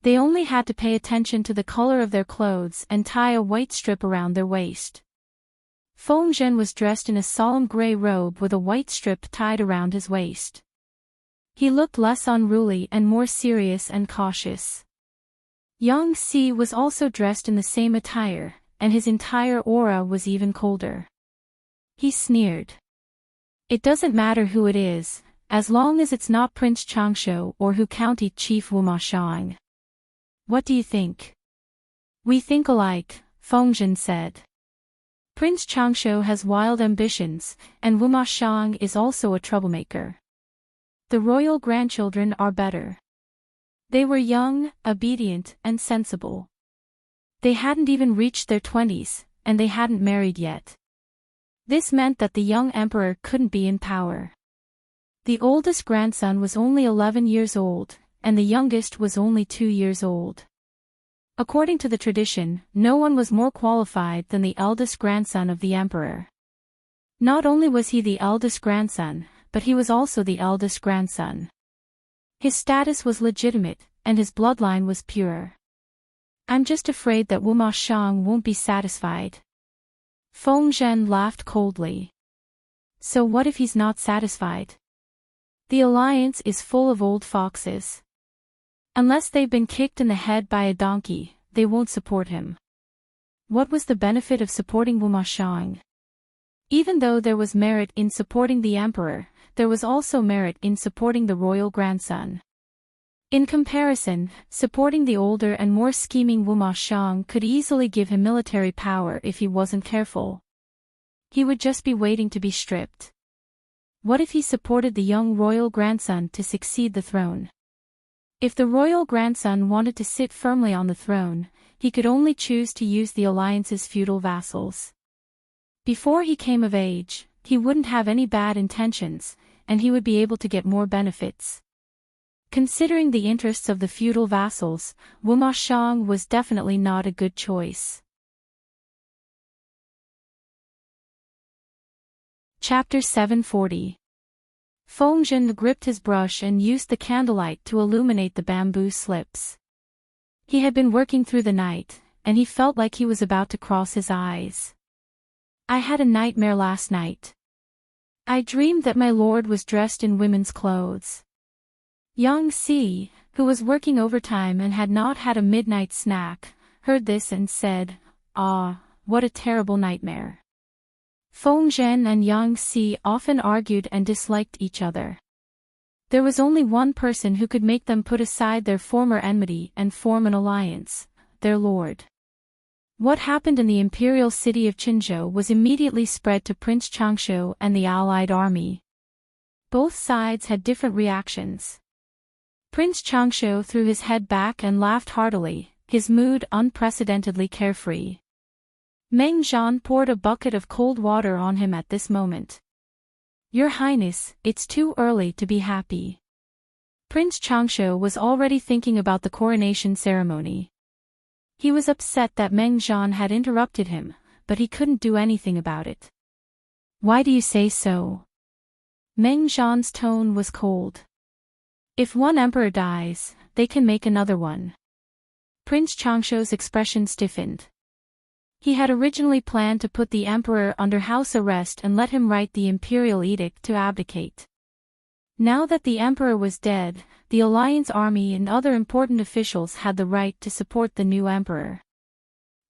They only had to pay attention to the color of their clothes and tie a white strip around their waist. Fengzhen was dressed in a solemn gray robe with a white strip tied around his waist. He looked less unruly and more serious and cautious. Yang Si was also dressed in the same attire, and his entire aura was even colder. He sneered. It doesn't matter who it is, as long as it's not Prince Changsho or Hu County Chief Wuma Shang. What do you think? We think alike, Fengzhen said. Prince Changsho has wild ambitions, and Wuma Shang is also a troublemaker. The royal grandchildren are better. They were young, obedient, and sensible. They hadn't even reached their 20s, and they hadn't married yet. This meant that the young emperor couldn't be in power. The oldest grandson was only 11 years old, and the youngest was only 2 years old. According to the tradition, no one was more qualified than the eldest grandson of the emperor. Not only was he the eldest grandson, but he was also the eldest grandson. His status was legitimate, and his bloodline was pure. I'm just afraid that Wuma Shang won't be satisfied. Fengzhen laughed coldly. So what if he's not satisfied? The alliance is full of old foxes. Unless they've been kicked in the head by a donkey, they won't support him. What was the benefit of supporting Wuma Shang? Even though there was merit in supporting the emperor, there was also merit in supporting the royal grandson. In comparison, supporting the older and more scheming Wuma Shang could easily give him military power if he wasn't careful. He would just be waiting to be stripped. What if he supported the young royal grandson to succeed the throne? If the royal grandson wanted to sit firmly on the throne, he could only choose to use the alliance's feudal vassals. Before he came of age, he wouldn't have any bad intentions, and he would be able to get more benefits. Considering the interests of the feudal vassals, Wuma Shang was definitely not a good choice. Chapter 740. Fengzhen gripped his brush and used the candlelight to illuminate the bamboo slips. He had been working through the night, and he felt like he was about to cross his eyes. I had a nightmare last night. I dreamed that my lord was dressed in women's clothes. Yang Si, who was working overtime and had not had a midnight snack, heard this and said, "Ah, what a terrible nightmare." Fengzhen and Yang Si often argued and disliked each other. There was only one person who could make them put aside their former enmity and form an alliance, their lord. What happened in the imperial city of Qinzhou was immediately spread to Prince Changsho and the allied army. Both sides had different reactions. Prince Changsho threw his head back and laughed heartily, his mood unprecedentedly carefree. Meng Zhan poured a bucket of cold water on him at this moment. "Your Highness, it's too early to be happy." Prince Changsho was already thinking about the coronation ceremony. He was upset that Meng Zhan had interrupted him, but he couldn't do anything about it. Why do you say so? Meng Zhan's tone was cold. If one emperor dies, they can make another one. Prince Changshu's expression stiffened. He had originally planned to put the emperor under house arrest and let him write the imperial edict to abdicate. Now that the emperor was dead, the alliance army and other important officials had the right to support the new emperor.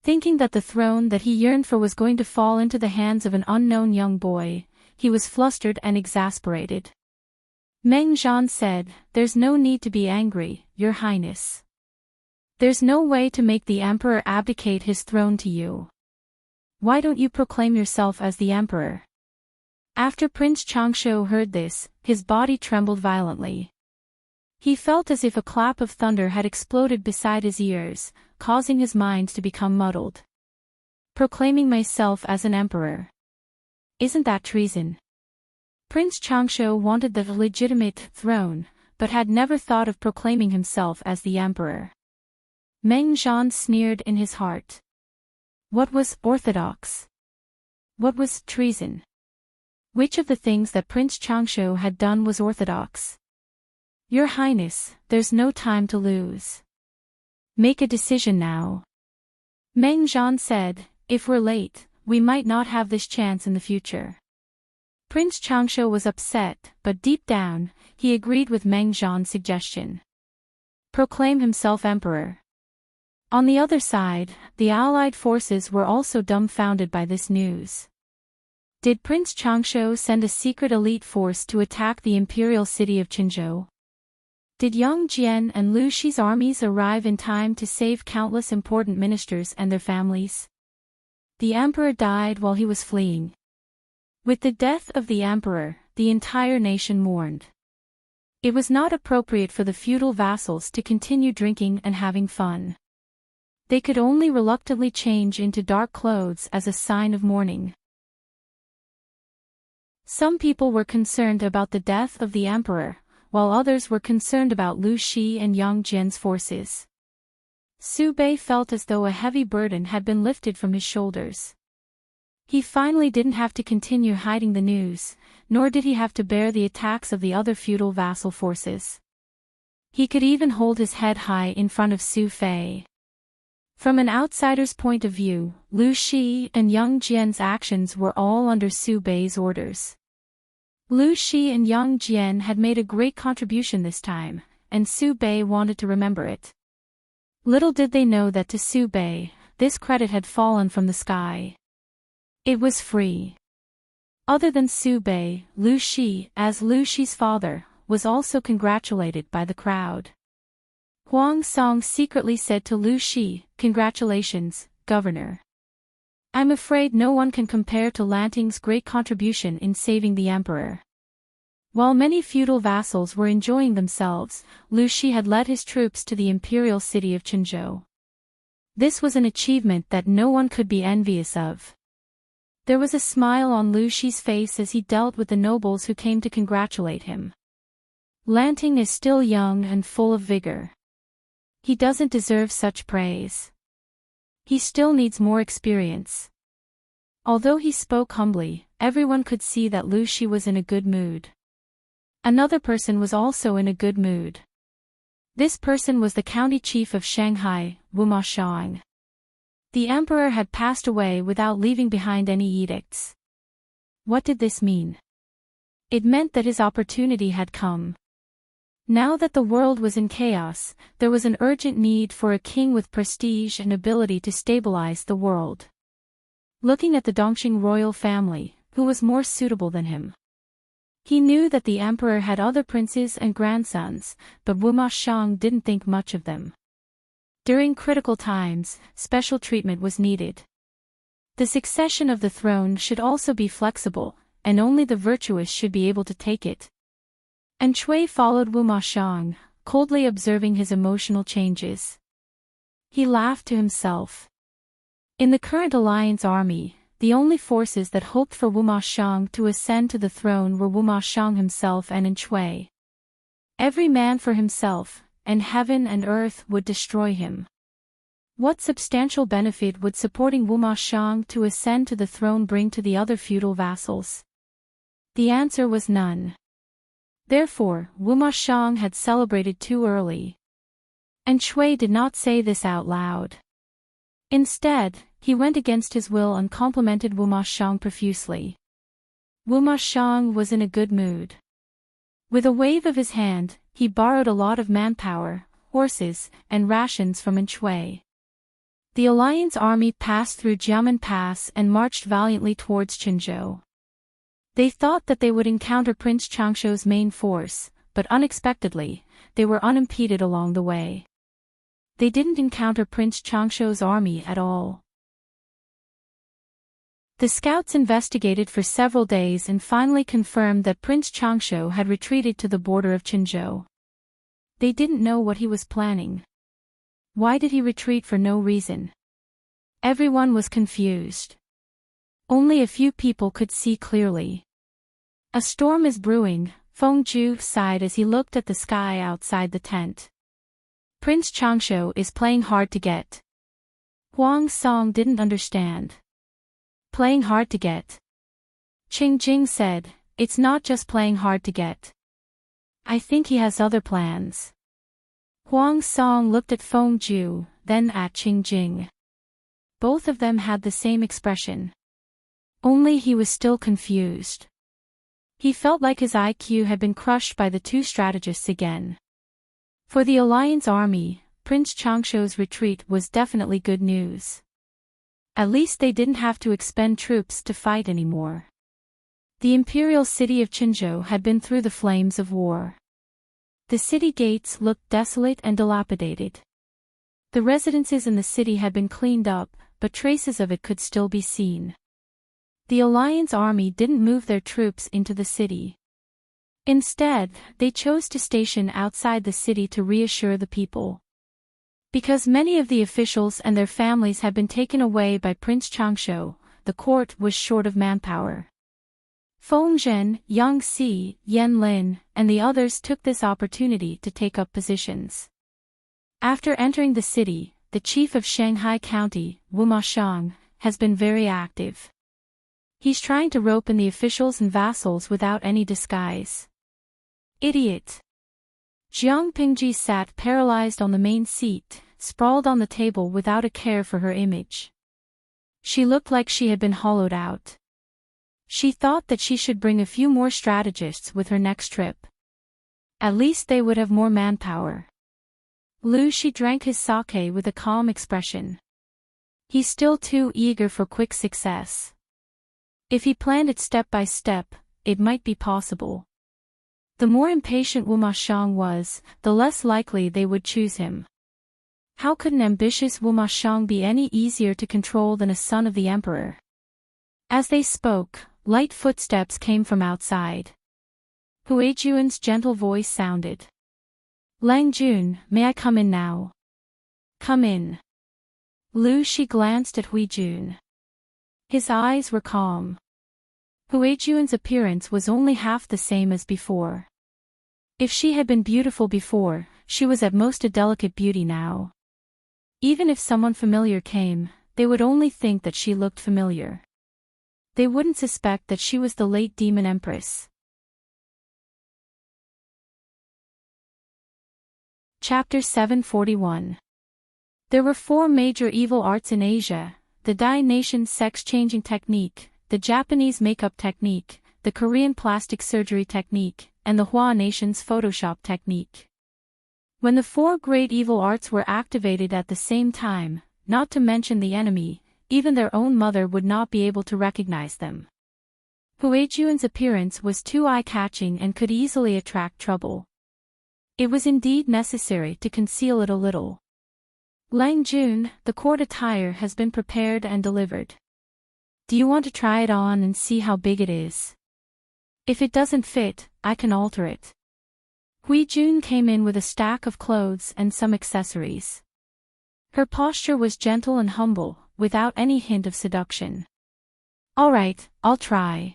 Thinking that the throne that he yearned for was going to fall into the hands of an unknown young boy, he was flustered and exasperated. Meng Zhan said, "There's no need to be angry, Your Highness. There's no way to make the emperor abdicate his throne to you. Why don't you proclaim yourself as the emperor?" After Prince Changshu heard this, his body trembled violently. He felt as if a clap of thunder had exploded beside his ears, causing his mind to become muddled. Proclaiming myself as an emperor. Isn't that treason? Prince Changshu wanted the legitimate throne, but had never thought of proclaiming himself as the emperor. Meng Zhan sneered in his heart. What was orthodox? What was treason? Which of the things that Prince Changshu had done was orthodox? Your Highness, there's no time to lose. Make a decision now. Meng Zhan said, if we're late, we might not have this chance in the future. Prince Changshu was upset, but deep down, he agreed with Meng Zhan's suggestion. Proclaim himself emperor. On the other side, the allied forces were also dumbfounded by this news. Did Prince Changshu send a secret elite force to attack the imperial city of Qinzhou? Did Yang Jian and Lu Shi's armies arrive in time to save countless important ministers and their families? The emperor died while he was fleeing. With the death of the emperor, the entire nation mourned. It was not appropriate for the feudal vassals to continue drinking and having fun. They could only reluctantly change into dark clothes as a sign of mourning. Some people were concerned about the death of the emperor, while others were concerned about Lu Shi and Yang Jian's forces. Su Bei felt as though a heavy burden had been lifted from his shoulders. He finally didn't have to continue hiding the news, nor did he have to bear the attacks of the other feudal vassal forces. He could even hold his head high in front of Su Fei. From an outsider's point of view, Lu Shi and Yang Jian's actions were all under Su Bei's orders. Lu Shi and Yang Jian had made a great contribution this time, and Su Bei wanted to remember it. Little did they know that to Su Bei, this credit had fallen from the sky. It was free. Other than Su Bei, Lu Shi, as Lu Shi's father, was also congratulated by the crowd. Huang Song secretly said to Lu Shi, "Congratulations, Governor. I'm afraid no one can compare to Lanting's great contribution in saving the emperor." While many feudal vassals were enjoying themselves, Lu Shi had led his troops to the imperial city of Qinzhou. This was an achievement that no one could be envious of. There was a smile on Lu Shi's face as he dealt with the nobles who came to congratulate him. Lanting is still young and full of vigor. He doesn't deserve such praise. He still needs more experience. Although he spoke humbly, everyone could see that Lu Shi was in a good mood. Another person was also in a good mood. This person was the county chief of Shanghai, Wuma Shang. The emperor had passed away without leaving behind any edicts. What did this mean? It meant that his opportunity had come. Now that the world was in chaos, there was an urgent need for a king with prestige and ability to stabilize the world. Looking at the Dongqing royal family, who was more suitable than him? He knew that the emperor had other princes and grandsons, but Wuma Shang didn't think much of them. During critical times, special treatment was needed. The succession of the throne should also be flexible, and only the virtuous should be able to take it. And Cui followed Wuma Shang, coldly observing his emotional changes. He laughed to himself. In the current alliance army, the only forces that hoped for Wuma Shang to ascend to the throne were Wuma Shang himself and Cui. Every man for himself, and heaven and earth would destroy him. What substantial benefit would supporting Wuma Shang to ascend to the throne bring to the other feudal vassals? The answer was none. Therefore, Wuma Shang had celebrated too early. And Shui did not say this out loud. Instead, he went against his will and complimented Wuma Shang profusely. Wuma Shang was in a good mood. With a wave of his hand, he borrowed a lot of manpower, horses, and rations from Shui. The Alliance army passed through Jiamen Pass and marched valiantly towards Qinzhou. They thought that they would encounter Prince Changshou's main force, but unexpectedly, they were unimpeded along the way. They didn't encounter Prince Changshou's army at all. The scouts investigated for several days and finally confirmed that Prince Changshou had retreated to the border of Qinzhou. They didn't know what he was planning. Why did he retreat for no reason? Everyone was confused. Only a few people could see clearly. A storm is brewing, Feng Zhu sighed as he looked at the sky outside the tent. Prince Changshou is playing hard to get. Huang Song didn't understand. Playing hard to get? Qing Jing said, it's not just playing hard to get. I think he has other plans. Huang Song looked at Feng Zhu, then at Qing Jing. Both of them had the same expression. Only he was still confused. He felt like his IQ had been crushed by the two strategists again. For the Alliance army, Prince Changshou's retreat was definitely good news. At least they didn't have to expend troops to fight anymore. The imperial city of Qinzhou had been through the flames of war. The city gates looked desolate and dilapidated. The residences in the city had been cleaned up, but traces of it could still be seen. The Alliance army didn't move their troops into the city. Instead, they chose to station outside the city to reassure the people. Because many of the officials and their families had been taken away by Prince Changshou, the court was short of manpower. Feng Zhen, Yang Si, Yan Lin, and the others took this opportunity to take up positions. After entering the city, the chief of Shanghai County, Wuma Shang, has been very active. He's trying to rope in the officials and vassals without any disguise. Idiot! Jiang Pingji sat paralyzed on the main seat, sprawled on the table without a care for her image. She looked like she had been hollowed out. She thought that she should bring a few more strategists with her next trip. At least they would have more manpower. Lu Shi drank his sake with a calm expression. He's still too eager for quick success. If he planned it step by step, it might be possible. The more impatient Wuma Shang was, the less likely they would choose him. How could an ambitious Wuma Shang be any easier to control than a son of the emperor? As they spoke, light footsteps came from outside. Huijuan's gentle voice sounded. Lang Jun, may I come in now? Come in. Lu Shi glanced at Huijun. His eyes were calm. Huijuan's appearance was only half the same as before. If she had been beautiful before, she was at most a delicate beauty now. Even if someone familiar came, they would only think that she looked familiar. They wouldn't suspect that she was the late demon Empress. Chapter 741. There were 4 major evil arts in Asia: the Dai nation's sex-changing technique, the Japanese makeup technique, the Korean plastic surgery technique, and the Hua nation's Photoshop technique. When the 4 great evil arts were activated at the same time, not to mention the enemy, even their own mother would not be able to recognize them. Huijuan's appearance was too eye-catching and could easily attract trouble. It was indeed necessary to conceal it a little. Lang Jun, the court attire has been prepared and delivered. Do you want to try it on and see how big it is? If it doesn't fit, I can alter it. Huijun came in with a stack of clothes and some accessories. Her posture was gentle and humble, without any hint of seduction. All right, I'll try.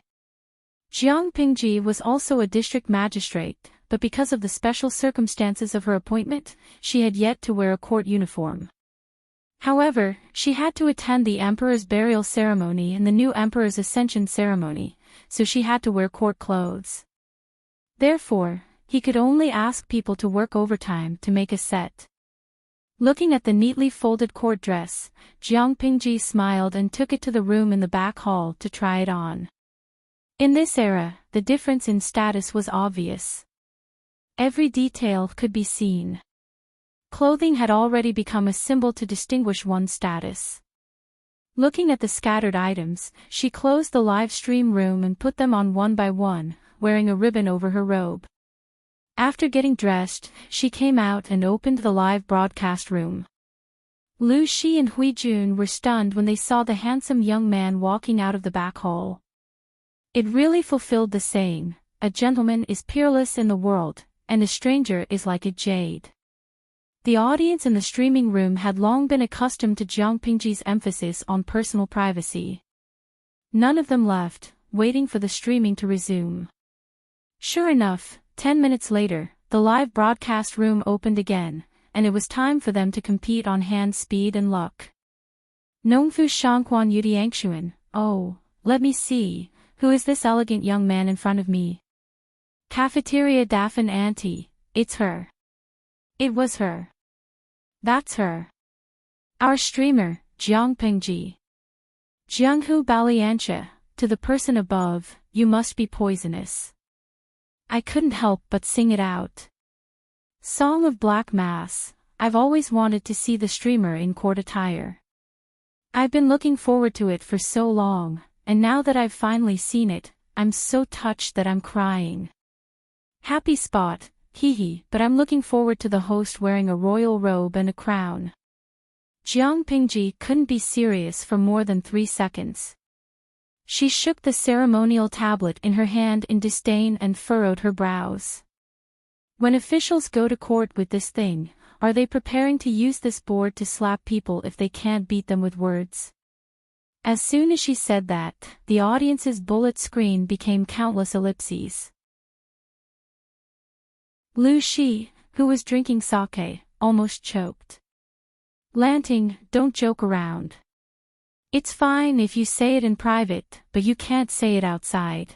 Jiang Pingji was also a district magistrate, but because of the special circumstances of her appointment, she had yet to wear a court uniform. However, she had to attend the emperor's burial ceremony and the new emperor's ascension ceremony, so she had to wear court clothes. Therefore, he could only ask people to work overtime to make a set. Looking at the neatly folded court dress, Jiang Pingji smiled and took it to the room in the back hall to try it on. In this era, the difference in status was obvious. Every detail could be seen. Clothing had already become a symbol to distinguish one's status. Looking at the scattered items, she closed the live stream room and put them on one by one, wearing a ribbon over her robe. After getting dressed, she came out and opened the live broadcast room. Lu Shi and Hui Jun were stunned when they saw the handsome young man walking out of the back hall. It really fulfilled the saying, "A gentleman is peerless in the world, and a stranger is like a jade." The audience in the streaming room had long been accustomed to Jiang Pingji's emphasis on personal privacy. None of them left, waiting for the streaming to resume. Sure enough, 10 minutes later, the live broadcast room opened again, and it was time for them to compete on hand speed and luck. Nongfu Shangquan Yudiangshuan, oh, let me see, who is this elegant young man in front of me? Cafeteria Daffin Auntie, it's her. It was her. That's her. Our streamer, Jiang Pingji. Jianghu Baliancha, to the person above, you must be poisonous. I couldn't help but sing it out. Song of Black Mass, I've always wanted to see the streamer in court attire. I've been looking forward to it for so long, and now that I've finally seen it, I'm so touched that I'm crying. Happy spot, hee, but I'm looking forward to the host wearing a royal robe and a crown. Jiang Pingji couldn't be serious for more than 3 seconds. She shook the ceremonial tablet in her hand in disdain and furrowed her brows. When officials go to court with this thing, are they preparing to use this board to slap people if they can't beat them with words? As soon as she said that, the audience's bullet screen became countless ellipses. Lu Shi, who was drinking sake, almost choked. Lanting, don't joke around. It's fine if you say it in private, but you can't say it outside.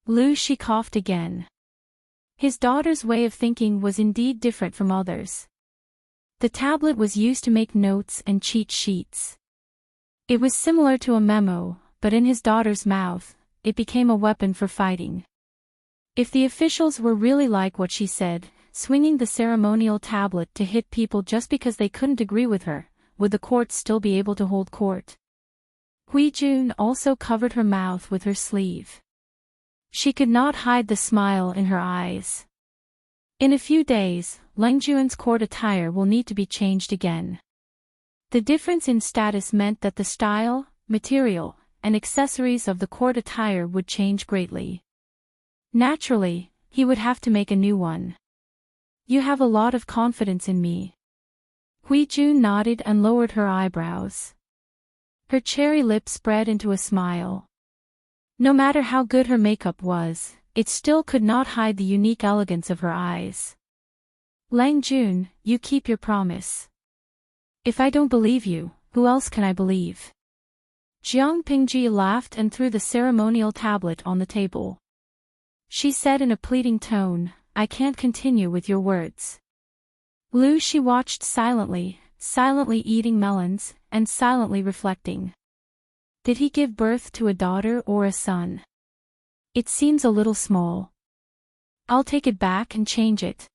Lu Shi coughed again. His daughter's way of thinking was indeed different from others. The tablet was used to make notes and cheat sheets. It was similar to a memo, but in his daughter's mouth, it became a weapon for fighting. If the officials were really like what she said, swinging the ceremonial tablet to hit people just because they couldn't agree with her, would the court still be able to hold court? Hui Jun also covered her mouth with her sleeve. She could not hide the smile in her eyes. In a few days, Leng Juan's court attire will need to be changed again. The difference in status meant that the style, material, and accessories of the court attire would change greatly. Naturally, he would have to make a new one. You have a lot of confidence in me. Hui Jun nodded and lowered her eyebrows. Her cherry lips spread into a smile. No matter how good her makeup was, it still could not hide the unique elegance of her eyes. Lang Jun, you keep your promise. If I don't believe you, who else can I believe? Jiang Pingji laughed and threw the ceremonial tablet on the table. She said in a pleading tone, I can't continue with your words. Lu Shi watched silently eating melons, and silently reflecting. Did he give birth to a daughter or a son? It seems a little small. I'll take it back and change it.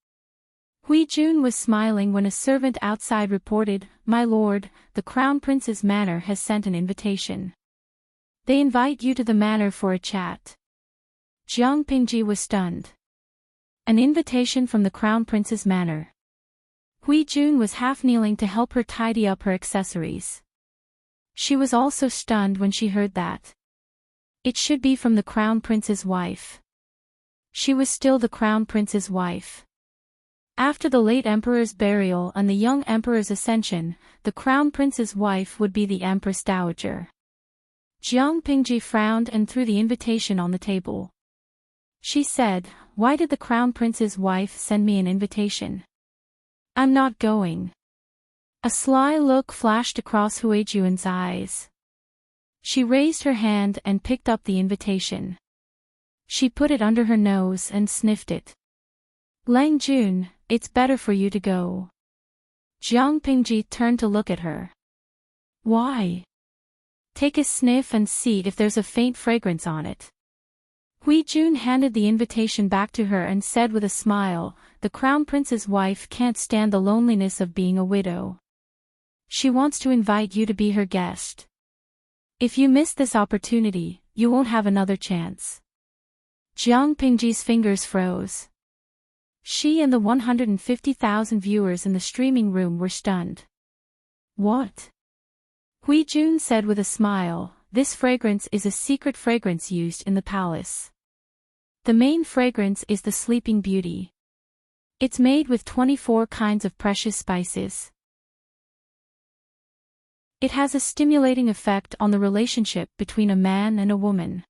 Hui Jun was smiling when a servant outside reported, My lord, the Crown Prince's manor has sent an invitation. They invite you to the manor for a chat. Jiang Pingji was stunned. An invitation from the Crown Prince's manor. Hui Jun was half kneeling to help her tidy up her accessories. She was also stunned when she heard that. It should be from the Crown Prince's wife. She was still the Crown Prince's wife. After the late Emperor's burial and the young Emperor's ascension, the Crown Prince's wife would be the Empress Dowager. Jiang Pingji frowned and threw the invitation on the table. She said, Why did the Crown Prince's wife send me an invitation? I'm not going. A sly look flashed across Huijun's eyes. She raised her hand and picked up the invitation. She put it under her nose and sniffed it. Lang Jun, it's better for you to go. Jiang Pingji turned to look at her. Why? Take a sniff and see if there's a faint fragrance on it. Huijun handed the invitation back to her and said with a smile, the crown prince's wife can't stand the loneliness of being a widow. She wants to invite you to be her guest. If you miss this opportunity, you won't have another chance. Jiang Pingji's fingers froze. She and the 150,000 viewers in the streaming room were stunned. What? Huijun said with a smile, this fragrance is a secret fragrance used in the palace. The main fragrance is the Sleeping Beauty. It's made with 24 kinds of precious spices. It has a stimulating effect on the relationship between a man and a woman.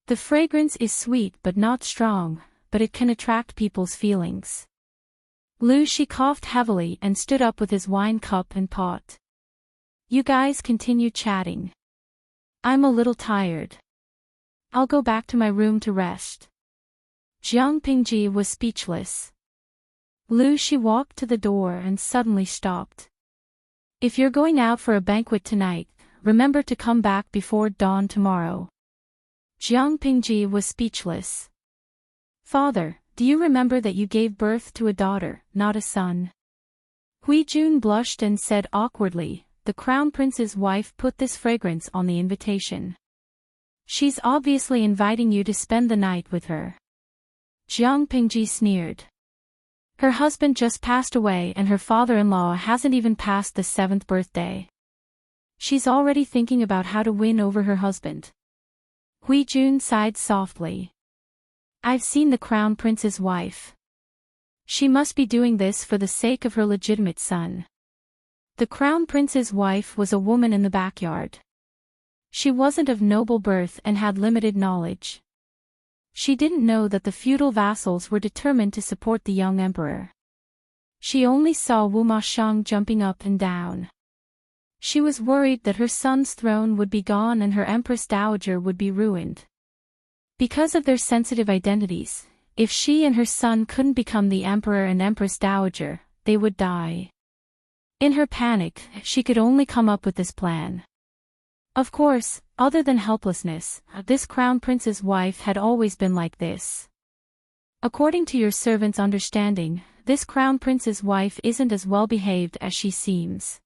The fragrance is sweet but not strong, but it can attract people's feelings. Lu Shi coughed heavily and stood up with his wine cup and pot. You guys continue chatting. I'm a little tired. I'll go back to my room to rest. Jiang Pingji was speechless. Lu Shi walked to the door and suddenly stopped. If you're going out for a banquet tonight, remember to come back before dawn tomorrow. Jiang Pingji was speechless. Father, do you remember that you gave birth to a daughter, not a son? Huijun blushed and said awkwardly, the crown prince's wife put this fragrance on the invitation. She's obviously inviting you to spend the night with her. Jiang Pingji sneered. Her husband just passed away and her father-in-law hasn't even passed the 7th birthday. She's already thinking about how to win over her husband. Huijun sighed softly. I've seen the crown prince's wife. She must be doing this for the sake of her legitimate son. The crown prince's wife was a woman in the backyard. She wasn't of noble birth and had limited knowledge. She didn't know that the feudal vassals were determined to support the young emperor. She only saw Wu Mashang jumping up and down. She was worried that her son's throne would be gone and her Empress Dowager would be ruined. Because of their sensitive identities, if she and her son couldn't become the Emperor and Empress Dowager, they would die. In her panic, she could only come up with this plan. Of course, other than helplessness, this crown prince's wife had always been like this. According to your servant's understanding, this crown prince's wife isn't as well behaved as she seems.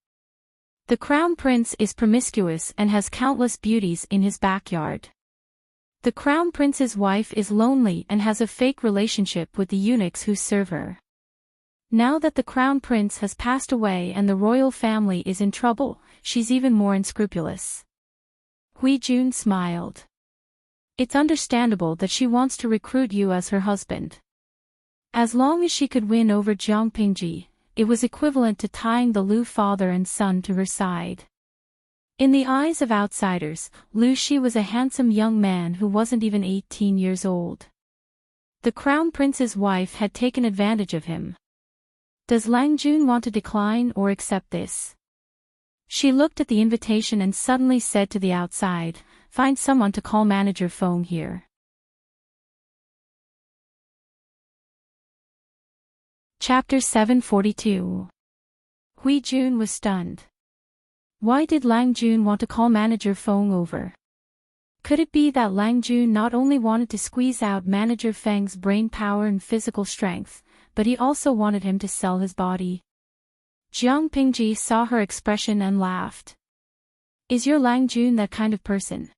The crown prince is promiscuous and has countless beauties in his backyard. The crown prince's wife is lonely and has a fake relationship with the eunuchs who serve her. Now that the crown prince has passed away and the royal family is in trouble, she's even more unscrupulous. Huijun smiled. It's understandable that she wants to recruit you as her husband. As long as she could win over Jiang Pingji, it was equivalent to tying the Lu father and son to her side. In the eyes of outsiders, Lu Shi was a handsome young man who wasn't even 18 years old. The crown prince's wife had taken advantage of him. Does Lang Jun want to decline or accept this? She looked at the invitation and suddenly said to the outside, find someone to call manager Feng here. Chapter 742. Huijun was stunned. Why did Lang Jun want to call manager Feng over? Could it be that Lang Jun not only wanted to squeeze out manager Feng's brain power and physical strength, but he also wanted him to sell his body? Jiang Pingji saw her expression and laughed. Is your Lang Jun that kind of person?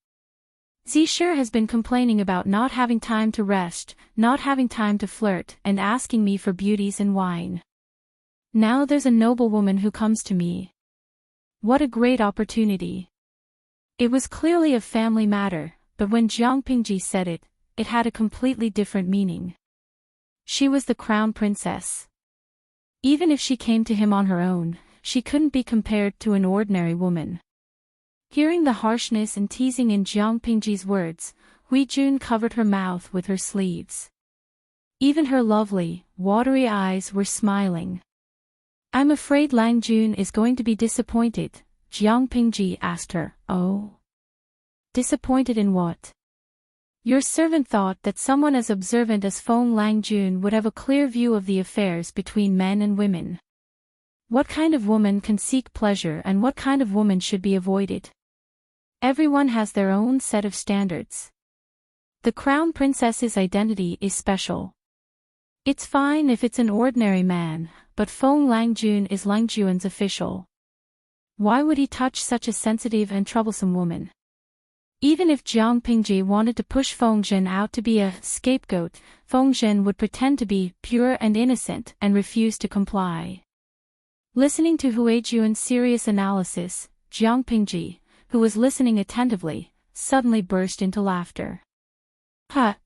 Zisher has been complaining about not having time to rest, not having time to flirt, and asking me for beauties and wine. Now there's a noblewoman who comes to me. What a great opportunity. It was clearly a family matter, but when Jiang Pingji said it, it had a completely different meaning. She was the crown princess. Even if she came to him on her own, she couldn't be compared to an ordinary woman. Hearing the harshness and teasing in Jiang Pingji's words, Huijun covered her mouth with her sleeves. Even her lovely, watery eyes were smiling. I'm afraid Lang Jun is going to be disappointed, Jiang Pingji asked her. Oh? Disappointed in what? Your servant thought that someone as observant as Feng Lang Jun would have a clear view of the affairs between men and women. What kind of woman can seek pleasure and what kind of woman should be avoided? Everyone has their own set of standards. The crown princess's identity is special. It's fine if it's an ordinary man, but Feng Lang Jun is Lang Jun's official. Why would he touch such a sensitive and troublesome woman? Even if Jiang Pingji wanted to push Feng Zhen out to be a scapegoat, Feng Zhen would pretend to be pure and innocent and refuse to comply. Listening to Huijun's serious analysis, Jiang Pingji, who was listening attentively, suddenly burst into laughter.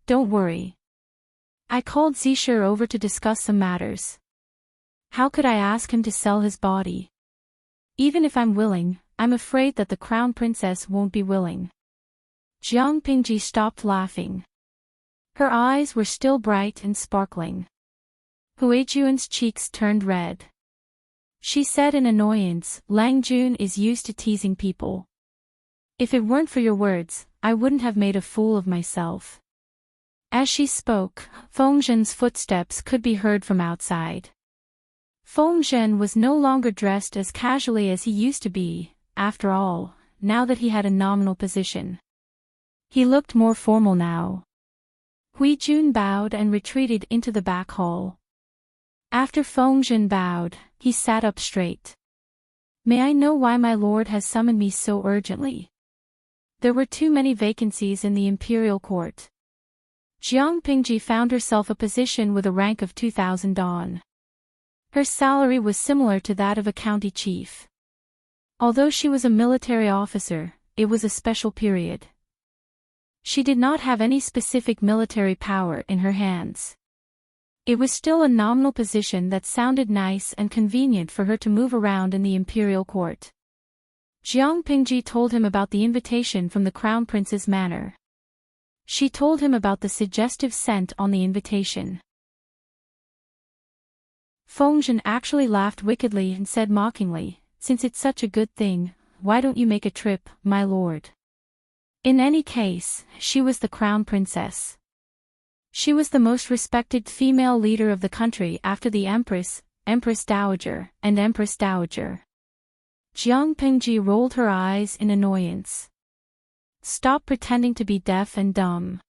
Don't worry. I called Zishir over to discuss some matters. How could I ask him to sell his body? Even if I'm willing, I'm afraid that the crown princess won't be willing. Jiang Pingji stopped laughing. Her eyes were still bright and sparkling. Huijun's cheeks turned red. She said in annoyance, Lang Jun is used to teasing people. If it weren't for your words, I wouldn't have made a fool of myself. As she spoke, Feng Zhen's footsteps could be heard from outside. Feng Zhen was no longer dressed as casually as he used to be, after all, now that he had a nominal position. He looked more formal now. Huijun bowed and retreated into the back hall. After Feng Zhen bowed, he sat up straight. May I know why my lord has summoned me so urgently? There were too many vacancies in the imperial court. Jiang Pingji found herself a position with a rank of 2,000 dong. Her salary was similar to that of a county chief. Although she was a military officer, it was a special period. She did not have any specific military power in her hands. It was still a nominal position that sounded nice and convenient for her to move around in the imperial court. Jiang Pingji told him about the invitation from the crown prince's manor. She told him about the suggestive scent on the invitation. Feng Zhen actually laughed wickedly and said mockingly, since it's such a good thing, why don't you make a trip, my lord? In any case, she was the crown princess. She was the most respected female leader of the country after the Empress, Empress Dowager, and Empress Dowager. Jiang Pingji rolled her eyes in annoyance. Stop pretending to be deaf and dumb.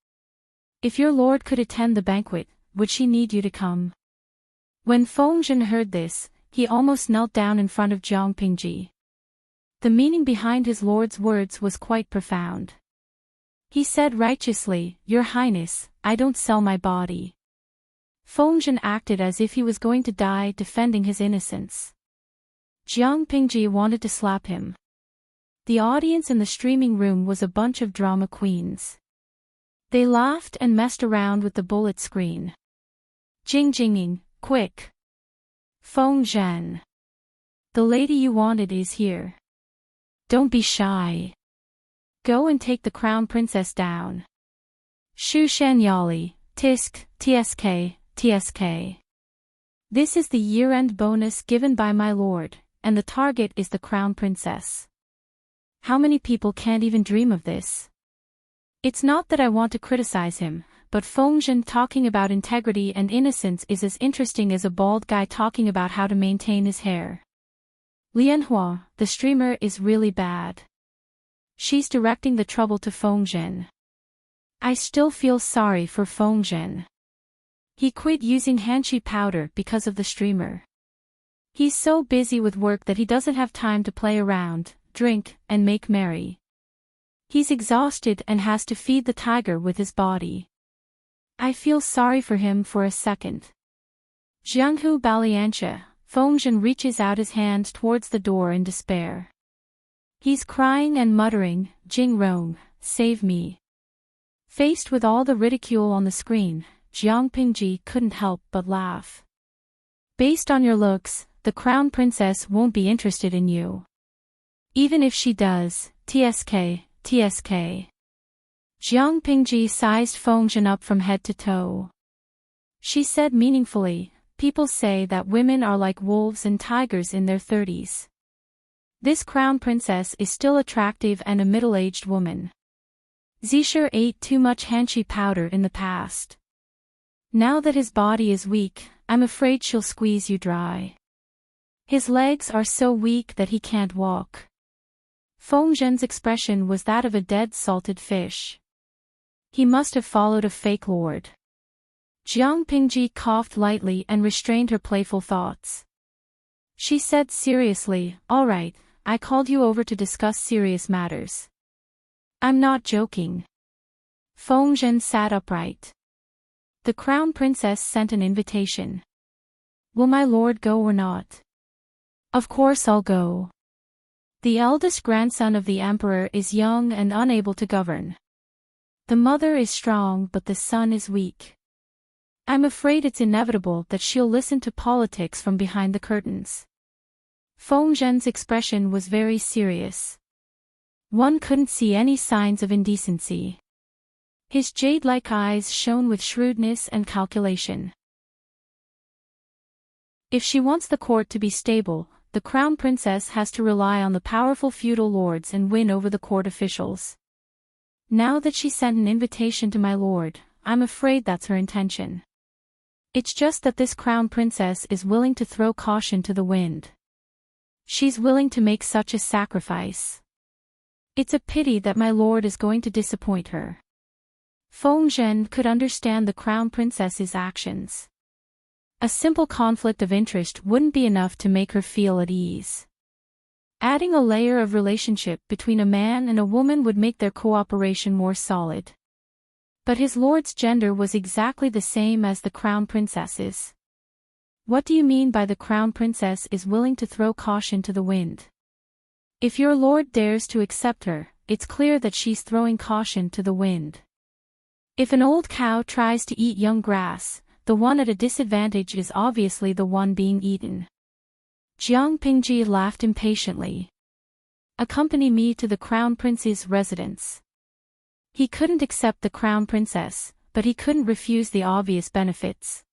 If your lord could attend the banquet, would she need you to come? When Feng Zhen heard this, he almost knelt down in front of Jiang Pingji. The meaning behind his lord's words was quite profound. He said righteously, Your Highness, I don't sell my body. Feng Zhen acted as if he was going to die defending his innocence. Jiang Pingji wanted to slap him. The audience in the streaming room was a bunch of drama queens. They laughed and messed around with the bullet screen. Jinging, quick! Feng Zhen. The lady you wanted is here. Don't be shy. Go and take the crown princess down. Shu Shanyali, Tisk, TSK. This is the year-end bonus given by my lord, and the target is the crown princess. How many people can't even dream of this? It's not that I want to criticize him, but Feng Zhen talking about integrity and innocence is as interesting as a bald guy talking about how to maintain his hair. Lianhua, the streamer, is really bad. She's directing the trouble to Feng Zhen. I still feel sorry for Feng Zhen. He quit using hanshi powder because of the streamer. He's so busy with work that he doesn't have time to play around, drink, and make merry. He's exhausted and has to feed the tiger with his body. I feel sorry for him for a second. Jianghu Baliancha, Feng Zhen reaches out his hand towards the door in despair. He's crying and muttering, Jing Rong, save me. Faced with all the ridicule on the screen, Jiang Pingji couldn't help but laugh. Based on your looks, the crown princess won't be interested in you. Even if she does, TSK. Jiang Pingji sized Feng Zhen up from head to toe. She said meaningfully, People say that women are like wolves and tigers in their 30s. This crown princess is still attractive and a middle-aged woman. Zisher ate too much hanshi powder in the past. Now that his body is weak, I'm afraid she'll squeeze you dry. His legs are so weak that he can't walk. Feng Zhen's expression was that of a dead salted fish. He must have followed a fake lord. Jiang Pingji coughed lightly and restrained her playful thoughts. She said seriously, "All right, I called you over to discuss serious matters." "I'm not joking." Feng Zhen sat upright. "The crown princess sent an invitation. Will my lord go or not?" "Of course I'll go. The eldest grandson of the emperor is young and unable to govern. The mother is strong but the son is weak. I'm afraid it's inevitable that she'll listen to politics from behind the curtains." Feng Zhen's expression was very serious. One couldn't see any signs of indecency. His jade-like eyes shone with shrewdness and calculation. If she wants the court to be stable, the crown princess has to rely on the powerful feudal lords and win over the court officials. Now that she sent an invitation to my lord, I'm afraid that's her intention. It's just that this crown princess is willing to throw caution to the wind. She's willing to make such a sacrifice. It's a pity that my lord is going to disappoint her. Feng Zhen could understand the crown princess's actions. A simple conflict of interest wouldn't be enough to make her feel at ease. Adding a layer of relationship between a man and a woman would make their cooperation more solid. But his lord's gender was exactly the same as the crown princess's. What do you mean by the crown princess is willing to throw caution to the wind? If your lord dares to accept her, it's clear that she's throwing caution to the wind. If an old cow tries to eat young grass, the one at a disadvantage is obviously the one being eaten. Jiang Pingji laughed impatiently. "Accompany me to the crown prince's residence." He couldn't accept the crown princess, but he couldn't refuse the obvious benefits.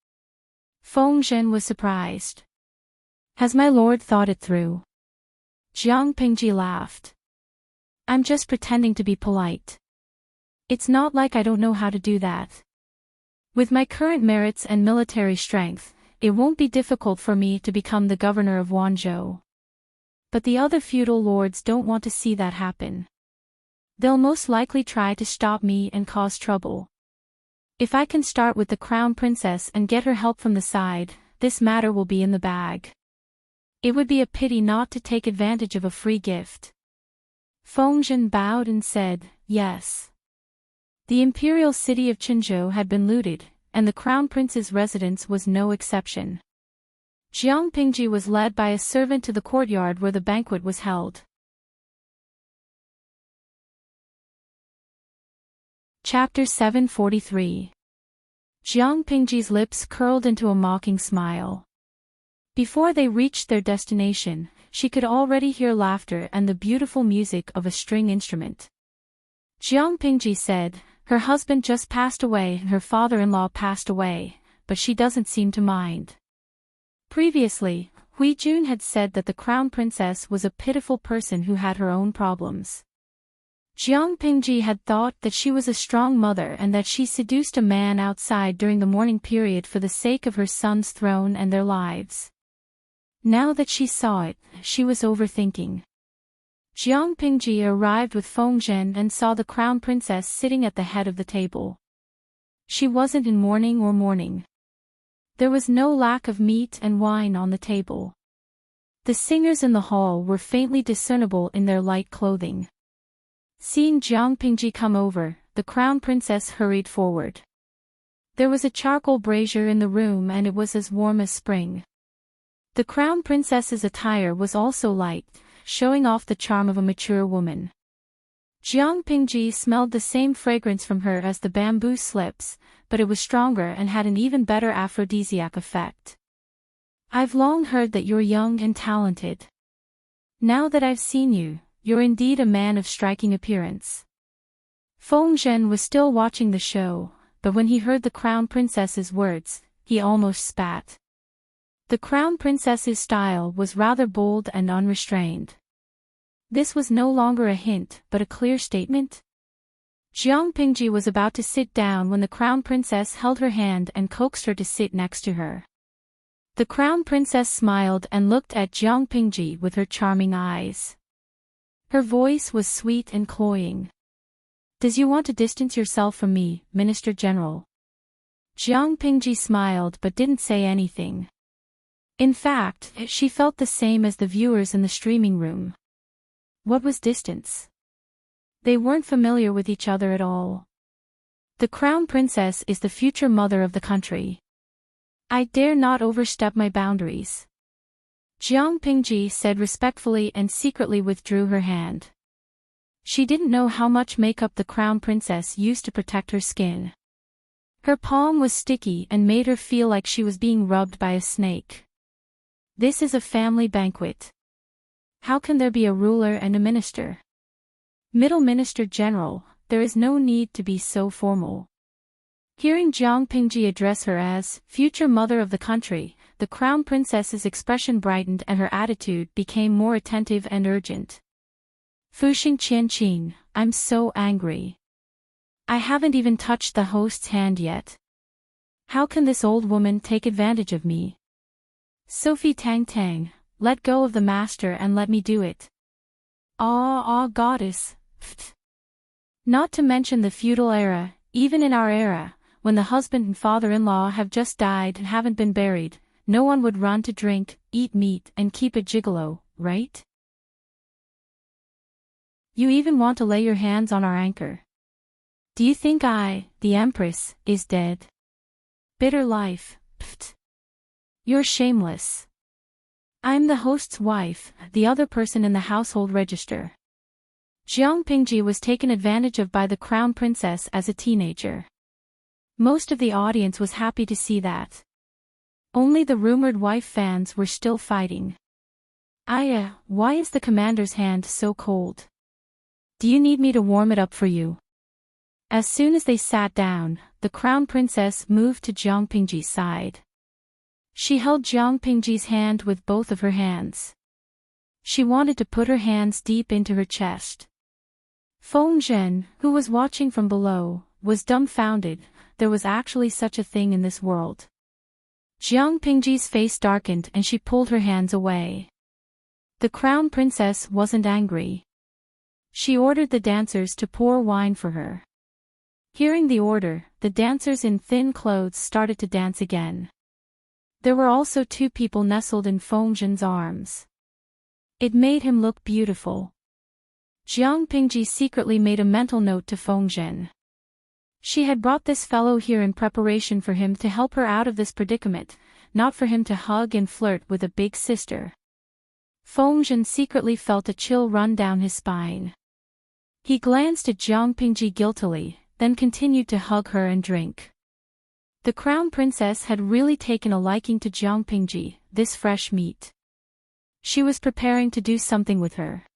Feng Zhen was surprised. "Has my lord thought it through?" Jiang Pingji laughed. "I'm just pretending to be polite. It's not like I don't know how to do that. With my current merits and military strength, it won't be difficult for me to become the governor of Wanzhou. But the other feudal lords don't want to see that happen. They'll most likely try to stop me and cause trouble. If I can start with the crown princess and get her help from the side, this matter will be in the bag. It would be a pity not to take advantage of a free gift." Feng Zhen bowed and said, "Yes." The imperial city of Qinzhou had been looted, and the crown prince's residence was no exception. Jiang Pingji was led by a servant to the courtyard where the banquet was held. Chapter 743. Jiang Pingji's lips curled into a mocking smile. Before they reached their destination, she could already hear laughter and the beautiful music of a string instrument. Jiang Pingji said, "Her husband just passed away and her father-in-law passed away, but she doesn't seem to mind." Previously, Hui Jun had said that the crown princess was a pitiful person who had her own problems. Jiang Pingji had thought that she was a strong mother and that she seduced a man outside during the mourning period for the sake of her son's throne and their lives. Now that she saw it, she was overthinking. Jiang Pingji arrived with Feng Zhen and saw the crown princess sitting at the head of the table. She wasn't in mourning or mourning. There was no lack of meat and wine on the table. The singers in the hall were faintly discernible in their light clothing. Seeing Jiang Pingji come over, the crown princess hurried forward. There was a charcoal brazier in the room and it was as warm as spring. The crown princess's attire was also light, showing off the charm of a mature woman. Jiang Pingji smelled the same fragrance from her as the bamboo slips, but it was stronger and had an even better aphrodisiac effect. "I've long heard that you're young and talented. Now that I've seen you, you're indeed a man of striking appearance." Feng Zhen was still watching the show, but when he heard the crown princess's words, he almost spat. The crown princess's style was rather bold and unrestrained. This was no longer a hint, but a clear statement. Jiang Pingji was about to sit down when the crown princess held her hand and coaxed her to sit next to her. The crown princess smiled and looked at Jiang Pingji with her charming eyes. Her voice was sweet and cloying. "Does you want to distance yourself from me, Minister General?" Jiang Pingji smiled but didn't say anything. In fact, she felt the same as the viewers in the streaming room. What was distance? They weren't familiar with each other at all. The crown princess is the future mother of the country. I dare not overstep my boundaries. Jiang Pingji said respectfully and secretly withdrew her hand. She didn't know how much makeup the crown princess used to protect her skin. Her palm was sticky and made her feel like she was being rubbed by a snake. This is a family banquet. How can there be a ruler and a minister? Middle Minister General, there is no need to be so formal. Hearing Jiang Pingji address her as future mother of the country, the crown princess's expression brightened and her attitude became more attentive and urgent. Fuxing Qianqin, I'm so angry. I haven't even touched the host's hand yet. How can this old woman take advantage of me? Sophie Tang Tang, let go of the master and let me do it. Goddess. Pfft. Not to mention the feudal era, even in our era, when the husband and father-in-law have just died and haven't been buried, no one would run to drink, eat meat and keep a gigolo, right? You even want to lay your hands on our anchor. Do you think I, the Empress, is dead? Bitter life, pfft. You're shameless. I'm the host's wife, the other person in the household register. Jiang Pingji was taken advantage of by the crown princess as a teenager. Most of the audience was happy to see that. Only the rumored wife fans were still fighting. Aya, why is the commander's hand so cold? Do you need me to warm it up for you? As soon as they sat down, the crown princess moved to Jiang Pingji's side. She held Jiang Pingji's hand with both of her hands. She wanted to put her hands deep into her chest. Feng Zhen, who was watching from below, was dumbfounded. There was actually such a thing in this world. Jiang Pingji's face darkened and she pulled her hands away. The crown princess wasn't angry. She ordered the dancers to pour wine for her. Hearing the order, the dancers in thin clothes started to dance again. There were also two people nestled in Feng Zhen's arms. It made him look beautiful. Jiang Pingji secretly made a mental note to Feng Zhen. She had brought this fellow here in preparation for him to help her out of this predicament, not for him to hug and flirt with a big sister. Feng Zhen secretly felt a chill run down his spine. He glanced at Jiang Pingji guiltily, then continued to hug her and drink. The crown princess had really taken a liking to Jiang Pingji, this fresh meat. She was preparing to do something with her.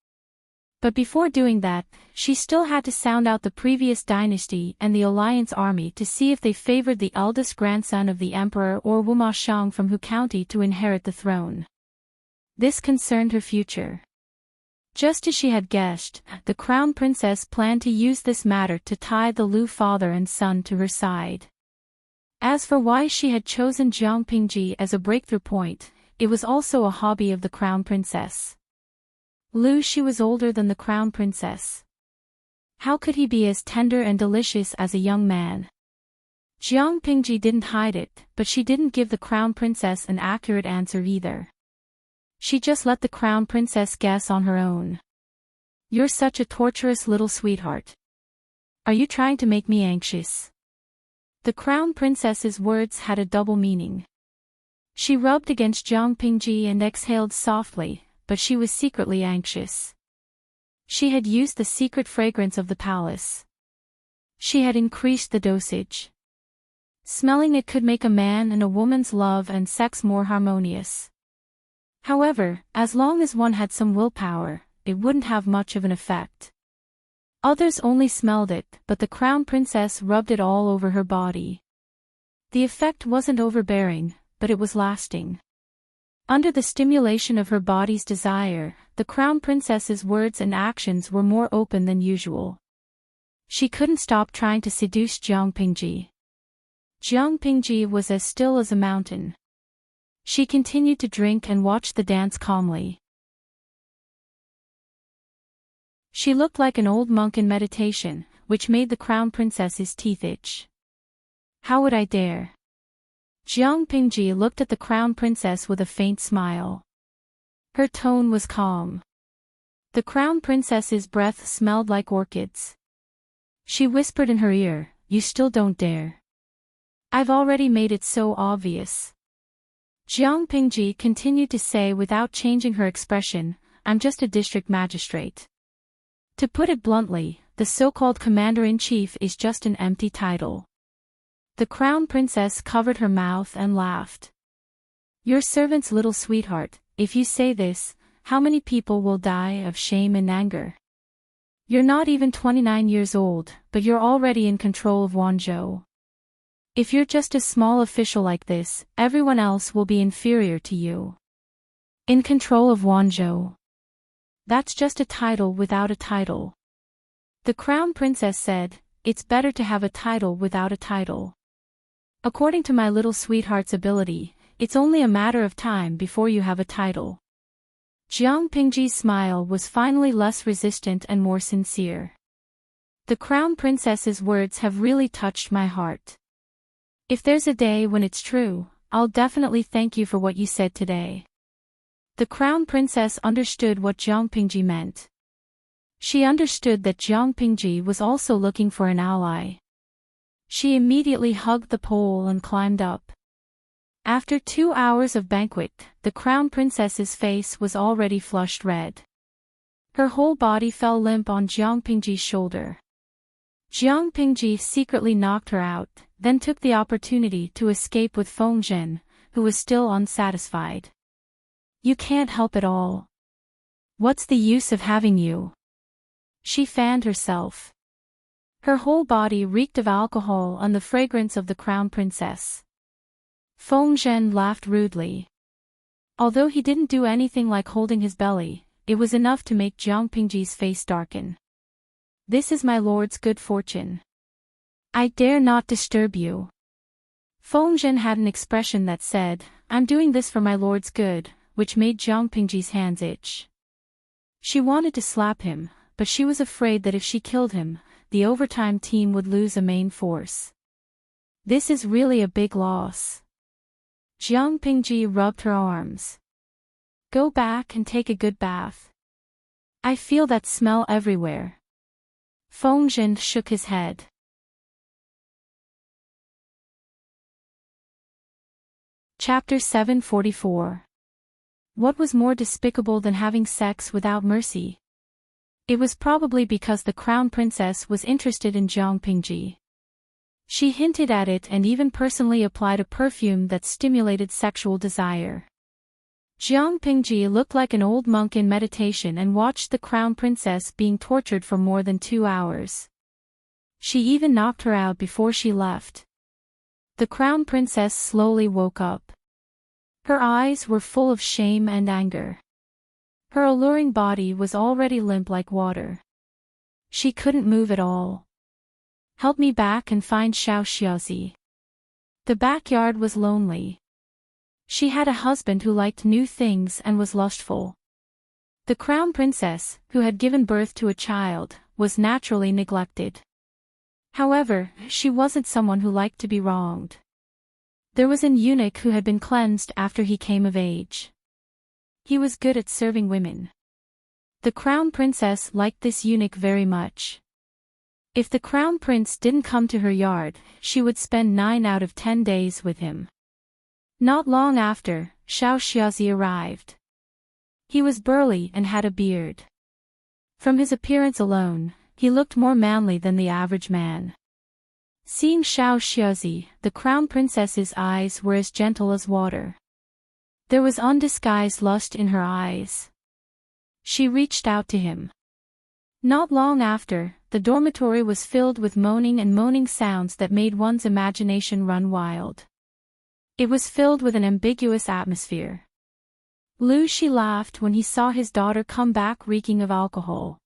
But before doing that, she still had to sound out the previous dynasty and the alliance army to see if they favored the eldest grandson of the emperor or Wuma Shang from Hu County to inherit the throne. This concerned her future. Just as she had guessed, the crown princess planned to use this matter to tie the Lu father and son to her side. As for why she had chosen Jiang Pingji as a breakthrough point, it was also a hobby of the crown princess. She was older than the crown princess. How could he be as tender and delicious as a young man? Jiang Pingji didn't hide it, but she didn't give the crown princess an accurate answer either. She just let the crown princess guess on her own. You're such a torturous little sweetheart. Are you trying to make me anxious? The crown princess's words had a double meaning. She rubbed against Jiang Pingji and exhaled softly, but she was secretly anxious. She had used the secret fragrance of the palace. She had increased the dosage. Smelling it could make a man and a woman's love and sex more harmonious. However, as long as one had some willpower, it wouldn't have much of an effect. Others only smelled it, but the crown princess rubbed it all over her body. The effect wasn't overbearing, but it was lasting. Under the stimulation of her body's desire, the crown princess's words and actions were more open than usual. She couldn't stop trying to seduce Jiang Pingji. Jiang Pingji was as still as a mountain. She continued to drink and watch the dance calmly. She looked like an old monk in meditation, which made the crown princess's teeth itch. How would I dare? Jiang Pingji looked at the crown princess with a faint smile. Her tone was calm. The crown princess's breath smelled like orchids. She whispered in her ear, "You still don't dare. I've already made it so obvious." Jiang Pingji continued to say without changing her expression, "I'm just a district magistrate. To put it bluntly, the so-called commander-in-chief is just an empty title." The crown princess covered her mouth and laughed. "Your servant's little sweetheart, if you say this, how many people will die of shame and anger? You're not even 29 years old, but you're already in control of Wanzhou. If you're just a small official like this, everyone else will be inferior to you. In control of Wanzhou. That's just a title without a title." The crown princess said, "It's better to have a title without a title. According to my little sweetheart's ability, it's only a matter of time before you have a title." Jiang Pingji's smile was finally less resistant and more sincere. "The crown princess's words have really touched my heart. If there's a day when it's true, I'll definitely thank you for what you said today." The crown princess understood what Jiang Pingji meant. She understood that Jiang Pingji was also looking for an ally. She immediately hugged the pole and climbed up. After 2 hours of banquet, the crown princess's face was already flushed red. Her whole body fell limp on Jiang Pingji's shoulder. Jiang Pingji secretly knocked her out, then took the opportunity to escape with Feng Zhen, who was still unsatisfied. "You can't help it all. What's the use of having you?" She fanned herself. Her whole body reeked of alcohol and the fragrance of the crown princess. Feng Zhen laughed rudely. Although he didn't do anything like holding his belly, it was enough to make Jiang Pingji's face darken. "This is my lord's good fortune. I dare not disturb you." Feng Zhen had an expression that said, "I'm doing this for my lord's good," which made Jiang Pingji's hands itch. She wanted to slap him, but she was afraid that if she killed him, the overtime team would lose a main force. This is really a big loss. Jiang Pingji rubbed her arms. "Go back and take a good bath. I feel that smell everywhere." Feng Zhen shook his head. Chapter 744. What was more despicable than having sex without mercy? It was probably because the crown princess was interested in Jiang Pingji. She hinted at it and even personally applied a perfume that stimulated sexual desire. Jiang Pingji looked like an old monk in meditation and watched the crown princess being tortured for more than 2 hours. She even knocked her out before she left. The crown princess slowly woke up. Her eyes were full of shame and anger. Her alluring body was already limp like water. She couldn't move at all. "Help me back and find Xiao Xiaozi." The backyard was lonely. She had a husband who liked new things and was lustful. The crown princess, who had given birth to a child, was naturally neglected. However, she wasn't someone who liked to be wronged. There was an eunuch who had been cleansed after he came of age. He was good at serving women. The crown princess liked this eunuch very much. If the crown prince didn't come to her yard, she would spend 9 out of 10 days with him. Not long after, Xiao Xiaozi arrived. He was burly and had a beard. From his appearance alone, he looked more manly than the average man. Seeing Xiao Xiaozi, the crown princess's eyes were as gentle as water. There was undisguised lust in her eyes. She reached out to him. Not long after, the dormitory was filled with moaning sounds that made one's imagination run wild. It was filled with an ambiguous atmosphere. Lu Shi laughed when he saw his daughter come back reeking of alcohol.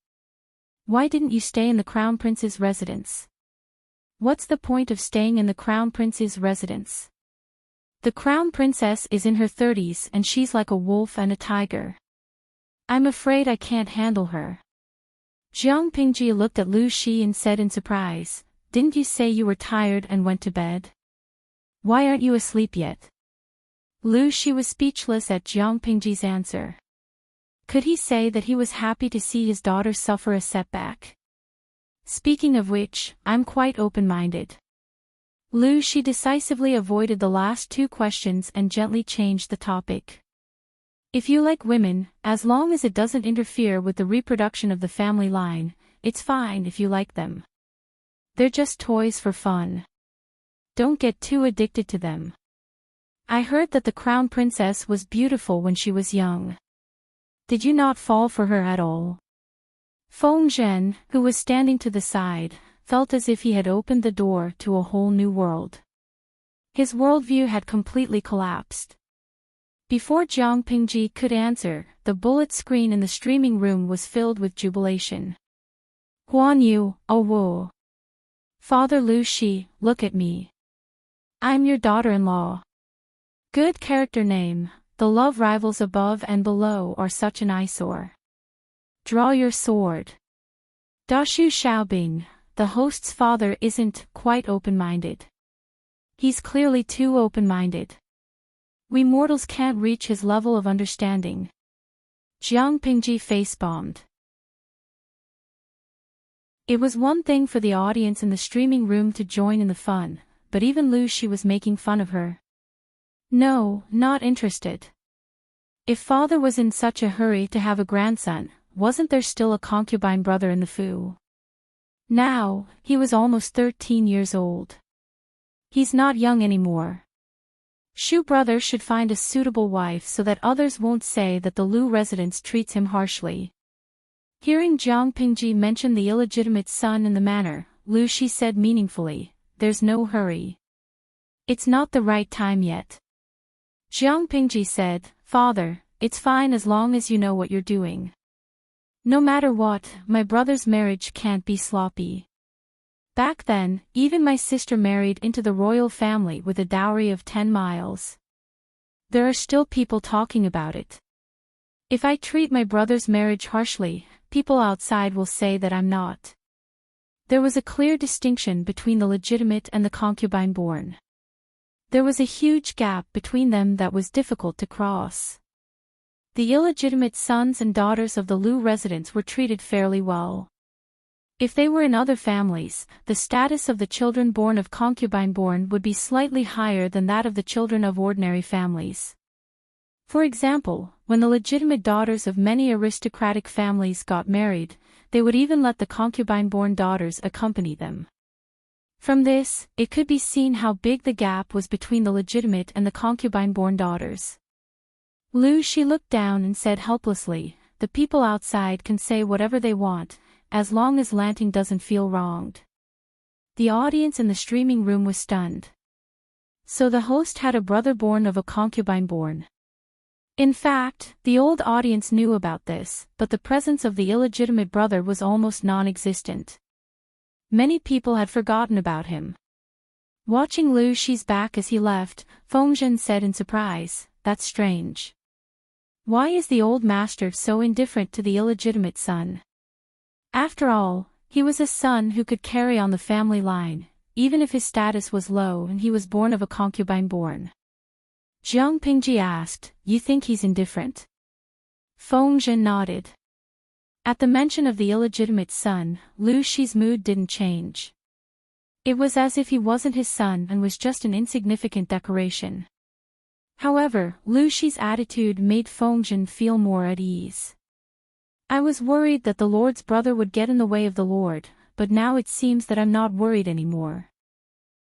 Why didn't you stay in the Crown Prince's residence? What's the point of staying in the Crown Prince's residence? The Crown Princess is in her 30s and she's like a wolf and a tiger. I'm afraid I can't handle her. Jiang Pingji looked at Lu Shi and said in surprise, didn't you say you were tired and went to bed? Why aren't you asleep yet? Lu Shi was speechless at Jiang Pingji's answer. Could he say that he was happy to see his daughter suffer a setback? Speaking of which, I'm quite open-minded. Lu Shi decisively avoided the last two questions and gently changed the topic. If you like women, as long as it doesn't interfere with the reproduction of the family line, it's fine if you like them. They're just toys for fun. Don't get too addicted to them. I heard that the Crown Princess was beautiful when she was young. Did you not fall for her at all? Feng Zhen, who was standing to the side, felt as if he had opened the door to a whole new world. His worldview had completely collapsed. Before Jiang Pingji could answer, the bullet screen in the streaming room was filled with jubilation. Huan Yu, oh whoa. Father Lu Shi, look at me. I'm your daughter-in-law. Good character name, the love rivals above and below are such an eyesore. Draw your sword. Dashu Xiaobing, the host's father isn't quite open-minded. He's clearly too open-minded. We mortals can't reach his level of understanding. Jiang Pingji face-bombed. It was one thing for the audience in the streaming room to join in the fun, but even Lu Shi was making fun of her. No, not interested. If father was in such a hurry to have a grandson, wasn't there still a concubine brother in the Fu? Now, he was almost 13 years old. He's not young anymore. Shu brother should find a suitable wife so that others won't say that the Lu residence treats him harshly. Hearing Jiang Pingji mention the illegitimate son in the manner, Lu Shi said meaningfully, there's no hurry. It's not the right time yet. Jiang Pingji said, Father, it's fine as long as you know what you're doing. No matter what, my brother's marriage can't be sloppy. Back then, even my sister married into the royal family with a dowry of 10 miles. There are still people talking about it. If I treat my brother's marriage harshly, people outside will say that I'm not. There was a clear distinction between the legitimate and the concubine-born. There was a huge gap between them that was difficult to cross. The illegitimate sons and daughters of the Lu residents were treated fairly well. If they were in other families, the status of the children born of concubine-born would be slightly higher than that of the children of ordinary families. For example, when the legitimate daughters of many aristocratic families got married, they would even let the concubine-born daughters accompany them. From this, it could be seen how big the gap was between the legitimate and the concubine-born daughters. Lu Shi looked down and said helplessly, the people outside can say whatever they want, as long as Lanting doesn't feel wronged. The audience in the streaming room was stunned. So the host had a brother born of a concubine-born. In fact, the old audience knew about this, but the presence of the illegitimate brother was almost non-existent. Many people had forgotten about him. Watching Lu Shi's back as he left, Feng Zhen said in surprise, that's strange. Why is the old master so indifferent to the illegitimate son? After all, he was a son who could carry on the family line, even if his status was low and he was born of a concubine-born. Jiang Pingji asked, you think he's indifferent? Feng Zhen nodded. At the mention of the illegitimate son, Lu Shi's mood didn't change. It was as if he wasn't his son and was just an insignificant decoration. However, Lu Shi's attitude made Feng Zhen feel more at ease. I was worried that the Lord's brother would get in the way of the Lord, but now it seems that I'm not worried anymore.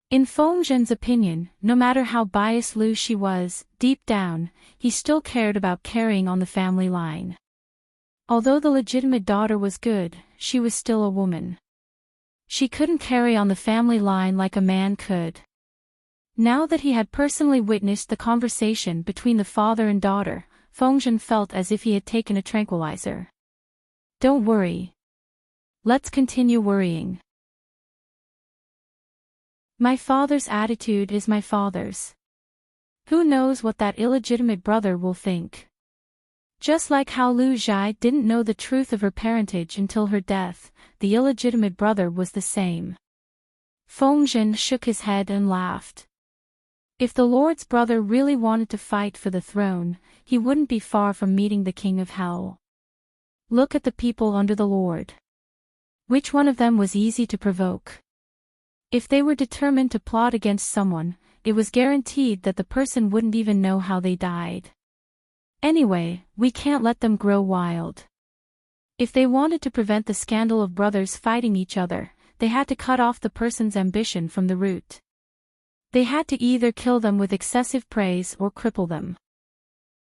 In Feng Zhen's opinion, no matter how biased Lu Shi was, deep down, he still cared about carrying on the family line. Although the legitimate daughter was good, she was still a woman. She couldn't carry on the family line like a man could. Now that he had personally witnessed the conversation between the father and daughter, Fengzhen felt as if he had taken a tranquilizer. Don't worry. Let's continue worrying. My father's attitude is my father's. Who knows what that illegitimate brother will think? Just like how Lu Zhai didn't know the truth of her parentage until her death, the illegitimate brother was the same. Fengzhen shook his head and laughed. If the Lord's brother really wanted to fight for the throne, he wouldn't be far from meeting the King of Hell. Look at the people under the Lord. Which one of them was easy to provoke? If they were determined to plot against someone, it was guaranteed that the person wouldn't even know how they died. Anyway, we can't let them grow wild. If they wanted to prevent the scandal of brothers fighting each other, they had to cut off the person's ambition from the root. They had to either kill them with excessive praise or cripple them.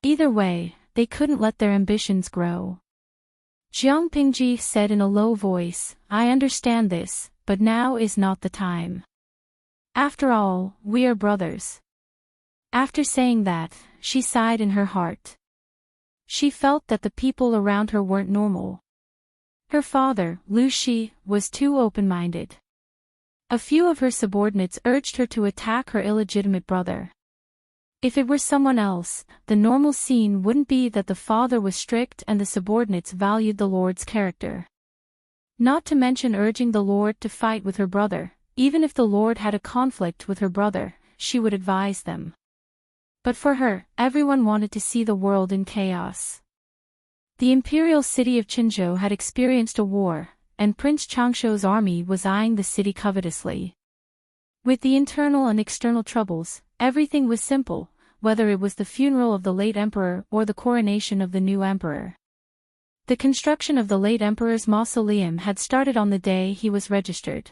Either way, they couldn't let their ambitions grow. Jiang Pingji said in a low voice, I understand this, but now is not the time. After all, we are brothers. After saying that, she sighed in her heart. She felt that the people around her weren't normal. Her father, Lu Shi, was too open-minded. A few of her subordinates urged her to attack her illegitimate brother. If it were someone else, the normal scene wouldn't be that the father was strict and the subordinates valued the Lord's character. Not to mention urging the Lord to fight with her brother, even if the Lord had a conflict with her brother, she would advise them. But for her, everyone wanted to see the world in chaos. The imperial city of Qinzhou had experienced a war, and Prince Changshuo's army was eyeing the city covetously. With the internal and external troubles, everything was simple, whether it was the funeral of the late emperor or the coronation of the new emperor. The construction of the late emperor's mausoleum had started on the day he was registered.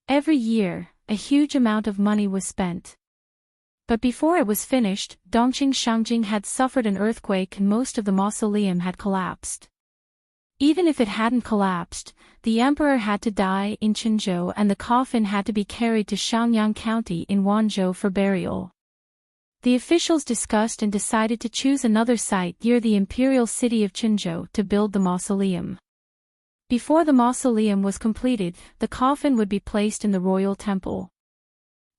Every year, a huge amount of money was spent. But before it was finished, Dongqing Shangjing had suffered an earthquake and most of the mausoleum had collapsed. Even if it hadn't collapsed, the emperor had to die in Qinzhou and the coffin had to be carried to Xiangyang County in Wanzhou for burial. The officials discussed and decided to choose another site near the imperial city of Qinzhou to build the mausoleum. Before the mausoleum was completed, the coffin would be placed in the royal temple.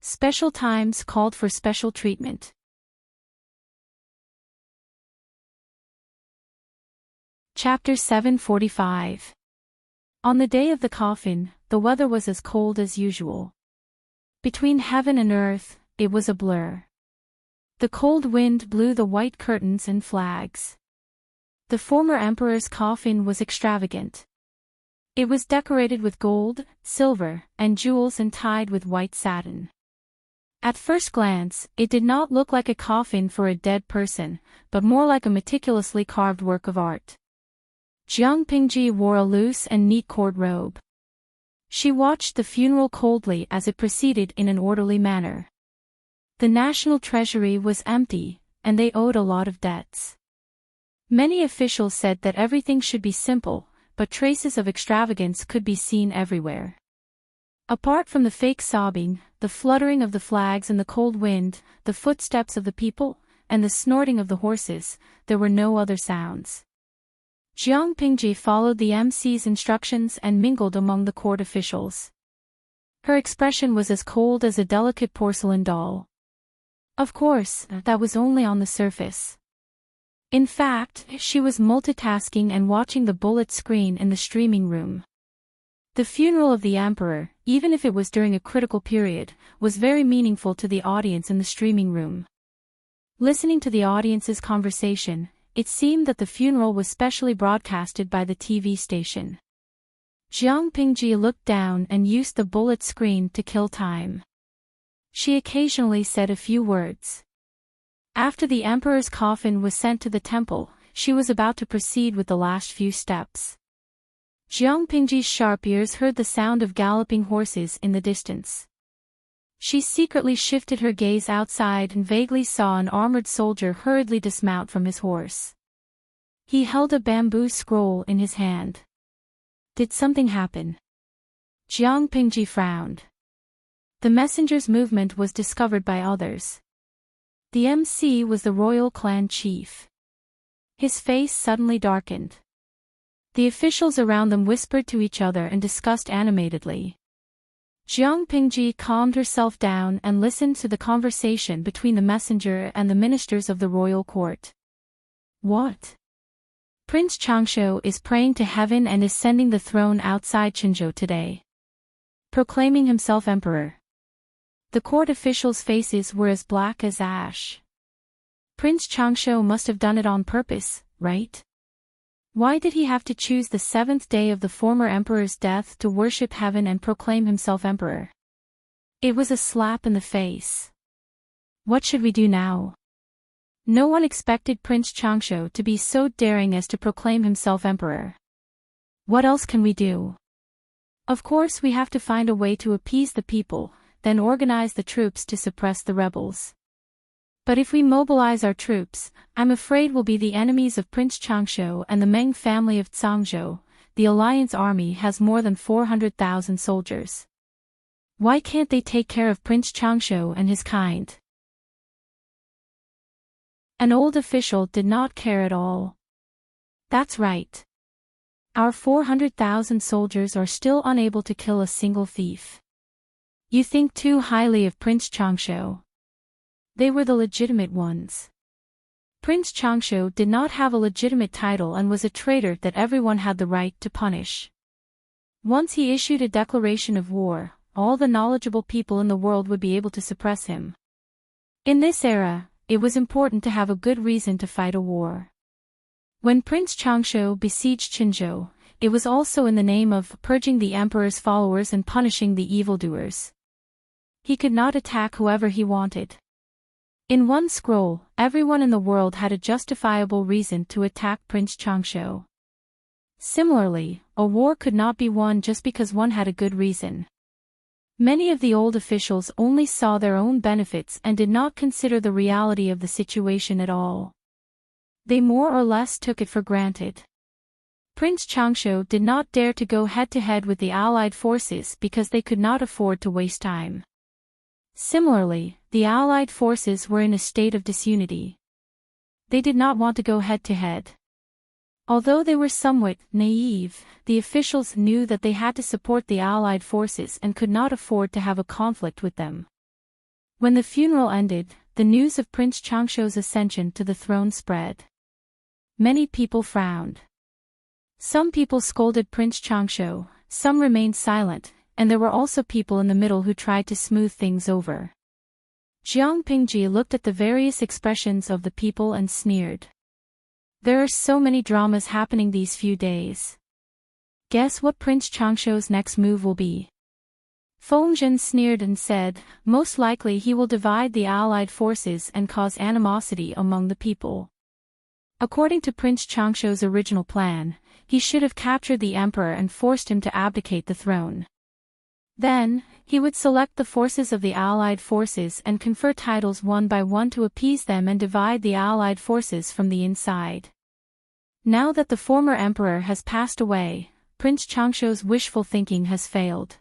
Special times called for special treatment. Chapter 745. On the day of the coffin, the weather was as cold as usual. Between heaven and earth, it was a blur. The cold wind blew the white curtains and flags. The former emperor's coffin was extravagant. It was decorated with gold, silver, and jewels and tied with white satin. At first glance, it did not look like a coffin for a dead person, but more like a meticulously carved work of art. Jiang Pingji wore a loose and neat cord robe. She watched the funeral coldly as it proceeded in an orderly manner. The national treasury was empty, and they owed a lot of debts. Many officials said that everything should be simple, but traces of extravagance could be seen everywhere. Apart from the fake sobbing, the fluttering of the flags in the cold wind, the footsteps of the people, and the snorting of the horses, there were no other sounds. Jiang Pingji followed the MC's instructions and mingled among the court officials. Her expression was as cold as a delicate porcelain doll. Of course, that was only on the surface. In fact, she was multitasking and watching the bullet screen in the streaming room. The funeral of the emperor, even if it was during a critical period, was very meaningful to the audience in the streaming room. Listening to the audience's conversation, it seemed that the funeral was specially broadcasted by the TV station. Jiang Pingji looked down and used the bullet screen to kill time. She occasionally said a few words. After the emperor's coffin was sent to the temple, she was about to proceed with the last few steps. Jiang Pingji's sharp ears heard the sound of galloping horses in the distance. She secretly shifted her gaze outside and vaguely saw an armored soldier hurriedly dismount from his horse. He held a bamboo scroll in his hand. Did something happen? Jiang Pingji frowned. The messenger's movement was discovered by others. The MC was the royal clan chief. His face suddenly darkened. The officials around them whispered to each other and discussed animatedly. Jiang Pingji calmed herself down and listened to the conversation between the messenger and the ministers of the royal court. What? Prince Changshu is praying to heaven and is sending the throne outside Qinzhou today, proclaiming himself emperor. The court officials' faces were as black as ash. Prince Changshu must have done it on purpose, right? Why did he have to choose the 7th day of the former emperor's death to worship heaven and proclaim himself emperor? It was a slap in the face. What should we do now? No one expected Prince Changshu to be so daring as to proclaim himself emperor. What else can we do? Of course we have to find a way to appease the people, then organize the troops to suppress the rebels. But if we mobilize our troops, I'm afraid we'll be the enemies of Prince Changshu and the Meng family of Zhangzhou. The alliance army has more than 400,000 soldiers. Why can't they take care of Prince Changshu and his kind? An old official did not care at all. That's right. Our 400,000 soldiers are still unable to kill a single thief. You think too highly of Prince Changshu. They were the legitimate ones. Prince Changshu did not have a legitimate title and was a traitor that everyone had the right to punish. Once he issued a declaration of war, all the knowledgeable people in the world would be able to suppress him. In this era, it was important to have a good reason to fight a war. When Prince Changshu besieged Qinzhou, it was also in the name of purging the emperor's followers and punishing the evildoers. He could not attack whoever he wanted. In one scroll, everyone in the world had a justifiable reason to attack Prince Changshu. Similarly, a war could not be won just because one had a good reason. Many of the old officials only saw their own benefits and did not consider the reality of the situation at all. They more or less took it for granted. Prince Changshu did not dare to go head-to-head with the allied forces because they could not afford to waste time. Similarly, the allied forces were in a state of disunity. They did not want to go head-to-head. Although they were somewhat naive, the officials knew that they had to support the allied forces and could not afford to have a conflict with them. When the funeral ended, the news of Prince Changshu's ascension to the throne spread. Many people frowned. Some people scolded Prince Changshu, some remained silent, and there were also people in the middle who tried to smooth things over. Jiang Pingji looked at the various expressions of the people and sneered. There are so many dramas happening these few days. Guess what Prince Changshu's next move will be? Feng Zhen sneered and said, most likely he will divide the allied forces and cause animosity among the people. According to Prince Changshu's original plan, he should have captured the emperor and forced him to abdicate the throne. Then, he would select the forces of the allied forces and confer titles one by one to appease them and divide the allied forces from the inside. Now that the former emperor has passed away, Prince Changshu's wishful thinking has failed.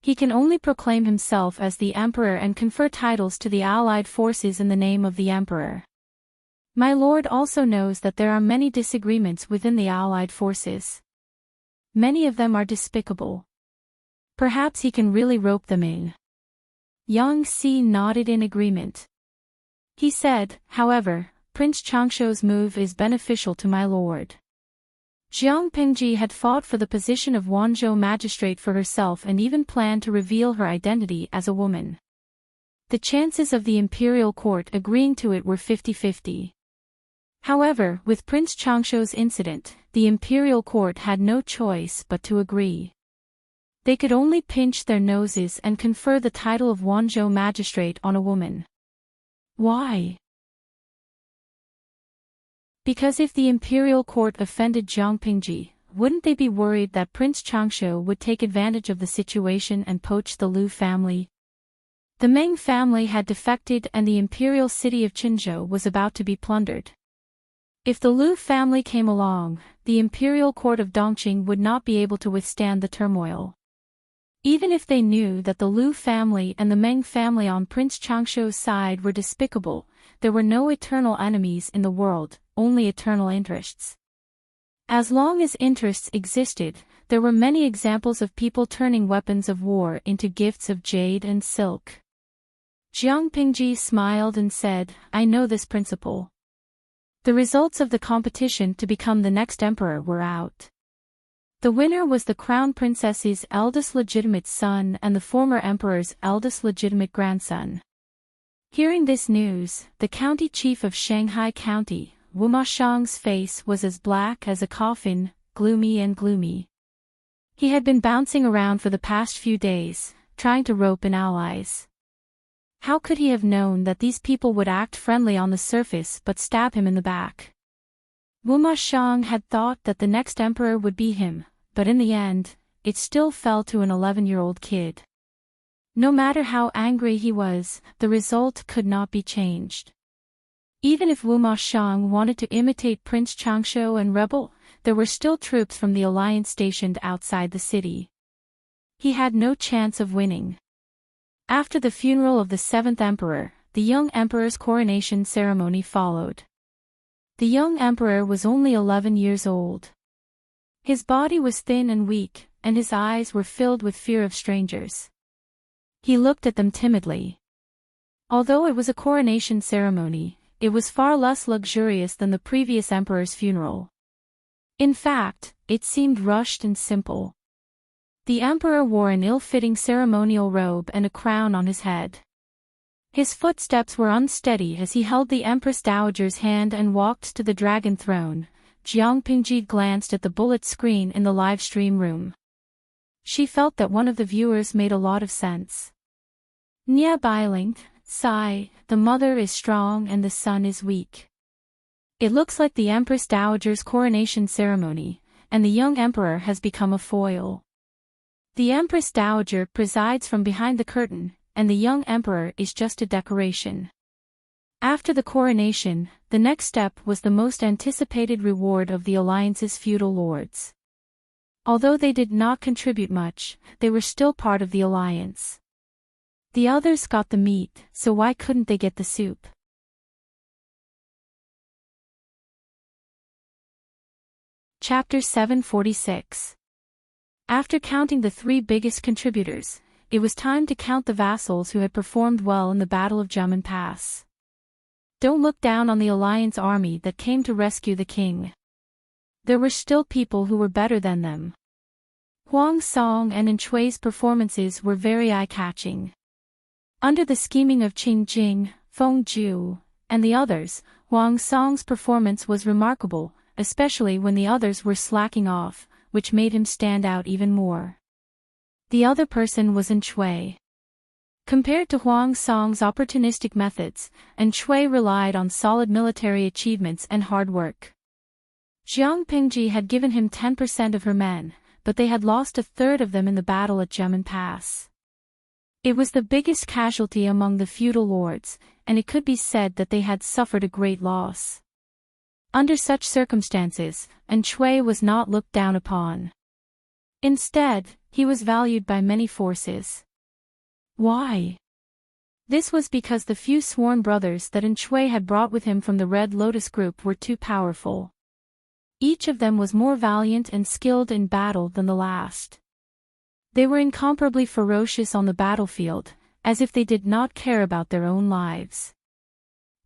He can only proclaim himself as the emperor and confer titles to the allied forces in the name of the emperor. My lord also knows that there are many disagreements within the allied forces. Many of them are despicable. Perhaps he can really rope them in. Yang Si nodded in agreement. He said, however, Prince Changshu's move is beneficial to my lord. Jiang Pingji had fought for the position of Wanzhou magistrate for herself and even planned to reveal her identity as a woman. The chances of the imperial court agreeing to it were 50-50. However, with Prince Changshu's incident, the imperial court had no choice but to agree. They could only pinch their noses and confer the title of Wanzhou magistrate on a woman. Why? Because if the imperial court offended Jiang Pingji, wouldn't they be worried that Prince Changshu would take advantage of the situation and poach the Lu family? The Meng family had defected and the imperial city of Qinzhou was about to be plundered. If the Lu family came along, the imperial court of Dongqing would not be able to withstand the turmoil. Even if they knew that the Lu family and the Meng family on Prince Changshu's side were despicable, there were no eternal enemies in the world, only eternal interests. As long as interests existed, there were many examples of people turning weapons of war into gifts of jade and silk. Jiang Pingji smiled and said, "I know this principle." The results of the competition to become the next emperor were out. The winner was the crown princess's eldest legitimate son and the former emperor's eldest legitimate grandson. Hearing this news, the county chief of Shanghai County, Wu Mashang's face was as black as a coffin, gloomy and gloomy. He had been bouncing around for the past few days, trying to rope in allies. How could he have known that these people would act friendly on the surface but stab him in the back? Wu Mashang had thought that the next emperor would be him, but in the end, it still fell to an 11-year-old kid. No matter how angry he was, the result could not be changed. Even if Wu Mashang wanted to imitate Prince Changsho and rebel, there were still troops from the alliance stationed outside the city. He had no chance of winning. After the funeral of the 7th emperor, the young emperor's coronation ceremony followed. The young emperor was only 11 years old. His body was thin and weak, and his eyes were filled with fear of strangers. He looked at them timidly. Although it was a coronation ceremony, it was far less luxurious than the previous emperor's funeral. In fact, it seemed rushed and simple. The emperor wore an ill-fitting ceremonial robe and a crown on his head. His footsteps were unsteady as he held the Empress Dowager's hand and walked to the dragon throne. Jiang Pingji glanced at the bullet screen in the livestream room. She felt that one of the viewers made a lot of sense. Nia Bailing, sigh, the mother is strong and the son is weak. It looks like the Empress Dowager's coronation ceremony, and the young emperor has become a foil. The Empress Dowager presides from behind the curtain, and the young emperor is just a decoration. After the coronation, the next step was the most anticipated reward of the alliance's feudal lords. Although they did not contribute much, they were still part of the alliance. The others got the meat, so why couldn't they get the soup? Chapter 746. After counting the 3 biggest contributors, it was time to count the vassals who had performed well in the Battle of Jiamen Pass. Don't look down on the alliance army that came to rescue the king. There were still people who were better than them. Huang Song and Enchui's performances were very eye-catching. Under the scheming of Qing Jing, Feng Ju, and the others, Huang Song's performance was remarkable, especially when the others were slacking off, which made him stand out even more. The other person was Enchui. Compared to Huang Song's opportunistic methods, Enchui relied on solid military achievements and hard work. Jiang Pingji had given him 10% of her men, but they had lost a third of them in the battle at Jiamen Pass. It was the biggest casualty among the feudal lords, and it could be said that they had suffered a great loss. Under such circumstances, Enchui was not looked down upon. Instead, he was valued by many forces. Why? This was because the few sworn brothers that Enchui had brought with him from the Red Lotus group were too powerful. Each of them was more valiant and skilled in battle than the last. They were incomparably ferocious on the battlefield, as if they did not care about their own lives.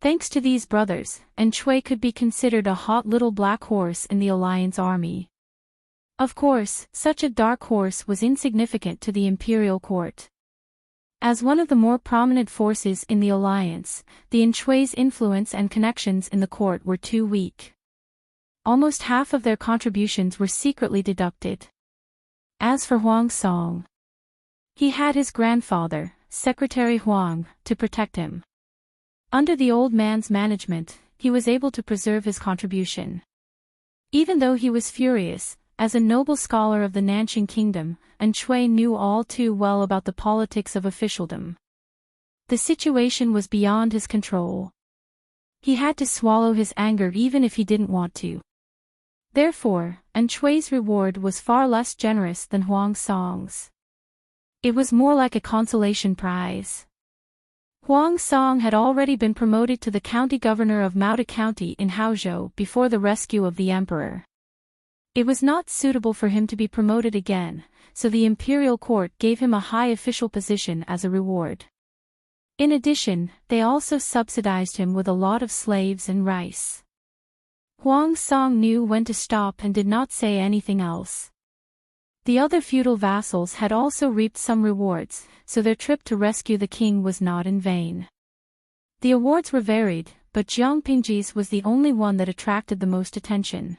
Thanks to these brothers, Enchui could be considered a hot little black horse in the alliance army. Of course, such a dark horse was insignificant to the imperial court. As one of the more prominent forces in the alliance, the Enchui's influence and connections in the court were too weak. Almost half of their contributions were secretly deducted. As for Huang Song, he had his grandfather, Secretary Huang, to protect him. Under the old man's management, he was able to preserve his contribution. Even though he was furious, as a noble scholar of the Nanqing Kingdom, Enchui knew all too well about the politics of officialdom. The situation was beyond his control. He had to swallow his anger even if he didn't want to. Therefore, Enchui's reward was far less generous than Huang Song's. It was more like a consolation prize. Huang Song had already been promoted to the county governor of Maota County in Haozhou before the rescue of the emperor. It was not suitable for him to be promoted again, so the imperial court gave him a high official position as a reward. In addition, they also subsidized him with a lot of slaves and rice. Huang Song knew when to stop and did not say anything else. The other feudal vassals had also reaped some rewards, so their trip to rescue the king was not in vain. The awards were varied, but Jiang Pingji's was the only one that attracted the most attention.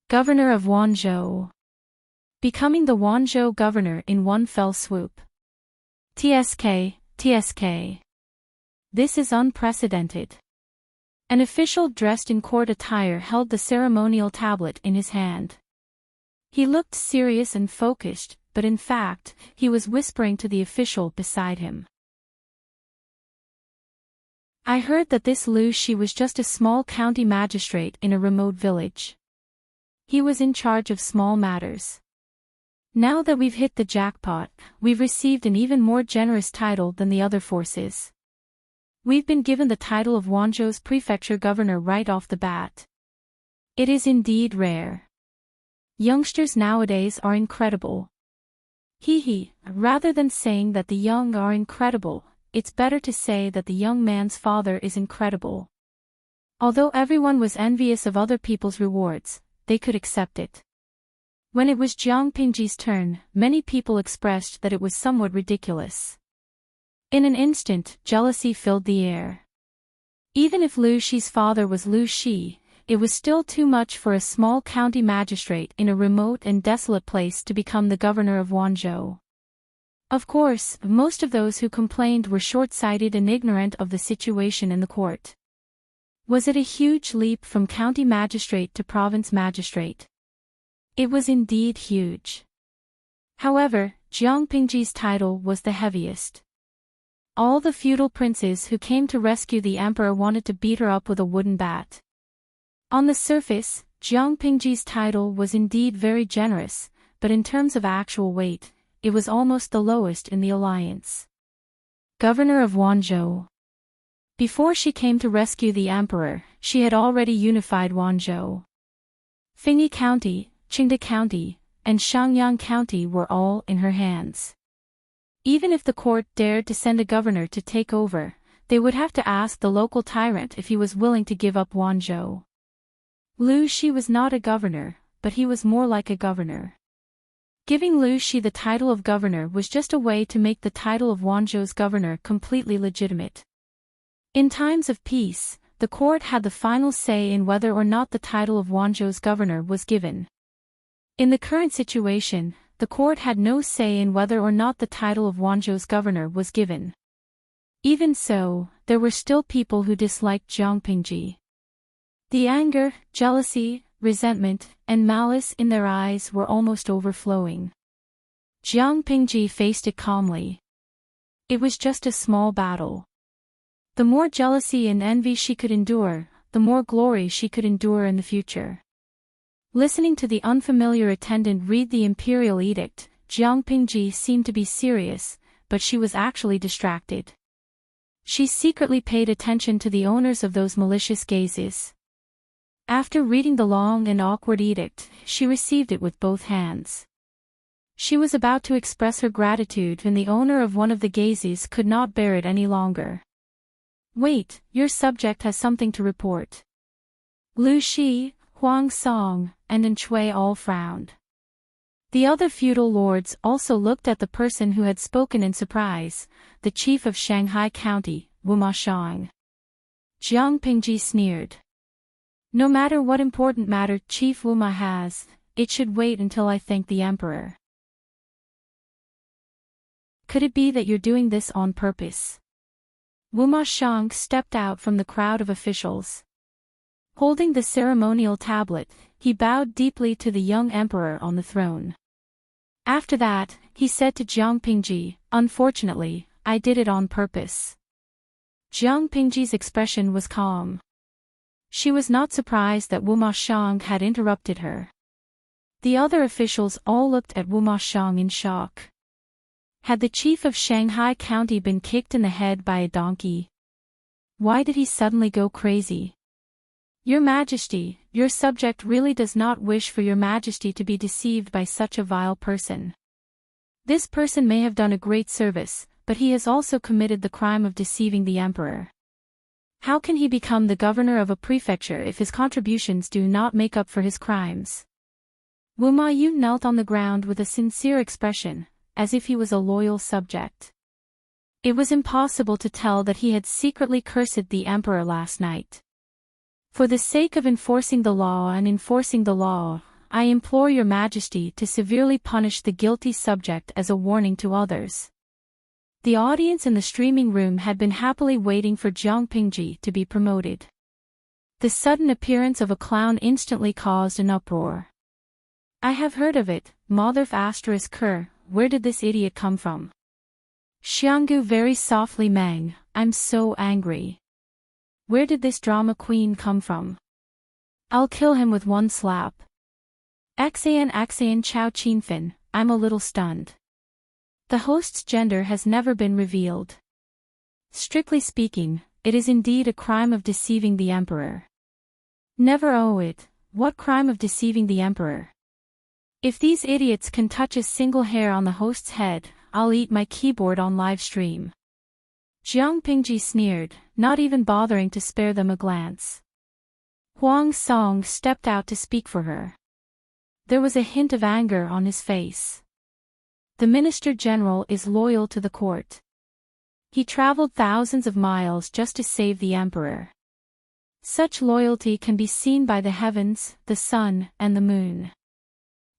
Governor of Wanzhou. Becoming the Wanzhou governor in one fell swoop. TSK. This is unprecedented. An official dressed in court attire held the ceremonial tablet in his hand. He looked serious and focused, but in fact, he was whispering to the official beside him. I heard that this Lu Shi was just a small county magistrate in a remote village. He was in charge of small matters. Now that we've hit the jackpot, we've received an even more generous title than the other forces. We've been given the title of Wanzhou's prefecture governor right off the bat. It is indeed rare. Youngsters nowadays are incredible. Rather than saying that the young are incredible, it's better to say that the young man's father is incredible. Although everyone was envious of other people's rewards, they could accept it. When it was Jiang Pingji's turn, many people expressed that it was somewhat ridiculous. In an instant, jealousy filled the air. Even if Lu Shi's father was Lu Shi, it was still too much for a small county magistrate in a remote and desolate place to become the governor of Wanzhou. Of course, most of those who complained were short-sighted and ignorant of the situation in the court. Was it a huge leap from county magistrate to province magistrate? It was indeed huge. However, Jiang Pingji's title was the heaviest. All the feudal princes who came to rescue the emperor wanted to beat her up with a wooden bat. On the surface, Jiang Pingji's title was indeed very generous, but in terms of actual weight, it was almost the lowest in the alliance. Governor of Wanzhou. Before she came to rescue the emperor, she had already unified Wanzhou. Fingyi County, Qingde County, and Shangyang County were all in her hands. Even if the court dared to send a governor to take over, they would have to ask the local tyrant if he was willing to give up Wanzhou. Lu Shi was not a governor, but he was more like a governor. Giving Lu Shi the title of governor was just a way to make the title of Wanzhou's governor completely legitimate. In times of peace, the court had the final say in whether or not the title of Wanzhou's governor was given. In the current situation, the court had no say in whether or not the title of Wanzhou's governor was given. Even so, there were still people who disliked Jiang Pingji. The anger, jealousy, resentment, and malice in their eyes were almost overflowing. Jiang Pingji faced it calmly. It was just a small battle. The more jealousy and envy she could endure, the more glory she could endure in the future. Listening to the unfamiliar attendant read the imperial edict, Jiang Pingji seemed to be serious, but she was actually distracted. She secretly paid attention to the owners of those malicious gazes. After reading the long and awkward edict, she received it with both hands. She was about to express her gratitude when the owner of one of the gazes could not bear it any longer. Wait, your subject has something to report. Lu Shi, Huang Song, and Enchui all frowned. The other feudal lords also looked at the person who had spoken in surprise, the chief of Shanghai County, Wuma Shang. Jiang Pingji sneered. No matter what important matter Chief Wuma has, it should wait until I thank the emperor. Could it be that you're doing this on purpose? Wuma Shang stepped out from the crowd of officials. Holding the ceremonial tablet, he bowed deeply to the young emperor on the throne. After that, he said to Jiang Pingji, "Unfortunately, I did it on purpose." Jiang Pingji's expression was calm. She was not surprised that Wuma Shang had interrupted her. The other officials all looked at Wuma Shang in shock. Had the chief of Shanghai County been kicked in the head by a donkey? Why did he suddenly go crazy? Your Majesty, your subject really does not wish for your Majesty to be deceived by such a vile person. This person may have done a great service, but he has also committed the crime of deceiving the emperor. How can he become the governor of a prefecture if his contributions do not make up for his crimes? Wu Mayu knelt on the ground with a sincere expression, as if he was a loyal subject. It was impossible to tell that he had secretly cursed the emperor last night. For the sake of enforcing the law and enforcing the law, I implore your Majesty to severely punish the guilty subject as a warning to others. The audience in the streaming room had been happily waiting for Jiang Pingji to be promoted. The sudden appearance of a clown instantly caused an uproar. I have heard of it, Mother *Ker, where did this idiot come from? Xianggu very softly Mang, I'm so angry. Where did this drama queen come from? I'll kill him with one slap. Axan Chao Qinfin, I'm a little stunned. The host's gender has never been revealed. Strictly speaking, it is indeed a crime of deceiving the emperor. Never owe it, what crime of deceiving the emperor? If these idiots can touch a single hair on the host's head, I'll eat my keyboard on Livestream. Jiang Pingji sneered, not even bothering to spare them a glance. Huang Song stepped out to speak for her. There was a hint of anger on his face. The Minister General is loyal to the court. He traveled thousands of miles just to save the emperor. Such loyalty can be seen by the heavens, the sun, and the moon.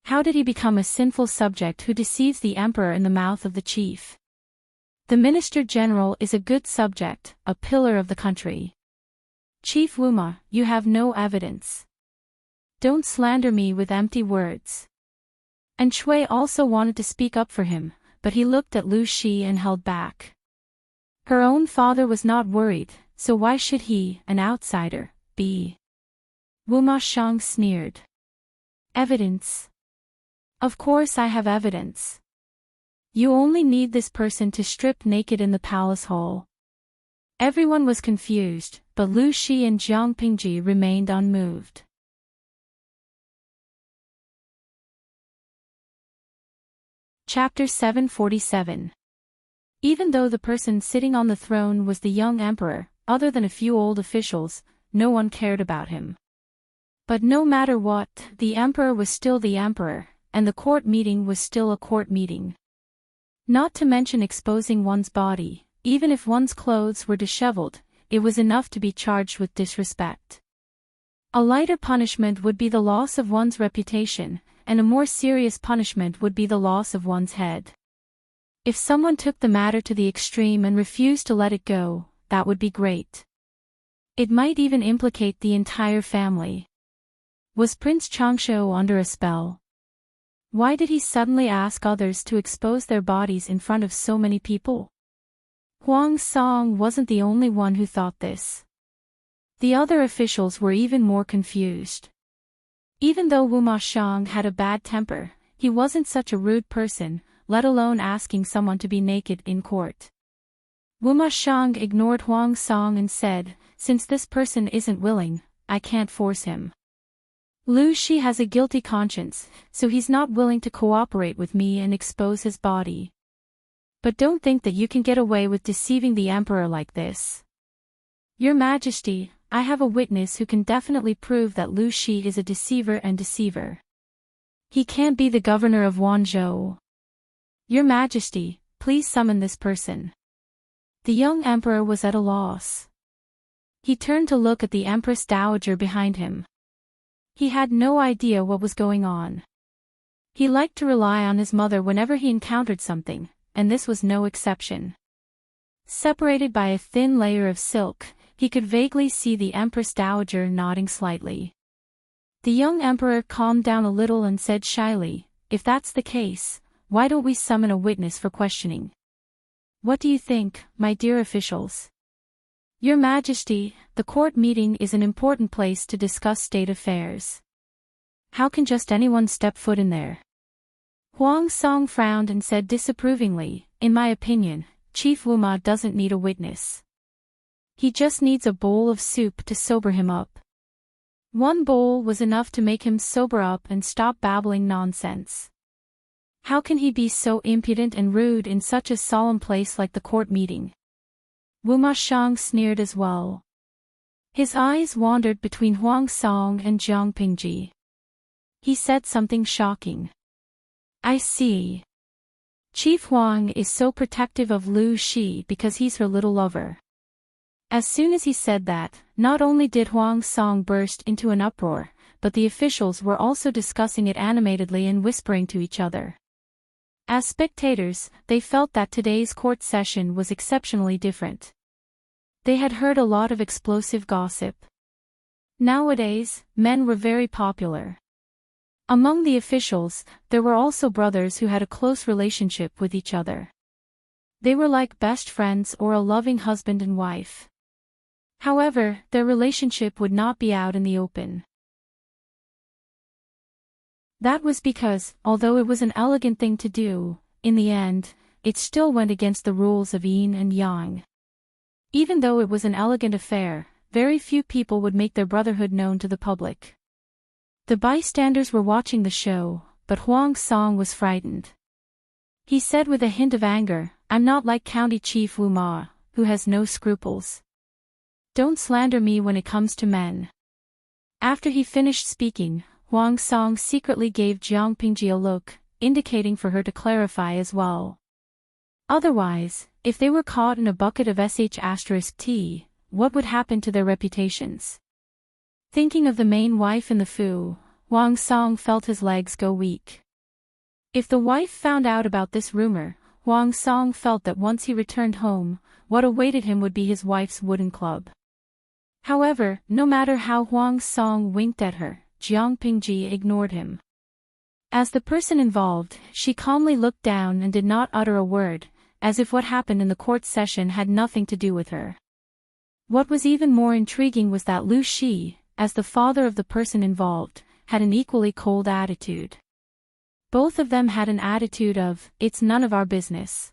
How did he become a sinful subject who deceives the emperor in the mouth of the chief? The Minister General is a good subject, a pillar of the country. Chief Wuma, you have no evidence. Don't slander me with empty words. And Shui also wanted to speak up for him, but he looked at Lu Shi and held back. Her own father was not worried, so why should he, an outsider, be? Wuma Shang sneered. Evidence? Of course I have evidence. You only need this person to strip naked in the palace hall. Everyone was confused, but Lu Shi and Jiang Pingji remained unmoved. Chapter 747. Even though the person sitting on the throne was the young emperor, other than a few old officials, no one cared about him. But no matter what, the emperor was still the emperor, and the court meeting was still a court meeting. Not to mention exposing one's body, even if one's clothes were disheveled, it was enough to be charged with disrespect. A lighter punishment would be the loss of one's reputation, and a more serious punishment would be the loss of one's head. If someone took the matter to the extreme and refused to let it go, that would be great. It might even implicate the entire family. Was Prince Changsho under a spell? Why did he suddenly ask others to expose their bodies in front of so many people? Huang Song wasn't the only one who thought this. The other officials were even more confused. Even though Wu Ma Shang had a bad temper, he wasn't such a rude person, let alone asking someone to be naked in court. Wu Ma Shang ignored Huang Song and said, since this person isn't willing, I can't force him. Lu Shi has a guilty conscience, so he's not willing to cooperate with me and expose his body. But don't think that you can get away with deceiving the emperor like this. Your Majesty, I have a witness who can definitely prove that Lu Shi is a deceiver and deceiver. He can't be the governor of Wanzhou. Your Majesty, please summon this person. The young emperor was at a loss. He turned to look at the Empress Dowager behind him. He had no idea what was going on. He liked to rely on his mother whenever he encountered something, and this was no exception. Separated by a thin layer of silk, he could vaguely see the Empress Dowager nodding slightly. The young emperor calmed down a little and said shyly, if that's the case, why don't we summon a witness for questioning? What do you think, my dear officials? Your Majesty, the court meeting is an important place to discuss state affairs. How can just anyone step foot in there? Huang Song frowned and said disapprovingly, "In my opinion, Chief Wuma doesn't need a witness. He just needs a bowl of soup to sober him up." One bowl was enough to make him sober up and stop babbling nonsense. How can he be so impudent and rude in such a solemn place like the court meeting? Wuma Shang sneered as well. His eyes wandered between Huang Song and Jiang Pingji. He said something shocking. "I see. Chief Huang is so protective of Lu Shi because he's her little lover." As soon as he said that, not only did Huang Song burst into an uproar, but the officials were also discussing it animatedly and whispering to each other. As spectators, they felt that today's court session was exceptionally different. They had heard a lot of explosive gossip. Nowadays, men were very popular. Among the officials, there were also brothers who had a close relationship with each other. They were like best friends or a loving husband and wife. However, their relationship would not be out in the open. That was because, although it was an elegant thing to do, in the end, it still went against the rules of yin and yang. Even though it was an elegant affair, very few people would make their brotherhood known to the public. The bystanders were watching the show, but Huang Song was frightened. He said with a hint of anger, "I'm not like County Chief Wu Ma, who has no scruples. Don't slander me when it comes to men." After he finished speaking, Huang Song secretly gave Jiang Pingji a look, indicating for her to clarify as well. Otherwise, if they were caught in a bucket of sh*t, what would happen to their reputations? Thinking of the main wife in the Fu, Huang Song felt his legs go weak. If the wife found out about this rumor, Huang Song felt that once he returned home, what awaited him would be his wife's wooden club. However, no matter how Huang Song winked at her, Jiang Pingji ignored him. As the person involved, she calmly looked down and did not utter a word, as if what happened in the court session had nothing to do with her. What was even more intriguing was that Lu Shi, as the father of the person involved, had an equally cold attitude. Both of them had an attitude of, "It's none of our business."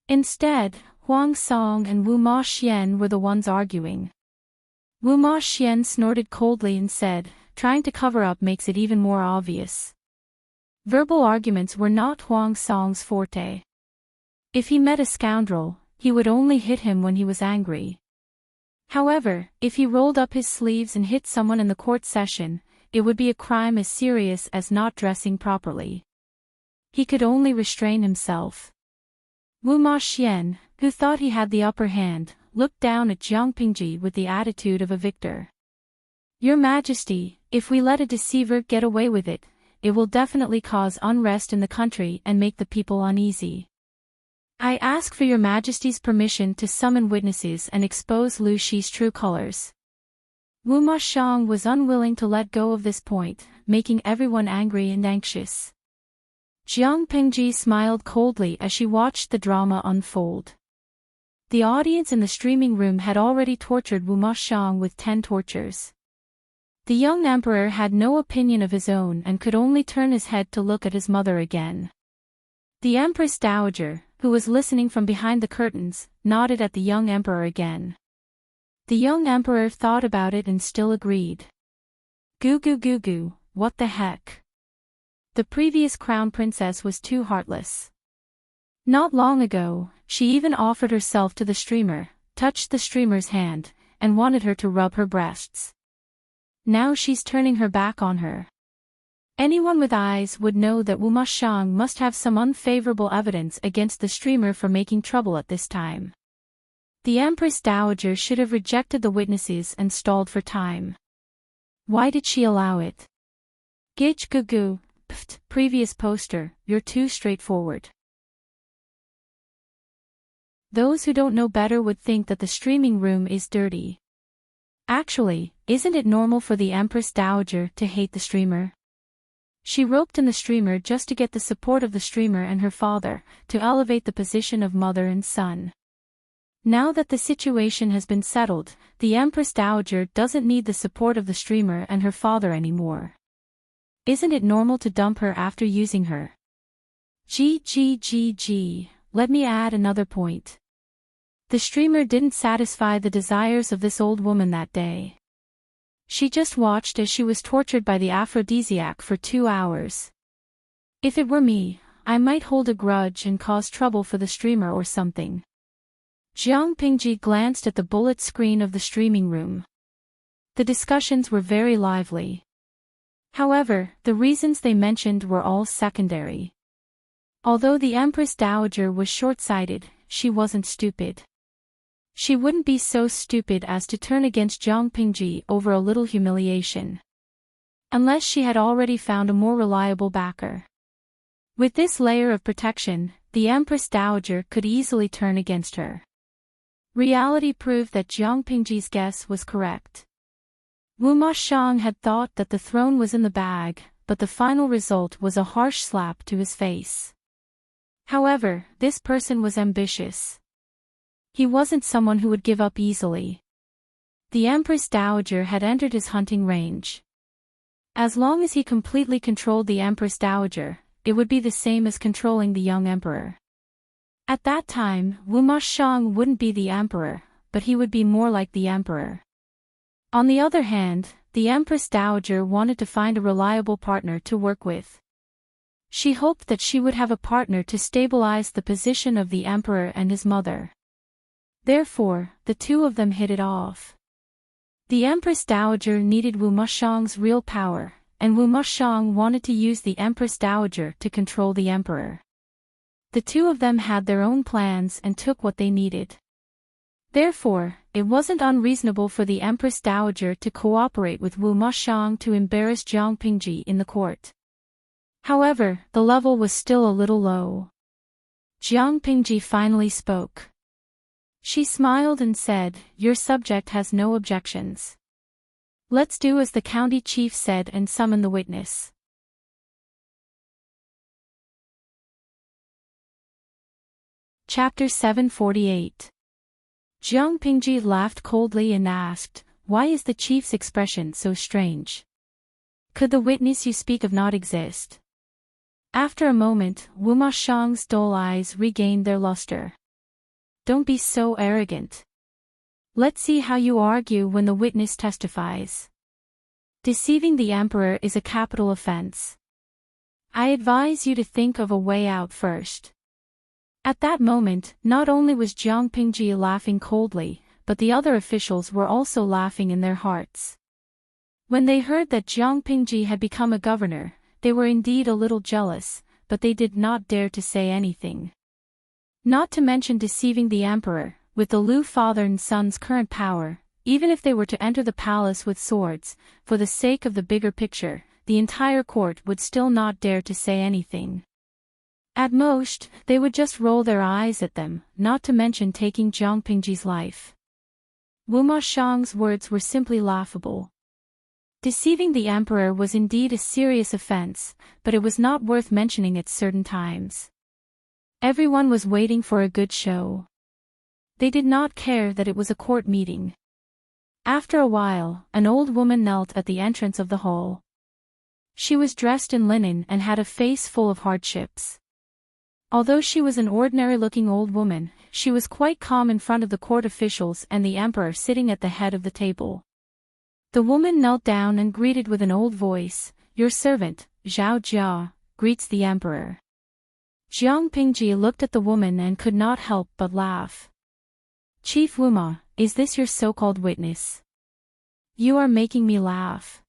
Instead, Huang Song and Wu Ma Xian were the ones arguing. Wu Ma Xian snorted coldly and said, "Trying to cover up makes it even more obvious." Verbal arguments were not Huang Song's forte. If he met a scoundrel, he would only hit him when he was angry. However, if he rolled up his sleeves and hit someone in the court session, it would be a crime as serious as not dressing properly. He could only restrain himself. Wu Ma Xian, who thought he had the upper hand, looked down at Jiang Pingji with the attitude of a victor. "Your Majesty, if we let a deceiver get away with it, it will definitely cause unrest in the country and make the people uneasy. I ask for your Majesty's permission to summon witnesses and expose Lu Shi's true colors." Wu Ma Shang was unwilling to let go of this point, making everyone angry and anxious. Jiang Pingji smiled coldly as she watched the drama unfold. The audience in the streaming room had already tortured Wu Ma Shang with 10 tortures. The young emperor had no opinion of his own and could only turn his head to look at his mother again. The Empress Dowager, who was listening from behind the curtains, nodded at the young emperor again. The young emperor thought about it and still agreed. Goo goo goo goo, what the heck? The previous crown princess was too heartless. Not long ago, she even offered herself to the streamer, touched the streamer's hand, and wanted her to rub her breasts. Now she's turning her back on her. Anyone with eyes would know that Wu Ma Shang must have some unfavorable evidence against the streamer for making trouble at this time. The Empress Dowager should have rejected the witnesses and stalled for time. Why did she allow it? Gich gugu, pft, previous poster, you're too straightforward. Those who don't know better would think that the streaming room is dirty. Actually, isn't it normal for the Empress Dowager to hate the streamer? She roped in the streamer just to get the support of the streamer and her father, to elevate the position of mother and son. Now that the situation has been settled, the Empress Dowager doesn't need the support of the streamer and her father anymore. Isn't it normal to dump her after using her? Let me add another point. The streamer didn't satisfy the desires of this old woman that day. She just watched as she was tortured by the aphrodisiac for 2 hours. If it were me, I might hold a grudge and cause trouble for the streamer or something. Jiang Pingji glanced at the bullet screen of the streaming room. The discussions were very lively. However, the reasons they mentioned were all secondary. Although the Empress Dowager was short-sighted, she wasn't stupid. She wouldn't be so stupid as to turn against Jiang Pingji over a little humiliation. Unless she had already found a more reliable backer. With this layer of protection, the Empress Dowager could easily turn against her. Reality proved that Jiang Pingji's guess was correct. Wu Mashang had thought that the throne was in the bag, but the final result was a harsh slap to his face. However, this person was ambitious. He wasn't someone who would give up easily. The Empress Dowager had entered his hunting range. As long as he completely controlled the Empress Dowager, it would be the same as controlling the young emperor. At that time, Wu Mashang wouldn't be the emperor, but he would be more like the emperor. On the other hand, the Empress Dowager wanted to find a reliable partner to work with. She hoped that she would have a partner to stabilize the position of the emperor and his mother. Therefore, the two of them hit it off. The Empress Dowager needed Wu Mashang's real power, and Wu Mashang wanted to use the Empress Dowager to control the emperor. The two of them had their own plans and took what they needed. Therefore, it wasn't unreasonable for the Empress Dowager to cooperate with Wu Mashang to embarrass Jiang Pingji in the court. However, the level was still a little low. Jiang Pingji finally spoke. She smiled and said, "Your subject has no objections. Let's do as the county chief said and summon the witness." Chapter 748. Jiang Pingji laughed coldly and asked, "Why is the chief's expression so strange? Could the witness you speak of not exist?" After a moment, Wu Mashang's dull eyes regained their luster. "Don't be so arrogant. Let's see how you argue when the witness testifies. Deceiving the emperor is a capital offense. I advise you to think of a way out first." At that moment, not only was Jiang Pingji laughing coldly, but the other officials were also laughing in their hearts. When they heard that Jiang Pingji had become a governor, they were indeed a little jealous, but they did not dare to say anything. Not to mention deceiving the emperor, with the Liu father and son's current power, even if they were to enter the palace with swords, for the sake of the bigger picture, the entire court would still not dare to say anything. At most, they would just roll their eyes at them, not to mention taking Jiang Pingji's life. Wu Mashang's words were simply laughable. Deceiving the emperor was indeed a serious offense, but it was not worth mentioning at certain times. Everyone was waiting for a good show. They did not care that it was a court meeting. After a while, an old woman knelt at the entrance of the hall. She was dressed in linen and had a face full of hardships. Although she was an ordinary-looking old woman, she was quite calm in front of the court officials and the emperor sitting at the head of the table. The woman knelt down and greeted with an old voice, "Your servant, Zhao Jia, greets the emperor." Jiang Pingji looked at the woman and could not help but laugh. "Chief Wuma, is this your so-called witness? You are making me laugh."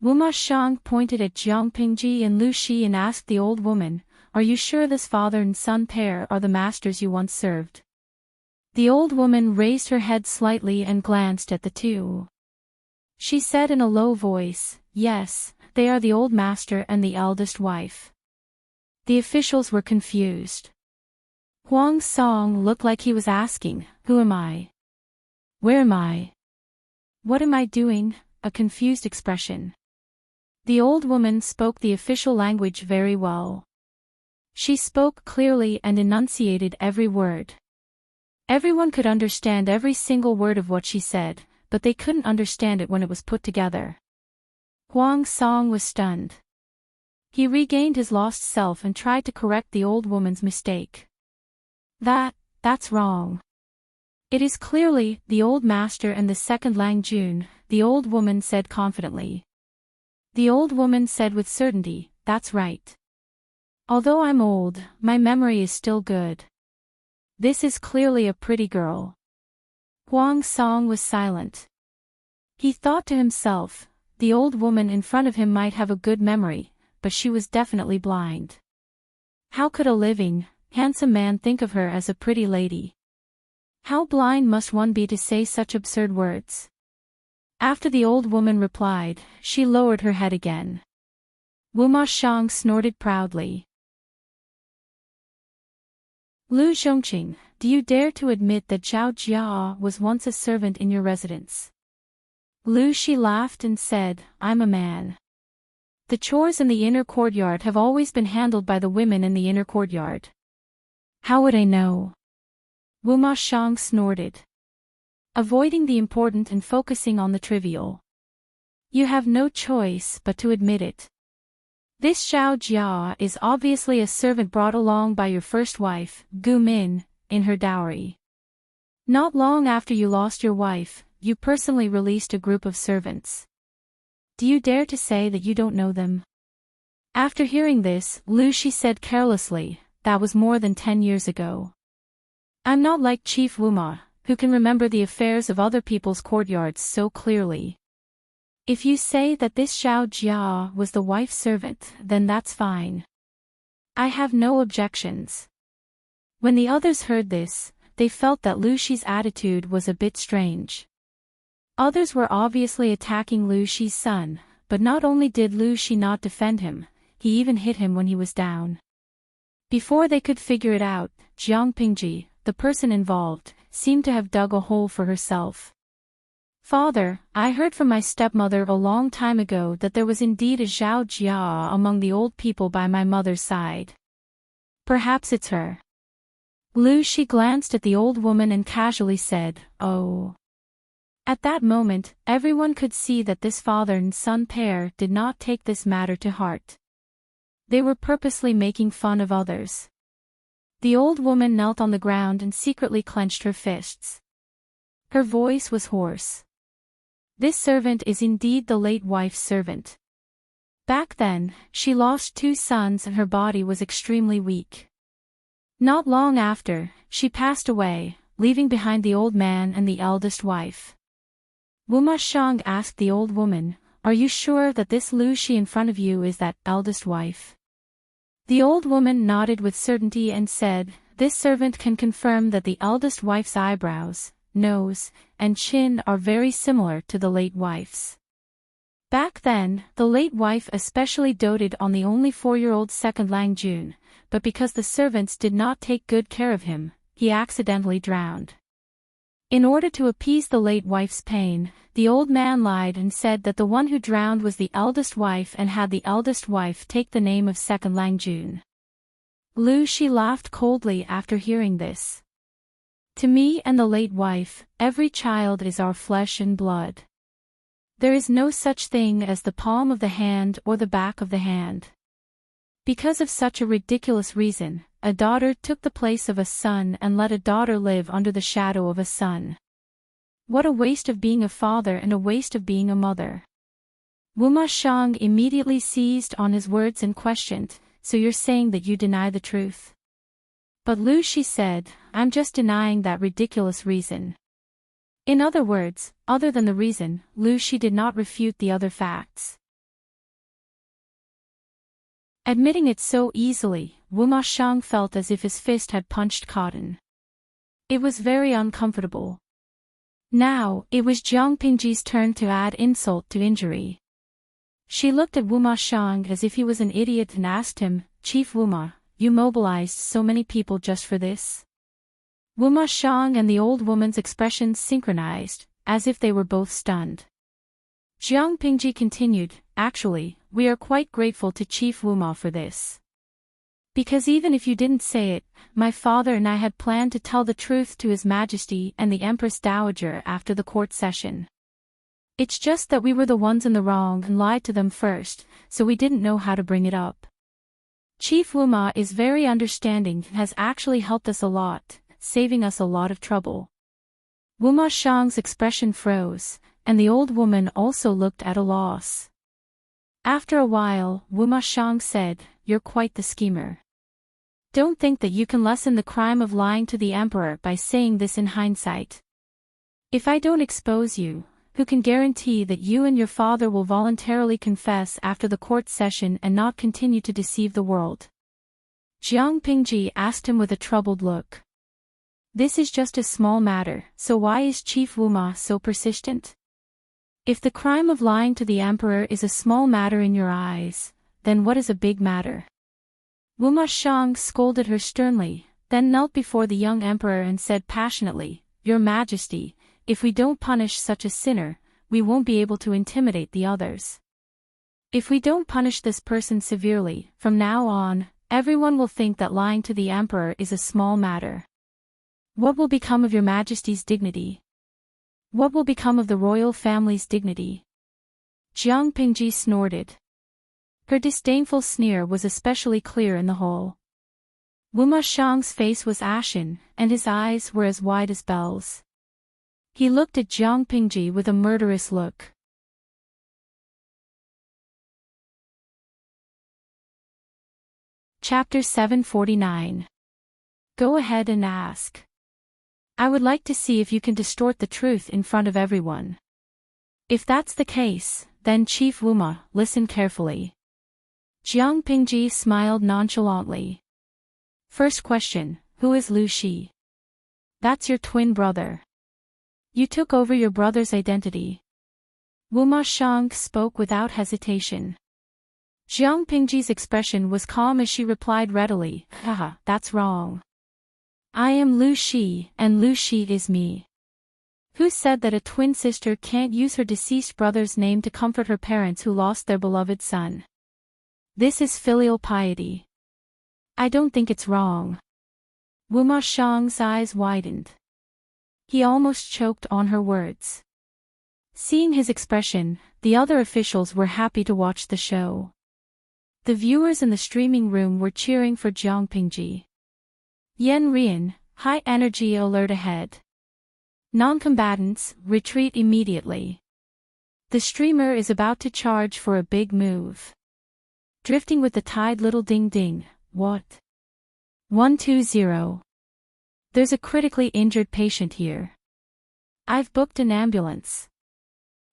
Wu Mashang pointed at Jiang Pingji and Lu Shi and asked the old woman, "Are you sure this father and son pair are the masters you once served?" The old woman raised her head slightly and glanced at the two. She said in a low voice, "Yes, they are the old master and the eldest wife." The officials were confused. Huang Song looked like he was asking, "Who am I? Where am I? What am I doing?" A confused expression. The old woman spoke the official language very well. She spoke clearly and enunciated every word. Everyone could understand every single word of what she said, but they couldn't understand it when it was put together. Huang Song was stunned. He regained his lost self and tried to correct the old woman's mistake. That's wrong. It is clearly the old master and the second Lang Jun, the old woman said confidently. The old woman said with certainty, that's right. Although I'm old, my memory is still good. This is clearly a pretty girl. Huang Song was silent. He thought to himself, the old woman in front of him might have a good memory, but she was definitely blind. How could a living, handsome man think of her as a pretty lady? How blind must one be to say such absurd words? After the old woman replied, she lowered her head again. Wuma Shang snorted proudly. Lu Zhongqing, do you dare to admit that Zhao Jia was once a servant in your residence? Lu Shi laughed and said, I'm a man. The chores in the inner courtyard have always been handled by the women in the inner courtyard. How would I know? Wuma Shang snorted. Avoiding the important and focusing on the trivial. You have no choice but to admit it. This Zhao Jia is obviously a servant brought along by your first wife, Gu Min, in her dowry. Not long after you lost your wife, you personally released a group of servants. Do you dare to say that you don't know them? After hearing this, Lu Shi said carelessly, that was more than 10 years ago. I'm not like Chief Wuma, who can remember the affairs of other people's courtyards so clearly. If you say that this Zhao Jia was the wife's servant, then that's fine. I have no objections. When the others heard this, they felt that Lu Shi's attitude was a bit strange. Others were obviously attacking Lu Shi's son, but not only did Lu Shi not defend him, he even hit him when he was down. Before they could figure it out, Jiang Pingji, the person involved, seemed to have dug a hole for herself. Father, I heard from my stepmother a long time ago that there was indeed a Zhao Jia among the old people by my mother's side. Perhaps it's her. Lu Shi glanced at the old woman and casually said, oh. At that moment, everyone could see that this father and son pair did not take this matter to heart. They were purposely making fun of others. The old woman knelt on the ground and secretly clenched her fists. Her voice was hoarse. This servant is indeed the late wife's servant. Back then, she lost 2 sons and her body was extremely weak. Not long after, she passed away, leaving behind the old man and the eldest wife. Wuma Shang asked the old woman, are you sure that this Lu Shi in front of you is that eldest wife? The old woman nodded with certainty and said, this servant can confirm that the eldest wife's eyebrows, nose, and chin are very similar to the late wife's. Back then, the late wife especially doted on the only 4-year-old second Lang Jun, but because the servants did not take good care of him, he accidentally drowned. In order to appease the late wife's pain, the old man lied and said that the one who drowned was the eldest wife and had the eldest wife take the name of second Lang Jun. Lu Shi laughed coldly after hearing this. To me and the late wife, every child is our flesh and blood. There is no such thing as the palm of the hand or the back of the hand. Because of such a ridiculous reason, a daughter took the place of a son and let a daughter live under the shadow of a son. What a waste of being a father and a waste of being a mother. Wuma Shang immediately seized on his words and questioned, so you're saying that you deny the truth? But Lu Shi said, I'm just denying that ridiculous reason. In other words, other than the reason, Lu Shi did not refute the other facts. Admitting it so easily, Wuma Shang felt as if his fist had punched cotton. It was very uncomfortable. Now, it was Jiang Pingji's turn to add insult to injury. She looked at Wuma Shang as if he was an idiot and asked him, Chief Wuma, you mobilized so many people just for this? Wuma Shang and the old woman's expressions synchronized, as if they were both stunned. Jiang Pingji continued, actually, we are quite grateful to Chief Wuma for this. Because even if you didn't say it, my father and I had planned to tell the truth to His Majesty and the Empress Dowager after the court session. It's just that we were the ones in the wrong and lied to them first, so we didn't know how to bring it up. Chief Wuma is very understanding and has actually helped us a lot, saving us a lot of trouble. Wuma Shang's expression froze, and the old woman also looked at a loss. After a while, Wuma Shang said, "You're quite the schemer. Don't think that you can lessen the crime of lying to the emperor by saying this in hindsight. If I don't expose you, who can guarantee that you and your father will voluntarily confess after the court session and not continue to deceive the world?" Jiang Pingji asked him with a troubled look. This is just a small matter, so why is Chief Wuma so persistent? If the crime of lying to the emperor is a small matter in your eyes, then what is a big matter? Wuma Shang scolded her sternly, then knelt before the young emperor and said passionately, "Your Majesty, if we don't punish such a sinner, we won't be able to intimidate the others. If we don't punish this person severely, from now on, everyone will think that lying to the emperor is a small matter. What will become of your Majesty's dignity? What will become of the royal family's dignity?" Jiang Pingji snorted. Her disdainful sneer was especially clear in the hall. Wuma Shang's face was ashen, and his eyes were as wide as bells. He looked at Jiang Pingji with a murderous look. Chapter 749. Go ahead and ask. I would like to see if you can distort the truth in front of everyone. If that's the case, then Chief Wuma, listen carefully. Jiang Pingji smiled nonchalantly. First question, who is Lu Shi? That's your twin brother. You took over your brother's identity. Wuma Shang spoke without hesitation. Jiang Pingji's expression was calm as she replied readily, "Haha, that's wrong. I am Lu Shi, and Lu Shi is me. Who said that a twin sister can't use her deceased brother's name to comfort her parents who lost their beloved son? This is filial piety. I don't think it's wrong." Wuma Shang's eyes widened. He almost choked on her words. Seeing his expression, the other officials were happy to watch the show. The viewers in the streaming room were cheering for Jiang Pingji. Yen Rian, high energy alert ahead. Non-combatants, retreat immediately. The streamer is about to charge for a big move. Drifting with the tide, little ding ding, what? 120. There's a critically injured patient here. I've booked an ambulance.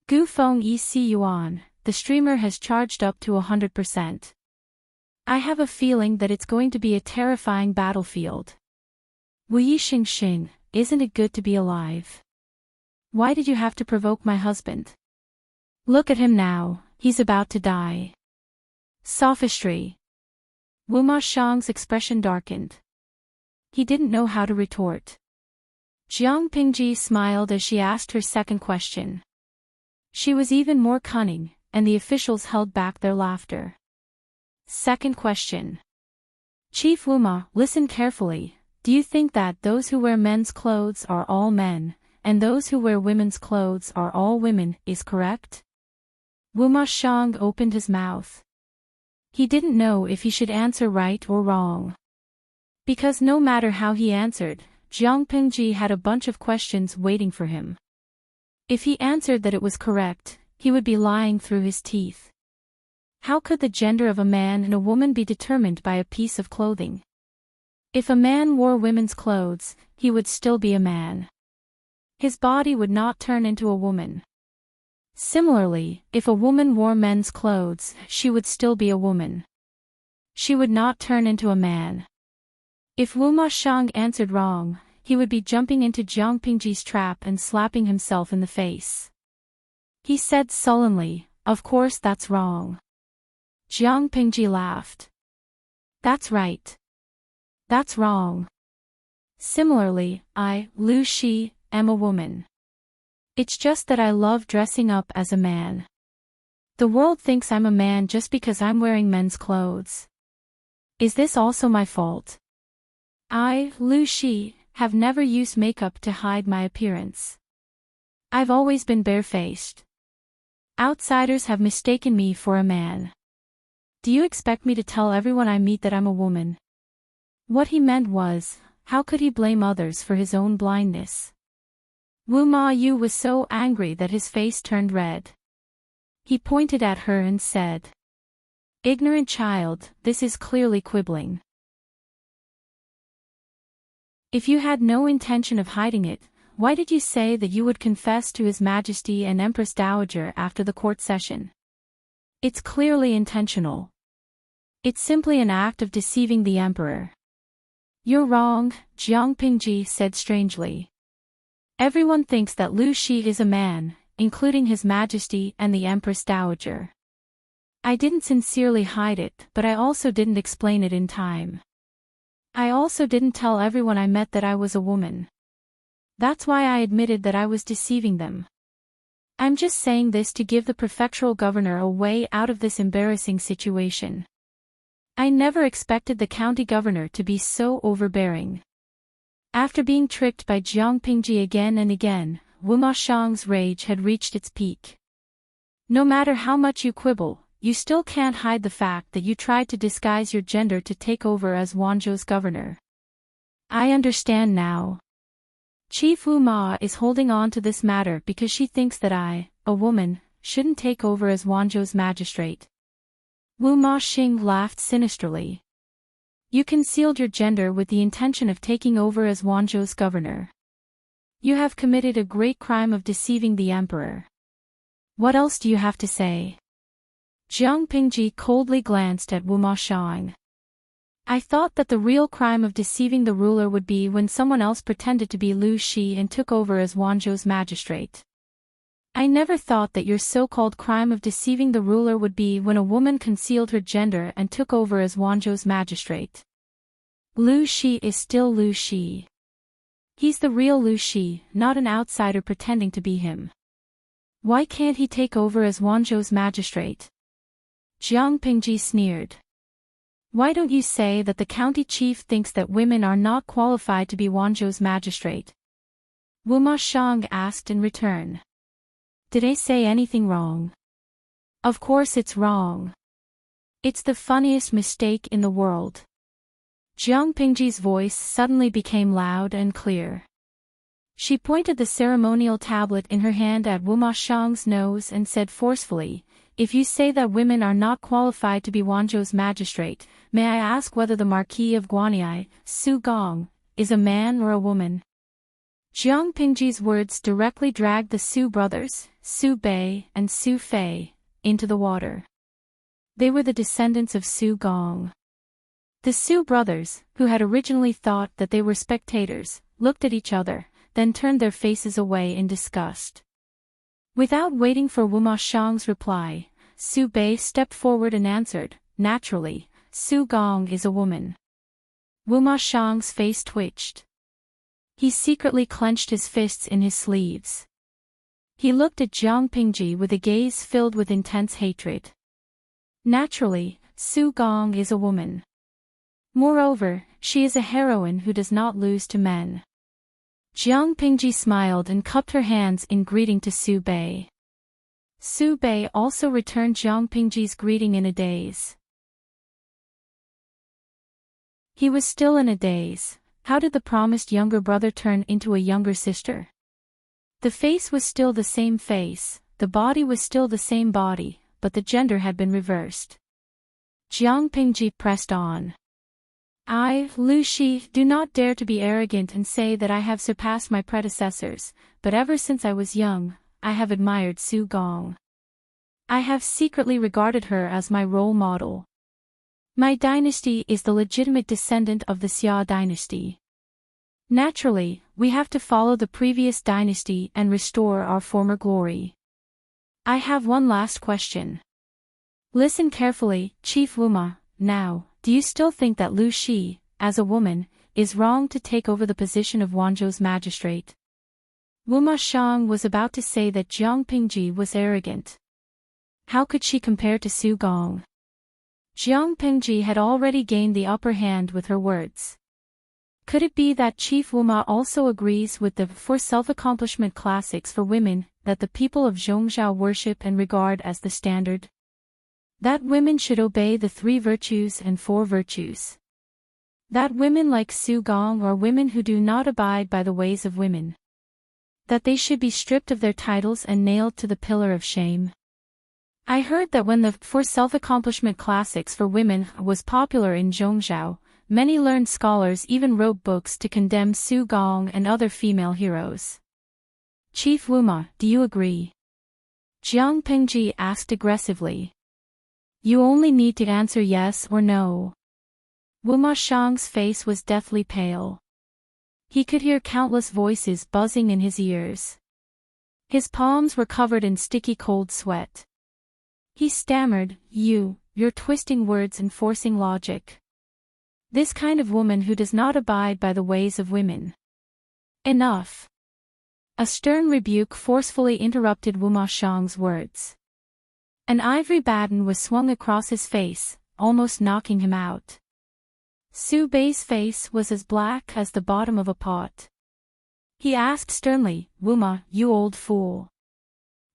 Gu Feng EC Yuan, the streamer has charged up to 100%. I have a feeling that it's going to be a terrifying battlefield. Wu Yi Xing Xing, isn't it good to be alive? Why did you have to provoke my husband? Look at him now, he's about to die. Sophistry. Wuma Shang's expression darkened. He didn't know how to retort. Jiang Pingji smiled as she asked her second question. She was even more cunning, and the officials held back their laughter. Second question. Chief Wuma, listen carefully. Do you think that those who wear men's clothes are all men, and those who wear women's clothes are all women, is correct? Wuma Shang opened his mouth. He didn't know if he should answer right or wrong. Because no matter how he answered, Jiang Pingji had a bunch of questions waiting for him. If he answered that it was correct, he would be lying through his teeth. How could the gender of a man and a woman be determined by a piece of clothing? If a man wore women's clothes, he would still be a man. His body would not turn into a woman. Similarly, if a woman wore men's clothes, she would still be a woman. She would not turn into a man. If Wuma Shang answered wrong, he would be jumping into Jiang Pingji's trap and slapping himself in the face. He said sullenly, "Of course that's wrong." Jiang Pingji laughed. "That's right. That's wrong. Similarly, I, Lu Shi, am a woman. It's just that I love dressing up as a man. The world thinks I'm a man just because I'm wearing men's clothes. Is this also my fault? I, Lu Shi, have never used makeup to hide my appearance. I've always been barefaced. Outsiders have mistaken me for a man. Do you expect me to tell everyone I meet that I'm a woman? What he meant was, how could he blame others for his own blindness? Wu Ma Yu was so angry that his face turned red. He pointed at her and said, "Ignorant child, this is clearly quibbling. If you had no intention of hiding it, why did you say that you would confess to His Majesty and Empress Dowager after the court session? It's clearly intentional. It's simply an act of deceiving the Emperor." "You're wrong," Jiang Pingji said strangely. "Everyone thinks that Lu Shi is a man, including His Majesty and the Empress Dowager. I didn't sincerely hide it, but I also didn't explain it in time. I also didn't tell everyone I met that I was a woman. That's why I admitted that I was deceiving them. I'm just saying this to give the prefectural governor a way out of this embarrassing situation. I never expected the county governor to be so overbearing." After being tricked by Jiang Pingji again and again, Wu Ma Shang's rage had reached its peak. "No matter how much you quibble, you still can't hide the fact that you tried to disguise your gender to take over as Wanzhou's governor. I understand now. Chief Wu Ma is holding on to this matter because she thinks that I, a woman, shouldn't take over as Wanzhou's magistrate." Wu Ma Xing laughed sinisterly. "You concealed your gender with the intention of taking over as Wanzhou's governor. You have committed a great crime of deceiving the emperor. What else do you have to say?" Jiang Pingji coldly glanced at Wu Ma Shang. "I thought that the real crime of deceiving the ruler would be when someone else pretended to be Lu Shi and took over as Wanzhou's magistrate. I never thought that your so-called crime of deceiving the ruler would be when a woman concealed her gender and took over as Wanzhou's magistrate. Lu Shi is still Lu Shi. He's the real Lu Shi, not an outsider pretending to be him. Why can't he take over as Wanzhou's magistrate?" Jiang Pingji sneered. "Why don't you say that the county chief thinks that women are not qualified to be Wanzhou's magistrate?" Wu Ma Shang asked in return. "Did I say anything wrong?" "Of course it's wrong. It's the funniest mistake in the world." Jiang Pingji's voice suddenly became loud and clear. She pointed the ceremonial tablet in her hand at Wu Ma Shang's nose and said forcefully, "If you say that women are not qualified to be Wanzhou's magistrate, may I ask whether the Marquis of Guanyi, Su Gong, is a man or a woman?" Jiang Pingji's words directly dragged the Su brothers, Su Bei and Su Fei, into the water. They were the descendants of Su Gong. The Su brothers, who had originally thought that they were spectators, looked at each other, then turned their faces away in disgust. Without waiting for Wu Ma Shang's reply, Su Bei stepped forward and answered, "Naturally, Su Gong is a woman." Wu Ma Shang's face twitched. He secretly clenched his fists in his sleeves. He looked at Jiang Pingji with a gaze filled with intense hatred. Naturally, Su Gong is a woman. Moreover, she is a heroine who does not lose to men. Jiang Pingji smiled and cupped her hands in greeting to Su Bei. Su Bei also returned Jiang Pingji's greeting in a daze. He was still in a daze. How did the promised younger brother turn into a younger sister? The face was still the same face, the body was still the same body, but the gender had been reversed. Jiang Pingji pressed on. "I, Lu Shi, do not dare to be arrogant and say that I have surpassed my predecessors, but ever since I was young, I have admired Su Gong. I have secretly regarded her as my role model. My dynasty is the legitimate descendant of the Xia dynasty. Naturally, we have to follow the previous dynasty and restore our former glory. I have one last question. Listen carefully, Chief Wuma. Now, do you still think that Lu Shi, as a woman, is wrong to take over the position of Wanzhou's magistrate?" Wuma Shang was about to say that Jiang Pingji was arrogant. How could she compare to Su Gong? Jiang Pingji had already gained the upper hand with her words. Could it be that Chief Wuma also agrees with the for self-accomplishment classics for women, that the people of Zhongzhou worship and regard as the standard? That women should obey the 3 virtues and 4 virtues. That women like Su Gong are women who do not abide by the ways of women. That they should be stripped of their titles and nailed to the pillar of shame. I heard that when the 4 self-accomplishment classics for women was popular in Zhongzhou, many learned scholars even wrote books to condemn Su Gong and other female heroes. Chief Wuma, do you agree? Jiang Pingji asked aggressively. You only need to answer yes or no. Wuma Shang's face was deathly pale. He could hear countless voices buzzing in his ears. His palms were covered in sticky cold sweat. He stammered, you're twisting words and forcing logic. This kind of woman who does not abide by the ways of women. Enough. A stern rebuke forcefully interrupted Wuma Shang's words. An ivory baton was swung across his face, almost knocking him out. Su Bei's face was as black as the bottom of a pot. He asked sternly, Wuma, you old fool.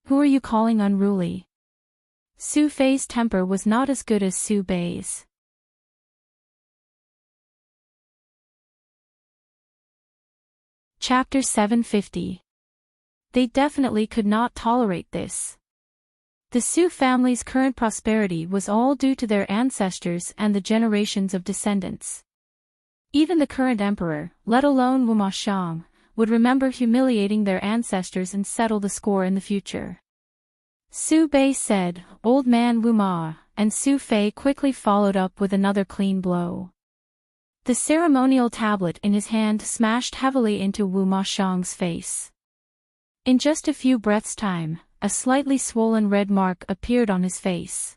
Who are you calling unruly? Su Fei's temper was not as good as Su Bei's. Chapter 750. They definitely could not tolerate this. The Su family's current prosperity was all due to their ancestors and the generations of descendants. Even the current emperor, let alone Wuma Shang, would remember humiliating their ancestors and settle the score in the future. Su Bei said, Old man Wuma, and Su Fei quickly followed up with another clean blow. The ceremonial tablet in his hand smashed heavily into Wuma Shang's face. In just a few breaths' time, a slightly swollen red mark appeared on his face.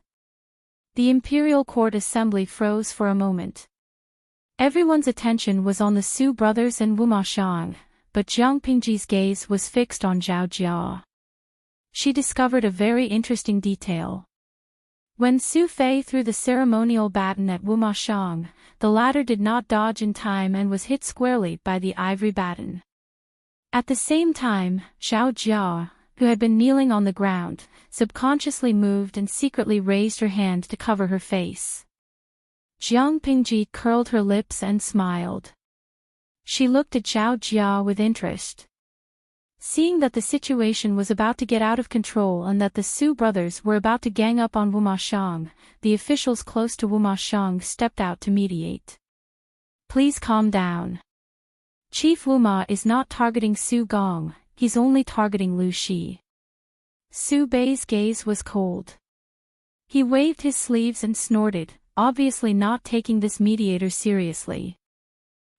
The imperial court assembly froze for a moment. Everyone's attention was on the Su brothers and Wuma Shang, but Jiang Pingji's gaze was fixed on Zhao Jia. She discovered a very interesting detail. When Su Fei threw the ceremonial baton at Wuma Shang, the latter did not dodge in time and was hit squarely by the ivory baton. At the same time, Zhao Jia, who had been kneeling on the ground, subconsciously moved and secretly raised her hand to cover her face. Jiang Pingji curled her lips and smiled. She looked at Zhao Jia with interest. Seeing that the situation was about to get out of control and that the Su brothers were about to gang up on Wuma Shang, the officials close to Wuma Shang stepped out to mediate. Please calm down. Chief Wuma is not targeting Su Gong, he's only targeting Lu Shi. Su Bei's gaze was cold. He waved his sleeves and snorted, obviously not taking this mediator seriously.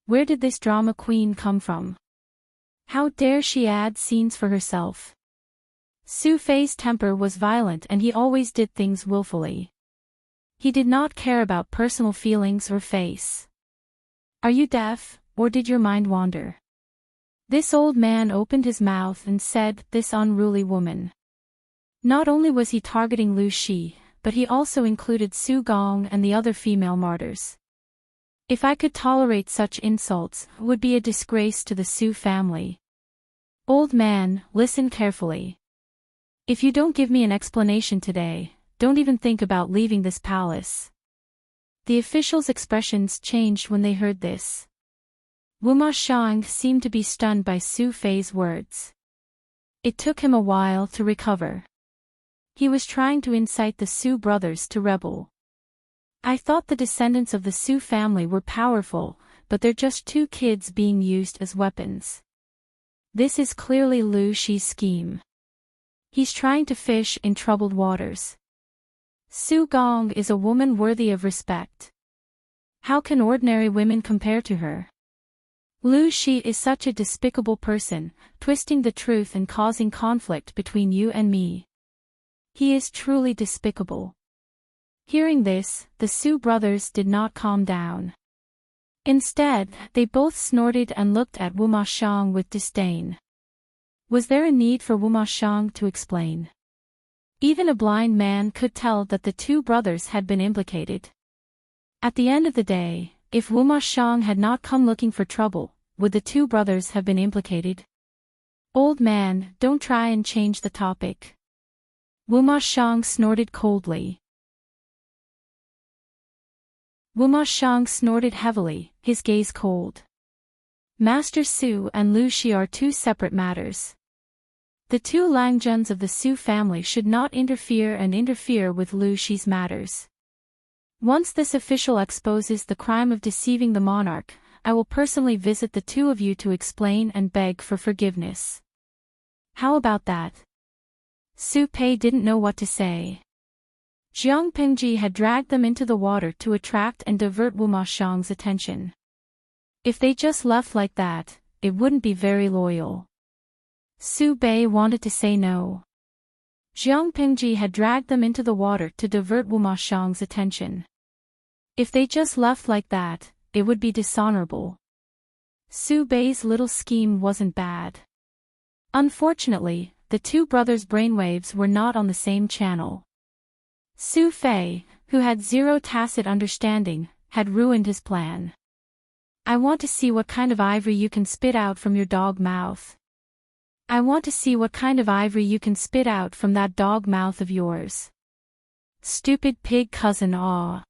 Where did this drama queen come from? How dare she add scenes for herself? Su Fei's temper was violent and he always did things willfully. He did not care about personal feelings or face. Are you deaf, or did your mind wander? This old man opened his mouth and said, this unruly woman. Not only was he targeting Lu Shi, but he also included Su Gong and the other female martyrs. If I could tolerate such insults, it would be a disgrace to the Su family. Old man, listen carefully. If you don't give me an explanation today, don't even think about leaving this palace. The officials' expressions changed when they heard this. Wuma Shang seemed to be stunned by Su Fei's words. It took him a while to recover. He was trying to incite the Su brothers to rebel. I thought the descendants of the Su family were powerful, but they're just 2 kids being used as weapons. This is clearly Lu Shi's scheme. He's trying to fish in troubled waters. Su Gong is a woman worthy of respect. How can ordinary women compare to her? Lu Shi is such a despicable person, twisting the truth and causing conflict between you and me. He is truly despicable. Hearing this, the Su brothers did not calm down. Instead, they both snorted and looked at Wuma Shang with disdain. Was there a need for Wuma Shang to explain? Even a blind man could tell that the 2 brothers had been implicated. At the end of the day, if Wuma Shang had not come looking for trouble, would the 2 brothers have been implicated? Old man, don't try and change the topic. Wuma Shang snorted coldly. Wuma Shang snorted heavily, his gaze cold. Master Su and Lu Shi are two separate matters. The two Langjuns of the Su family should not interfere with Lu Shi's matters. Once this official exposes the crime of deceiving the monarch, I will personally visit the two of you to explain and beg for forgiveness. How about that? Su Pei didn't know what to say. Jiang Pingji had dragged them into the water to attract and divert Wuma Shang's attention. If they just left like that, it wouldn't be very loyal. Su Bei wanted to say no. Jiang Pingji had dragged them into the water to divert Wuma Shang's attention. If they just left like that, it would be dishonorable. Su Bei's little scheme wasn't bad. Unfortunately, the two brothers' brainwaves were not on the same channel. Su Fei, who had zero tacit understanding, had ruined his plan. I want to see what kind of ivory you can spit out from your dog mouth. I want to see what kind of ivory you can spit out from that dog mouth of yours. Stupid pig cousin aw.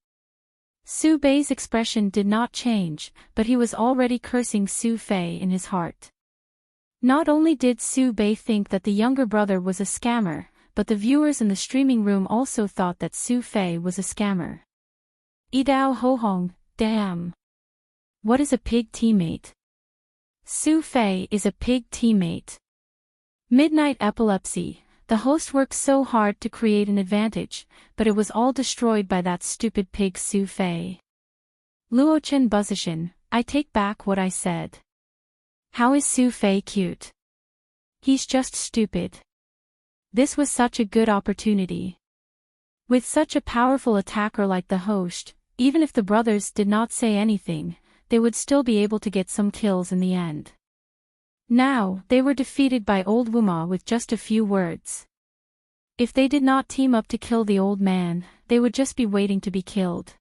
Su Bei's expression did not change, but he was already cursing Su Fei in his heart. Not only did Su Bei think that the younger brother was a scammer, but the viewers in the streaming room also thought that Su Fei was a scammer. Idao Ho Hong, damn. What is a pig teammate? Su Fei is a pig teammate. Midnight epilepsy. The host worked so hard to create an advantage, but it was all destroyed by that stupid pig Su Fei. Luochen Buzzishin, I take back what I said. How is Su Fei cute? He's just stupid. This was such a good opportunity. With such a powerful attacker like the host, even if the brothers did not say anything, they would still be able to get some kills in the end. Now, they were defeated by old Wuma with just a few words. If they did not team up to kill the old man, they would just be waiting to be killed.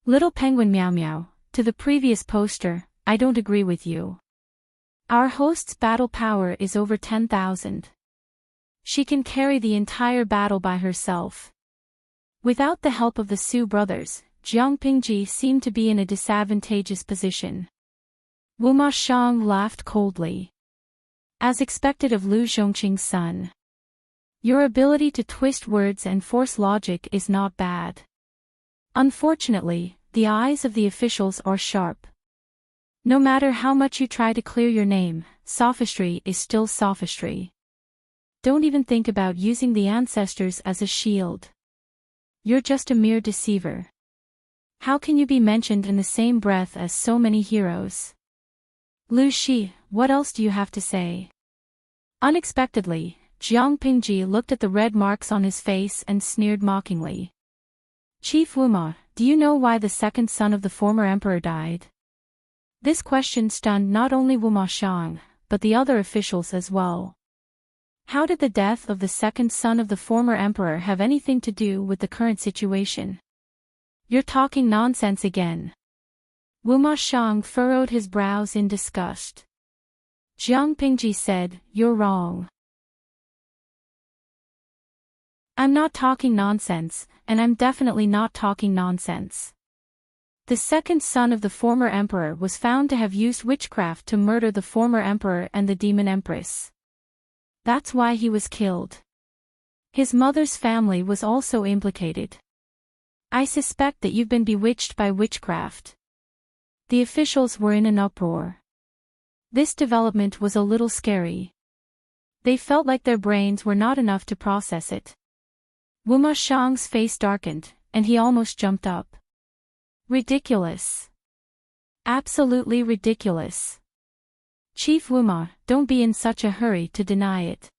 Little Penguin Meow Meow, to the previous poster, I don't agree with you. Our host's battle power is over 10,000. She can carry the entire battle by herself. Without the help of the Su brothers, Jiang Pingji seemed to be in a disadvantageous position. Wuma Shang laughed coldly. As expected of Lu Zhongqing's son. Your ability to twist words and force logic is not bad. Unfortunately, the eyes of the officials are sharp. No matter how much you try to clear your name, sophistry is still sophistry. Don't even think about using the ancestors as a shield. You're just a mere deceiver. How can you be mentioned in the same breath as so many heroes? Lu Shi, what else do you have to say? Unexpectedly, Jiang Pingji looked at the red marks on his face and sneered mockingly. Chief Wuma, do you know why the second son of the former emperor died? This question stunned not only Wuma Shang, but the other officials as well. How did the death of the second son of the former emperor have anything to do with the current situation? You're talking nonsense again. Wuma Shang furrowed his brows in disgust. Jiang Pingji said, You're wrong. I'm not talking nonsense, and I'm definitely not talking nonsense. The second son of the former emperor was found to have used witchcraft to murder the former emperor and the demon Empress. That's why he was killed. His mother's family was also implicated. I suspect that you've been bewitched by witchcraft. The officials were in an uproar. This development was a little scary. They felt like their brains were not enough to process it. Wuma Shang's face darkened, and he almost jumped up. Ridiculous. Absolutely ridiculous. Chief Wuma, don't be in such a hurry to deny it.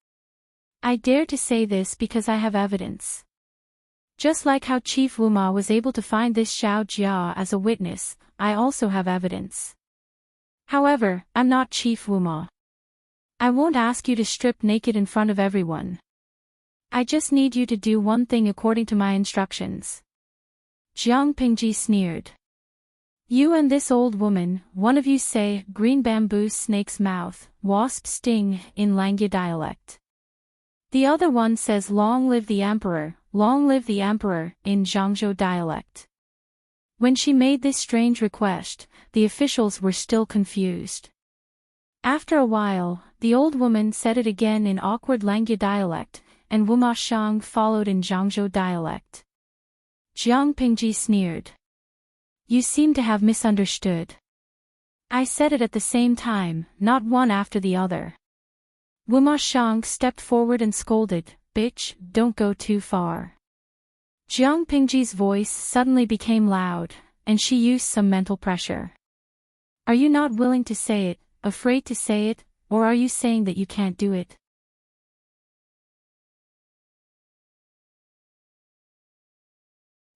I dare to say this because I have evidence. Just like how Chief Wuma was able to find this Xiao Jia as a witness, I also have evidence. However, I'm not Chief Wuma. I won't ask you to strip naked in front of everyone. I just need you to do one thing according to my instructions. Jiang Pingji sneered. You and this old woman, one of you say, green bamboo snake's mouth, wasp sting, in Langya dialect. The other one says long live the emperor, in Zhangzhou dialect. When she made this strange request, the officials were still confused. After a while, the old woman said it again in awkward Langya dialect, and Wuma Shang followed in Zhangzhou dialect. Jiang Pingji sneered. You seem to have misunderstood. I said it at the same time, not one after the other. Wuma Shang stepped forward and scolded, bitch, don't go too far. Jiang Pingji's voice suddenly became loud, and she used some mental pressure. Are you not willing to say it, afraid to say it, or are you saying that you can't do it?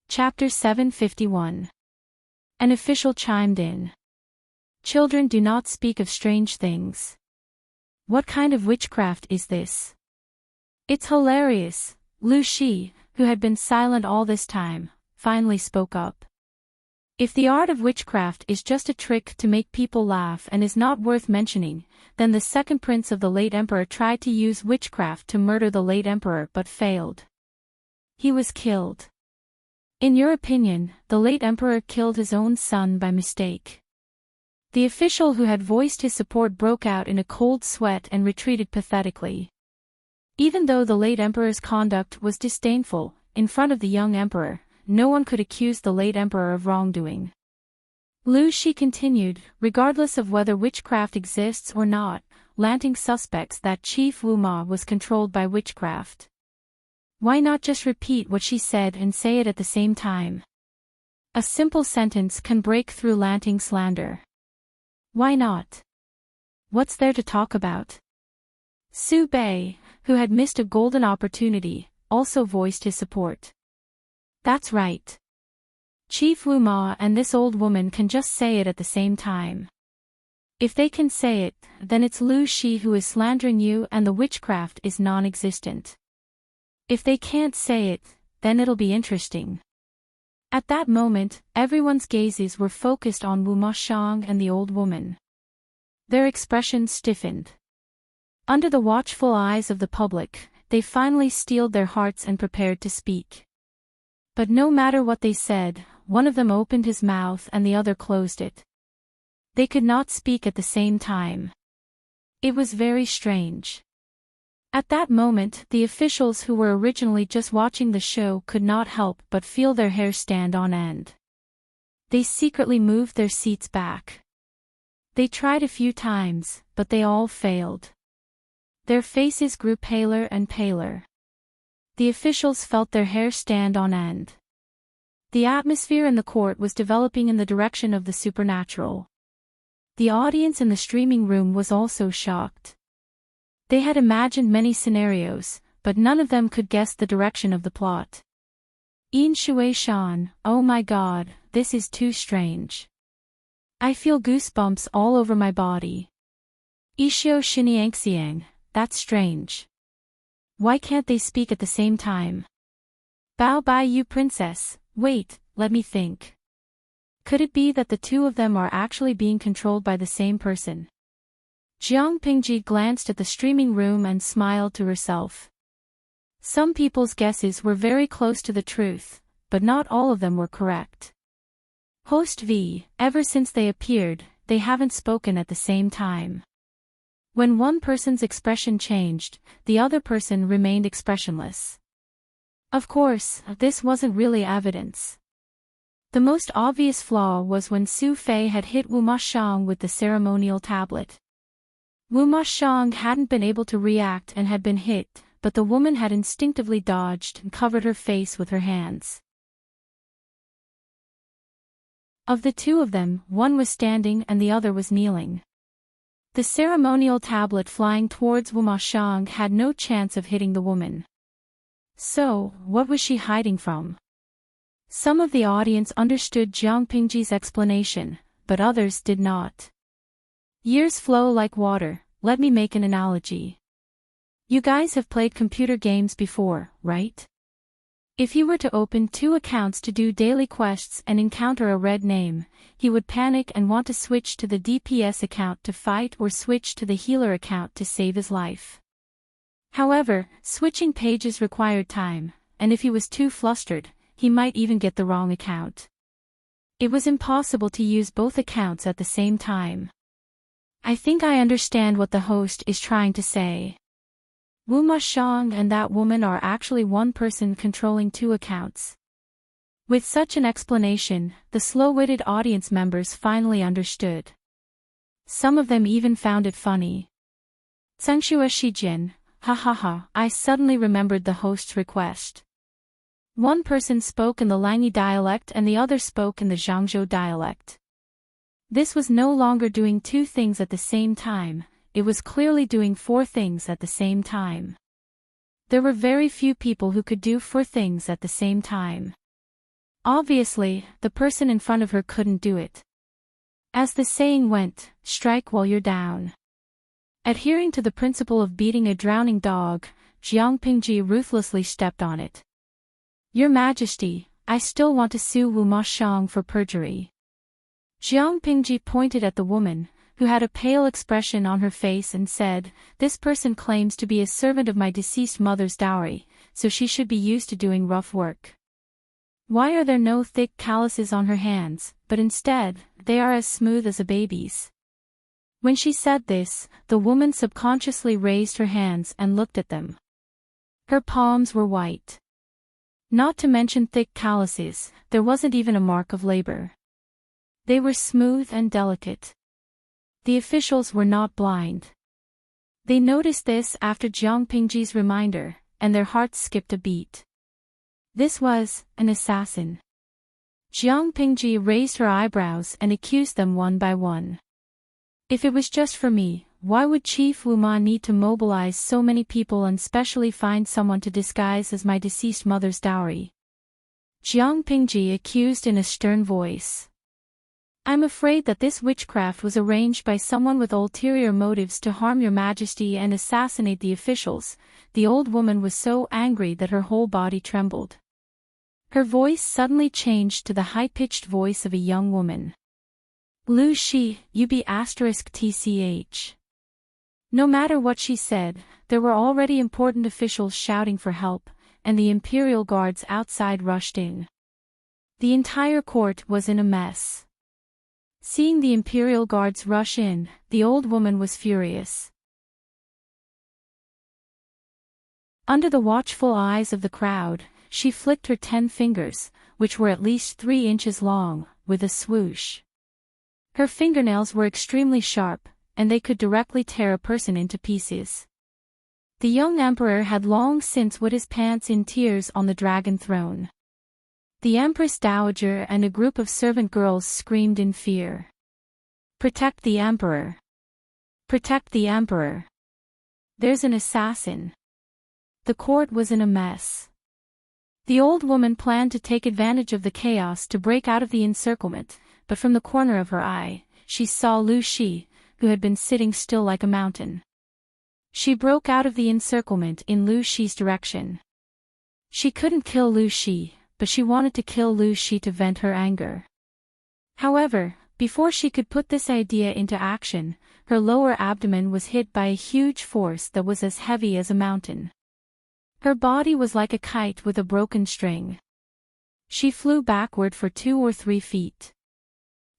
Chapter 751. An official chimed in. Children do not speak of strange things. What kind of witchcraft is this? It's hilarious. Lu Shi, who had been silent all this time, finally spoke up. If the art of witchcraft is just a trick to make people laugh and is not worth mentioning, then the second prince of the late emperor tried to use witchcraft to murder the late emperor but failed. He was killed. In your opinion, the late emperor killed his own son by mistake. The official who had voiced his support broke out in a cold sweat and retreated pathetically. Even though the late emperor's conduct was disdainful, in front of the young emperor, no one could accuse the late emperor of wrongdoing. Lu Shi continued, regardless of whether witchcraft exists or not, Lanting suspects that Chief Wuma was controlled by witchcraft. Why not just repeat what she said and say it at the same time? A simple sentence can break through Lanting's slander. Why not? What's there to talk about? Su Bei, who had missed a golden opportunity, also voiced his support. That's right. Chief Wuma and this old woman can just say it at the same time. If they can say it, then it's Lu Shi who is slandering you and the witchcraft is non-existent. If they can't say it, then it'll be interesting. At that moment, everyone's gazes were focused on Wuma Shang and the old woman. Their expressions stiffened. Under the watchful eyes of the public, they finally steeled their hearts and prepared to speak. But no matter what they said, one of them opened his mouth and the other closed it. They could not speak at the same time. It was very strange. At that moment, the officials who were originally just watching the show could not help but feel their hair stand on end. They secretly moved their seats back. They tried a few times, but they all failed. Their faces grew paler and paler. The officials felt their hair stand on end. The atmosphere in the court was developing in the direction of the supernatural. The audience in the streaming room was also shocked. They had imagined many scenarios, but none of them could guess the direction of the plot. Yin Shui Shan, oh my god, this is too strange. I feel goosebumps all over my body. Ishio Shiniangxiang, that's strange. Why can't they speak at the same time? Bao Bai Yu Princess, wait, let me think. Could it be that the two of them are actually being controlled by the same person? Jiang Pingji glanced at the streaming room and smiled to herself. Some people's guesses were very close to the truth, but not all of them were correct. Host V, ever since they appeared, they haven't spoken at the same time. When one person's expression changed, the other person remained expressionless. Of course, this wasn't really evidence. The most obvious flaw was when Su Fei had hit Wuma Shang with the ceremonial tablet. Wuma Shang hadn't been able to react and had been hit, but the woman had instinctively dodged and covered her face with her hands. Of the two of them, one was standing and the other was kneeling. The ceremonial tablet flying towards Wuma Shang had no chance of hitting the woman. So, what was she hiding from? Some of the audience understood Jiang Pingji's explanation, but others did not. Years flow like water, let me make an analogy. You guys have played computer games before, right? If he were to open 2 accounts to do daily quests and encounter a red name, he would panic and want to switch to the DPS account to fight or switch to the healer account to save his life. However, switching pages required time, and if he was too flustered, he might even get the wrong account. It was impossible to use both accounts at the same time. I think I understand what the host is trying to say. Wu Ma Xiang and that woman are actually one person controlling 2 accounts. With such an explanation, the slow-witted audience members finally understood. Some of them even found it funny. Zhengxue Shijin, ha ha ha, I suddenly remembered the host's request. One person spoke in the Langyi dialect and the other spoke in the Zhangzhou dialect. This was no longer doing 2 things at the same time, it was clearly doing 4 things at the same time. There were very few people who could do 4 things at the same time. Obviously, the person in front of her couldn't do it. As the saying went, strike while you're down. Adhering to the principle of beating a drowning dog, Jiang Pingji ruthlessly stepped on it. Your Majesty, I still want to sue Wu Ma Xiang for perjury. Jiang Pingji pointed at the woman, who had a pale expression on her face and said, this person claims to be a servant of my deceased mother's dowry, so she should be used to doing rough work. Why are there no thick calluses on her hands, but instead, they are as smooth as a baby's? When she said this, the woman subconsciously raised her hands and looked at them. Her palms were white. Not to mention thick calluses, there wasn't even a mark of labor. They were smooth and delicate. The officials were not blind. They noticed this after Jiang Pingji's reminder, and their hearts skipped a beat. This was an assassin. Jiang Pingji raised her eyebrows and accused them one by one. If it was just for me, why would Chief Wu Ma need to mobilize so many people and specially find someone to disguise as my deceased mother's dowry? Jiang Pingji accused in a stern voice. I'm afraid that this witchcraft was arranged by someone with ulterior motives to harm your Majesty and assassinate the officials. The old woman was so angry that her whole body trembled. Her voice suddenly changed to the high-pitched voice of a young woman. Lu Shi, you be *tch. No matter what she said, there were already important officials shouting for help, and the imperial guards outside rushed in. The entire court was in a mess. Seeing the imperial guards rush in, the old woman was furious. Under the watchful eyes of the crowd, she flicked her 10 fingers, which were at least 3 inches long, with a swoosh. Her fingernails were extremely sharp, and they could directly tear a person into pieces. The young emperor had long since wet his pants in tears on the dragon throne. The Empress Dowager and a group of servant girls screamed in fear. Protect the Emperor! Protect the Emperor! There's an assassin! The court was in a mess. The old woman planned to take advantage of the chaos to break out of the encirclement, but from the corner of her eye, she saw Lu Shi, who had been sitting still like a mountain. She broke out of the encirclement in Lu Shi's direction. She couldn't kill Lu Shi, but she wanted to kill Lu Shi to vent her anger. However, before she could put this idea into action, her lower abdomen was hit by a huge force that was as heavy as a mountain. Her body was like a kite with a broken string. She flew backward for 2 or 3 feet.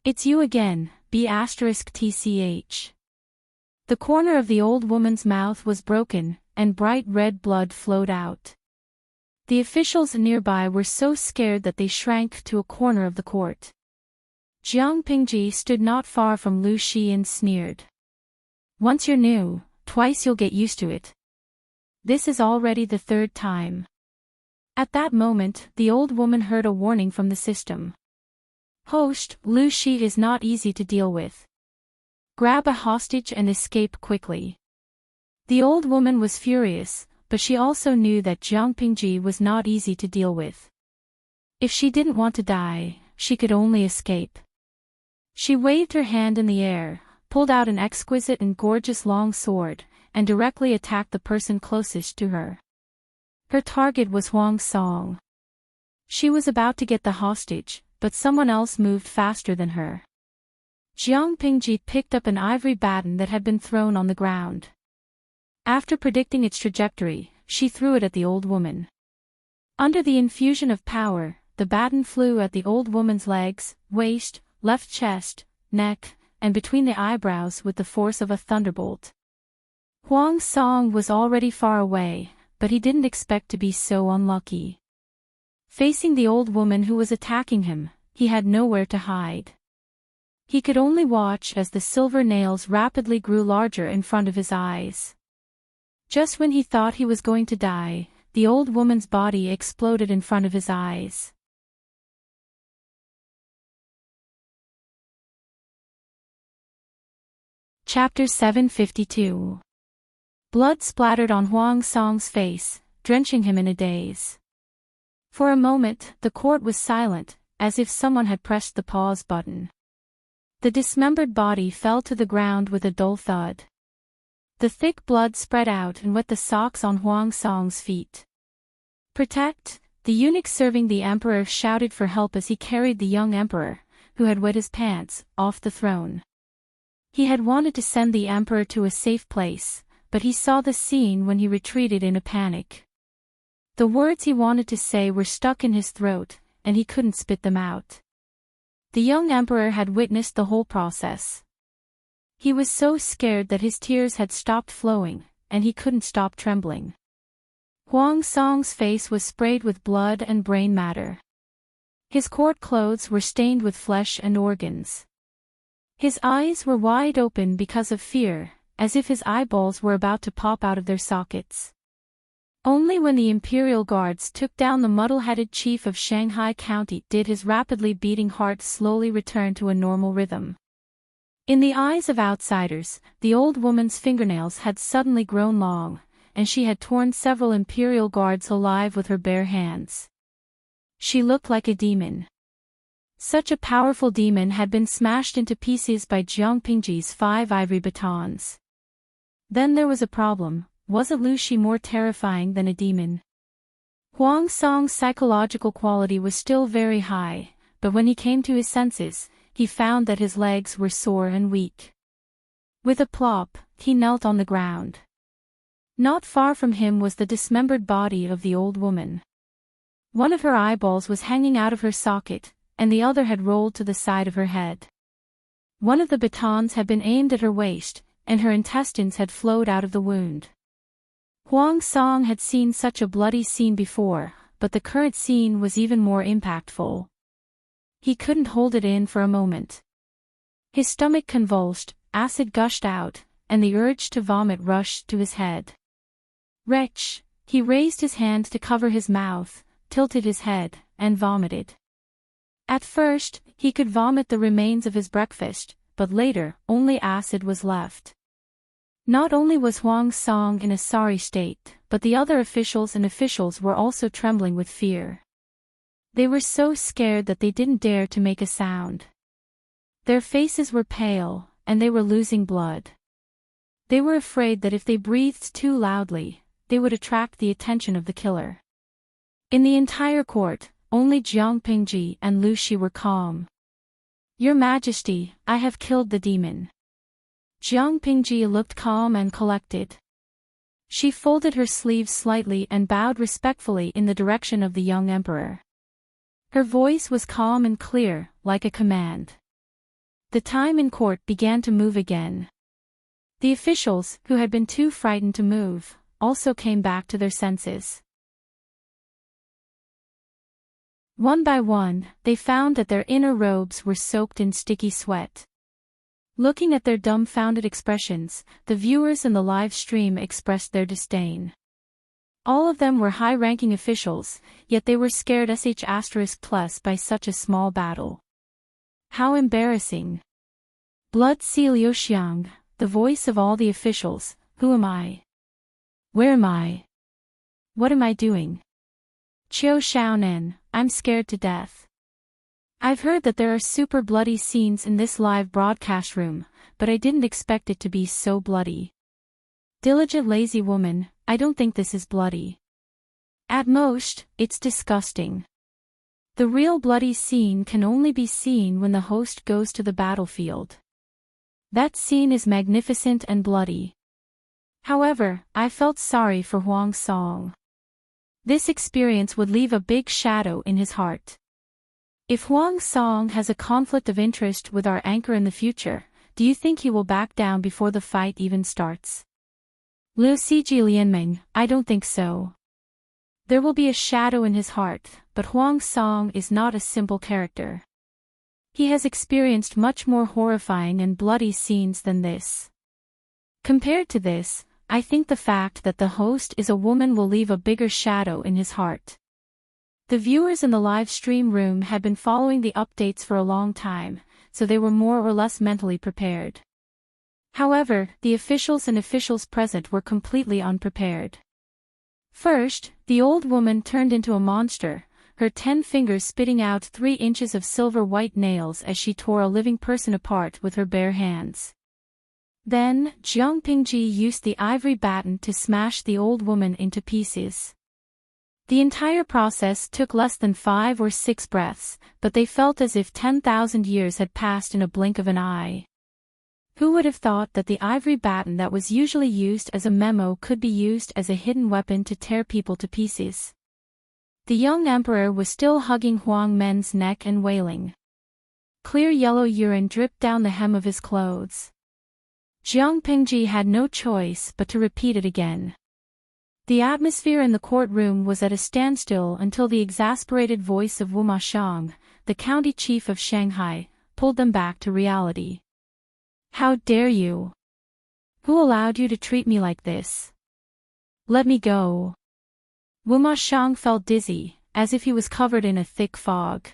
It's you again, *tch. The corner of the old woman's mouth was broken, and bright red blood flowed out. The officials nearby were so scared that they shrank to a corner of the court. Jiang Pingji stood not far from Lu Shi and sneered. Once you're new, twice you'll get used to it. This is already the 3rd time. At that moment, the old woman heard a warning from the system. Host, Lu Shi is not easy to deal with. Grab a hostage and escape quickly. The old woman was furious, but she also knew that Jiang Pingji was not easy to deal with. If she didn't want to die, she could only escape. She waved her hand in the air, pulled out an exquisite and gorgeous long sword, and directly attacked the person closest to her. Her target was Huang Song. She was about to get the hostage, but someone else moved faster than her. Jiang Pingji picked up an ivory baton that had been thrown on the ground. After predicting its trajectory, she threw it at the old woman. Under the infusion of power, the baton flew at the old woman's legs, waist, left chest, neck, and between the eyebrows with the force of a thunderbolt. Huang Song was already far away, but he didn't expect to be so unlucky. Facing the old woman who was attacking him, he had nowhere to hide. He could only watch as the silver nails rapidly grew larger in front of his eyes. Just when he thought he was going to die, the old woman's body exploded in front of his eyes. Chapter 752. Blood splattered on Huang Song's face, drenching him in a daze. For a moment, the court was silent, as if someone had pressed the pause button. The dismembered body fell to the ground with a dull thud. The thick blood spread out and wet the socks on Huang Song's feet. "Protect!" The eunuch serving the emperor shouted for help as he carried the young emperor, who had wet his pants, off the throne. He had wanted to send the emperor to a safe place, but he saw the scene when he retreated in a panic. The words he wanted to say were stuck in his throat, and he couldn't spit them out. The young emperor had witnessed the whole process. He was so scared that his tears had stopped flowing, and he couldn't stop trembling. Huang Song's face was sprayed with blood and brain matter. His court clothes were stained with flesh and organs. His eyes were wide open because of fear, as if his eyeballs were about to pop out of their sockets. Only when the imperial guards took down the muddle-headed chief of Shanghai County did his rapidly beating heart slowly return to a normal rhythm. In the eyes of outsiders, the old woman's fingernails had suddenly grown long, and she had torn several imperial guards alive with her bare hands. She looked like a demon. Such a powerful demon had been smashed into pieces by Jiang Pingji's 5 ivory batons. Then there was a problem. Wasn't Lu Shi more terrifying than a demon? Huang Song's psychological quality was still very high, but when he came to his senses, he found that his legs were sore and weak. With a plop, he knelt on the ground. Not far from him was the dismembered body of the old woman. One of her eyeballs was hanging out of her socket, and the other had rolled to the side of her head. One of the batons had been aimed at her waist, and her intestines had flowed out of the wound. Huang Song had seen such a bloody scene before, but the current scene was even more impactful. He couldn't hold it in for a moment. His stomach convulsed, acid gushed out, and the urge to vomit rushed to his head. Wretch! He raised his hand to cover his mouth, tilted his head, and vomited. At first, he could vomit the remains of his breakfast, but later, only acid was left. Not only was Huang Song in a sorry state, but the other officials were also trembling with fear. They were so scared that they didn't dare to make a sound. Their faces were pale, and they were losing blood. They were afraid that if they breathed too loudly, they would attract the attention of the killer. In the entire court, only Jiang Pingji and Lu Shi were calm. "Your Majesty, I have killed the demon." Jiang Pingji looked calm and collected. She folded her sleeves slightly and bowed respectfully in the direction of the young emperor. Her voice was calm and clear, like a command. The time in court began to move again. The officials, who had been too frightened to move, also came back to their senses. One by one, they found that their inner robes were soaked in sticky sweat. Looking at their dumbfounded expressions, the viewers in the live stream expressed their disdain. All of them were high-ranking officials, yet they were scared *+ by such a small battle. How embarrassing! Blood Sea Liuxiang, the voice of all the officials, who am I? Where am I? What am I doing? Qiu Xiaonan, I'm scared to death. I've heard that there are super bloody scenes in this live broadcast room, but I didn't expect it to be so bloody. Diligent lazy woman, I don't think this is bloody. At most, it's disgusting. The real bloody scene can only be seen when the host goes to the battlefield. That scene is magnificent and bloody. However, I felt sorry for Huang Song. This experience would leave a big shadow in his heart. If Huang Song has a conflict of interest with our anchor in the future, do you think he will back down before the fight even starts? Liu Siji Lianming, I don't think so. There will be a shadow in his heart, but Huang Song is not a simple character. He has experienced much more horrifying and bloody scenes than this. Compared to this, I think the fact that the host is a woman will leave a bigger shadow in his heart. The viewers in the live stream room had been following the updates for a long time, so they were more or less mentally prepared. However, the officials and officials present were completely unprepared. First, the old woman turned into a monster, her 10 fingers spitting out 3 inches of silver white nails as she tore a living person apart with her bare hands. Then, Jiang Pingji used the ivory baton to smash the old woman into pieces. The entire process took less than 5 or 6 breaths, but they felt as if 10,000 years had passed in a blink of an eye. Who would have thought that the ivory baton that was usually used as a memo could be used as a hidden weapon to tear people to pieces? The young emperor was still hugging Huang Men's neck and wailing. Clear yellow urine dripped down the hem of his clothes. Jiang Pingji had no choice but to repeat it again. The atmosphere in the courtroom was at a standstill until the exasperated voice of Wu Mashang, the county chief of Shanghai, pulled them back to reality. How dare you? Who allowed you to treat me like this? Let me go. Wu Mashang felt dizzy, as if he was covered in a thick fog.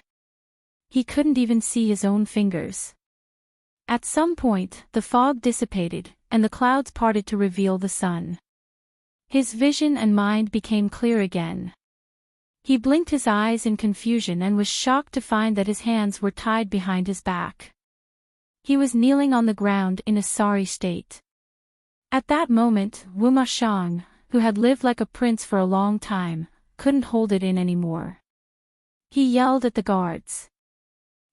He couldn't even see his own fingers. At some point, the fog dissipated, and the clouds parted to reveal the sun. His vision and mind became clear again. He blinked his eyes in confusion and was shocked to find that his hands were tied behind his back. He was kneeling on the ground in a sorry state. At that moment, Wu Mashang, who had lived like a prince for a long time, couldn't hold it in anymore. He yelled at the guards.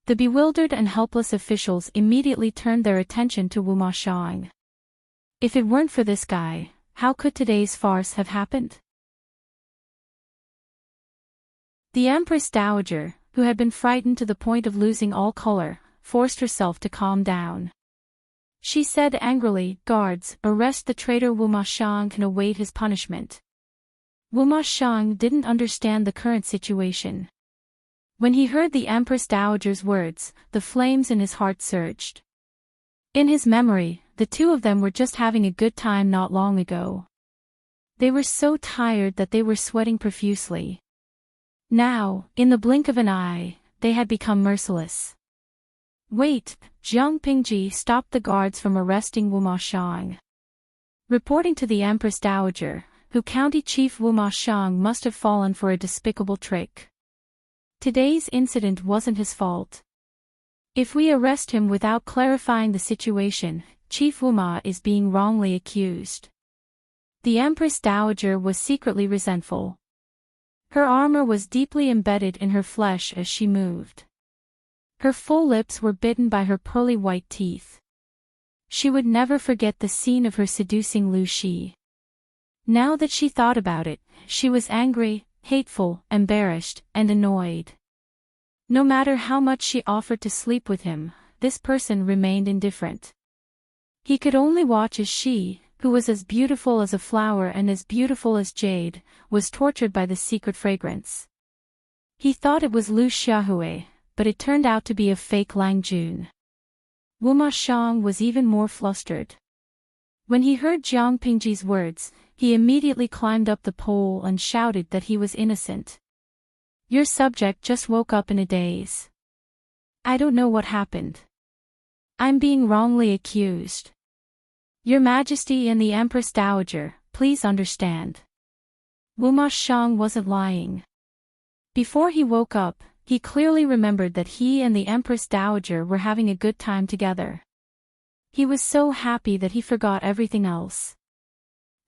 The bewildered and helpless officials immediately turned their attention to Wu Mashang. If it weren't for this guy, how could today's farce have happened? The Empress Dowager, who had been frightened to the point of losing all color, forced herself to calm down. She said angrily, "Guards, arrest the traitor Wu Mashang and await his punishment." Wu Mashang didn't understand the current situation. When he heard the Empress Dowager's words, the flames in his heart surged. In his memory, the two of them were just having a good time not long ago. They were so tired that they were sweating profusely. Now, in the blink of an eye, they had become merciless. Wait, Jiang Pingji stopped the guards from arresting Wu Mashang. Reporting to the Empress Dowager, who County Chief Wu Mashang must have fallen for a despicable trick. Today's incident wasn't his fault. If we arrest him without clarifying the situation, Chief Wu Ma is being wrongly accused. The Empress Dowager was secretly resentful. Her armor was deeply embedded in her flesh as she moved. Her full lips were bitten by her pearly white teeth. She would never forget the scene of her seducing Lu Shi. Now that she thought about it, she was angry, hateful, embarrassed, and annoyed. No matter how much she offered to sleep with him, this person remained indifferent. He could only watch as she, who was as beautiful as a flower and as beautiful as jade, was tortured by the secret fragrance. He thought it was Lu Xiaohui, but it turned out to be a fake Lang Jun. Wu Mashang was even more flustered. When he heard Jiang Pingji's words, he immediately climbed up the pole and shouted that he was innocent. Your subject just woke up in a daze. I don't know what happened. I'm being wrongly accused. Your Majesty and the Empress Dowager, please understand. Wu Mashang wasn't lying. Before he woke up, he clearly remembered that he and the Empress Dowager were having a good time together. He was so happy that he forgot everything else.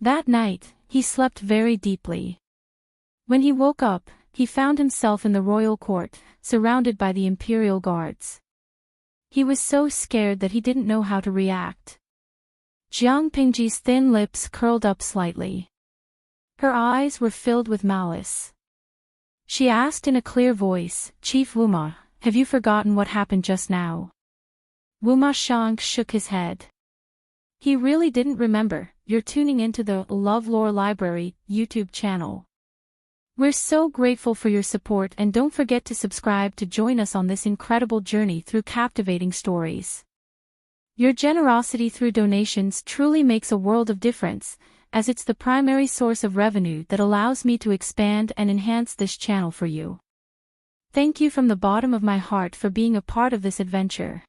That night, he slept very deeply. When he woke up, he found himself in the royal court, surrounded by the imperial guards. He was so scared that he didn't know how to react. Jiang Pingji's thin lips curled up slightly. Her eyes were filled with malice. She asked in a clear voice, "Chief Wuma, have you forgotten what happened just now?" Wuma Shang shook his head. He really didn't remember. You're tuning into the LoveLore Library YouTube channel. We're so grateful for your support, and don't forget to subscribe to join us on this incredible journey through captivating stories. Your generosity through donations truly makes a world of difference, as it's the primary source of revenue that allows me to expand and enhance this channel for you. Thank you from the bottom of my heart for being a part of this adventure.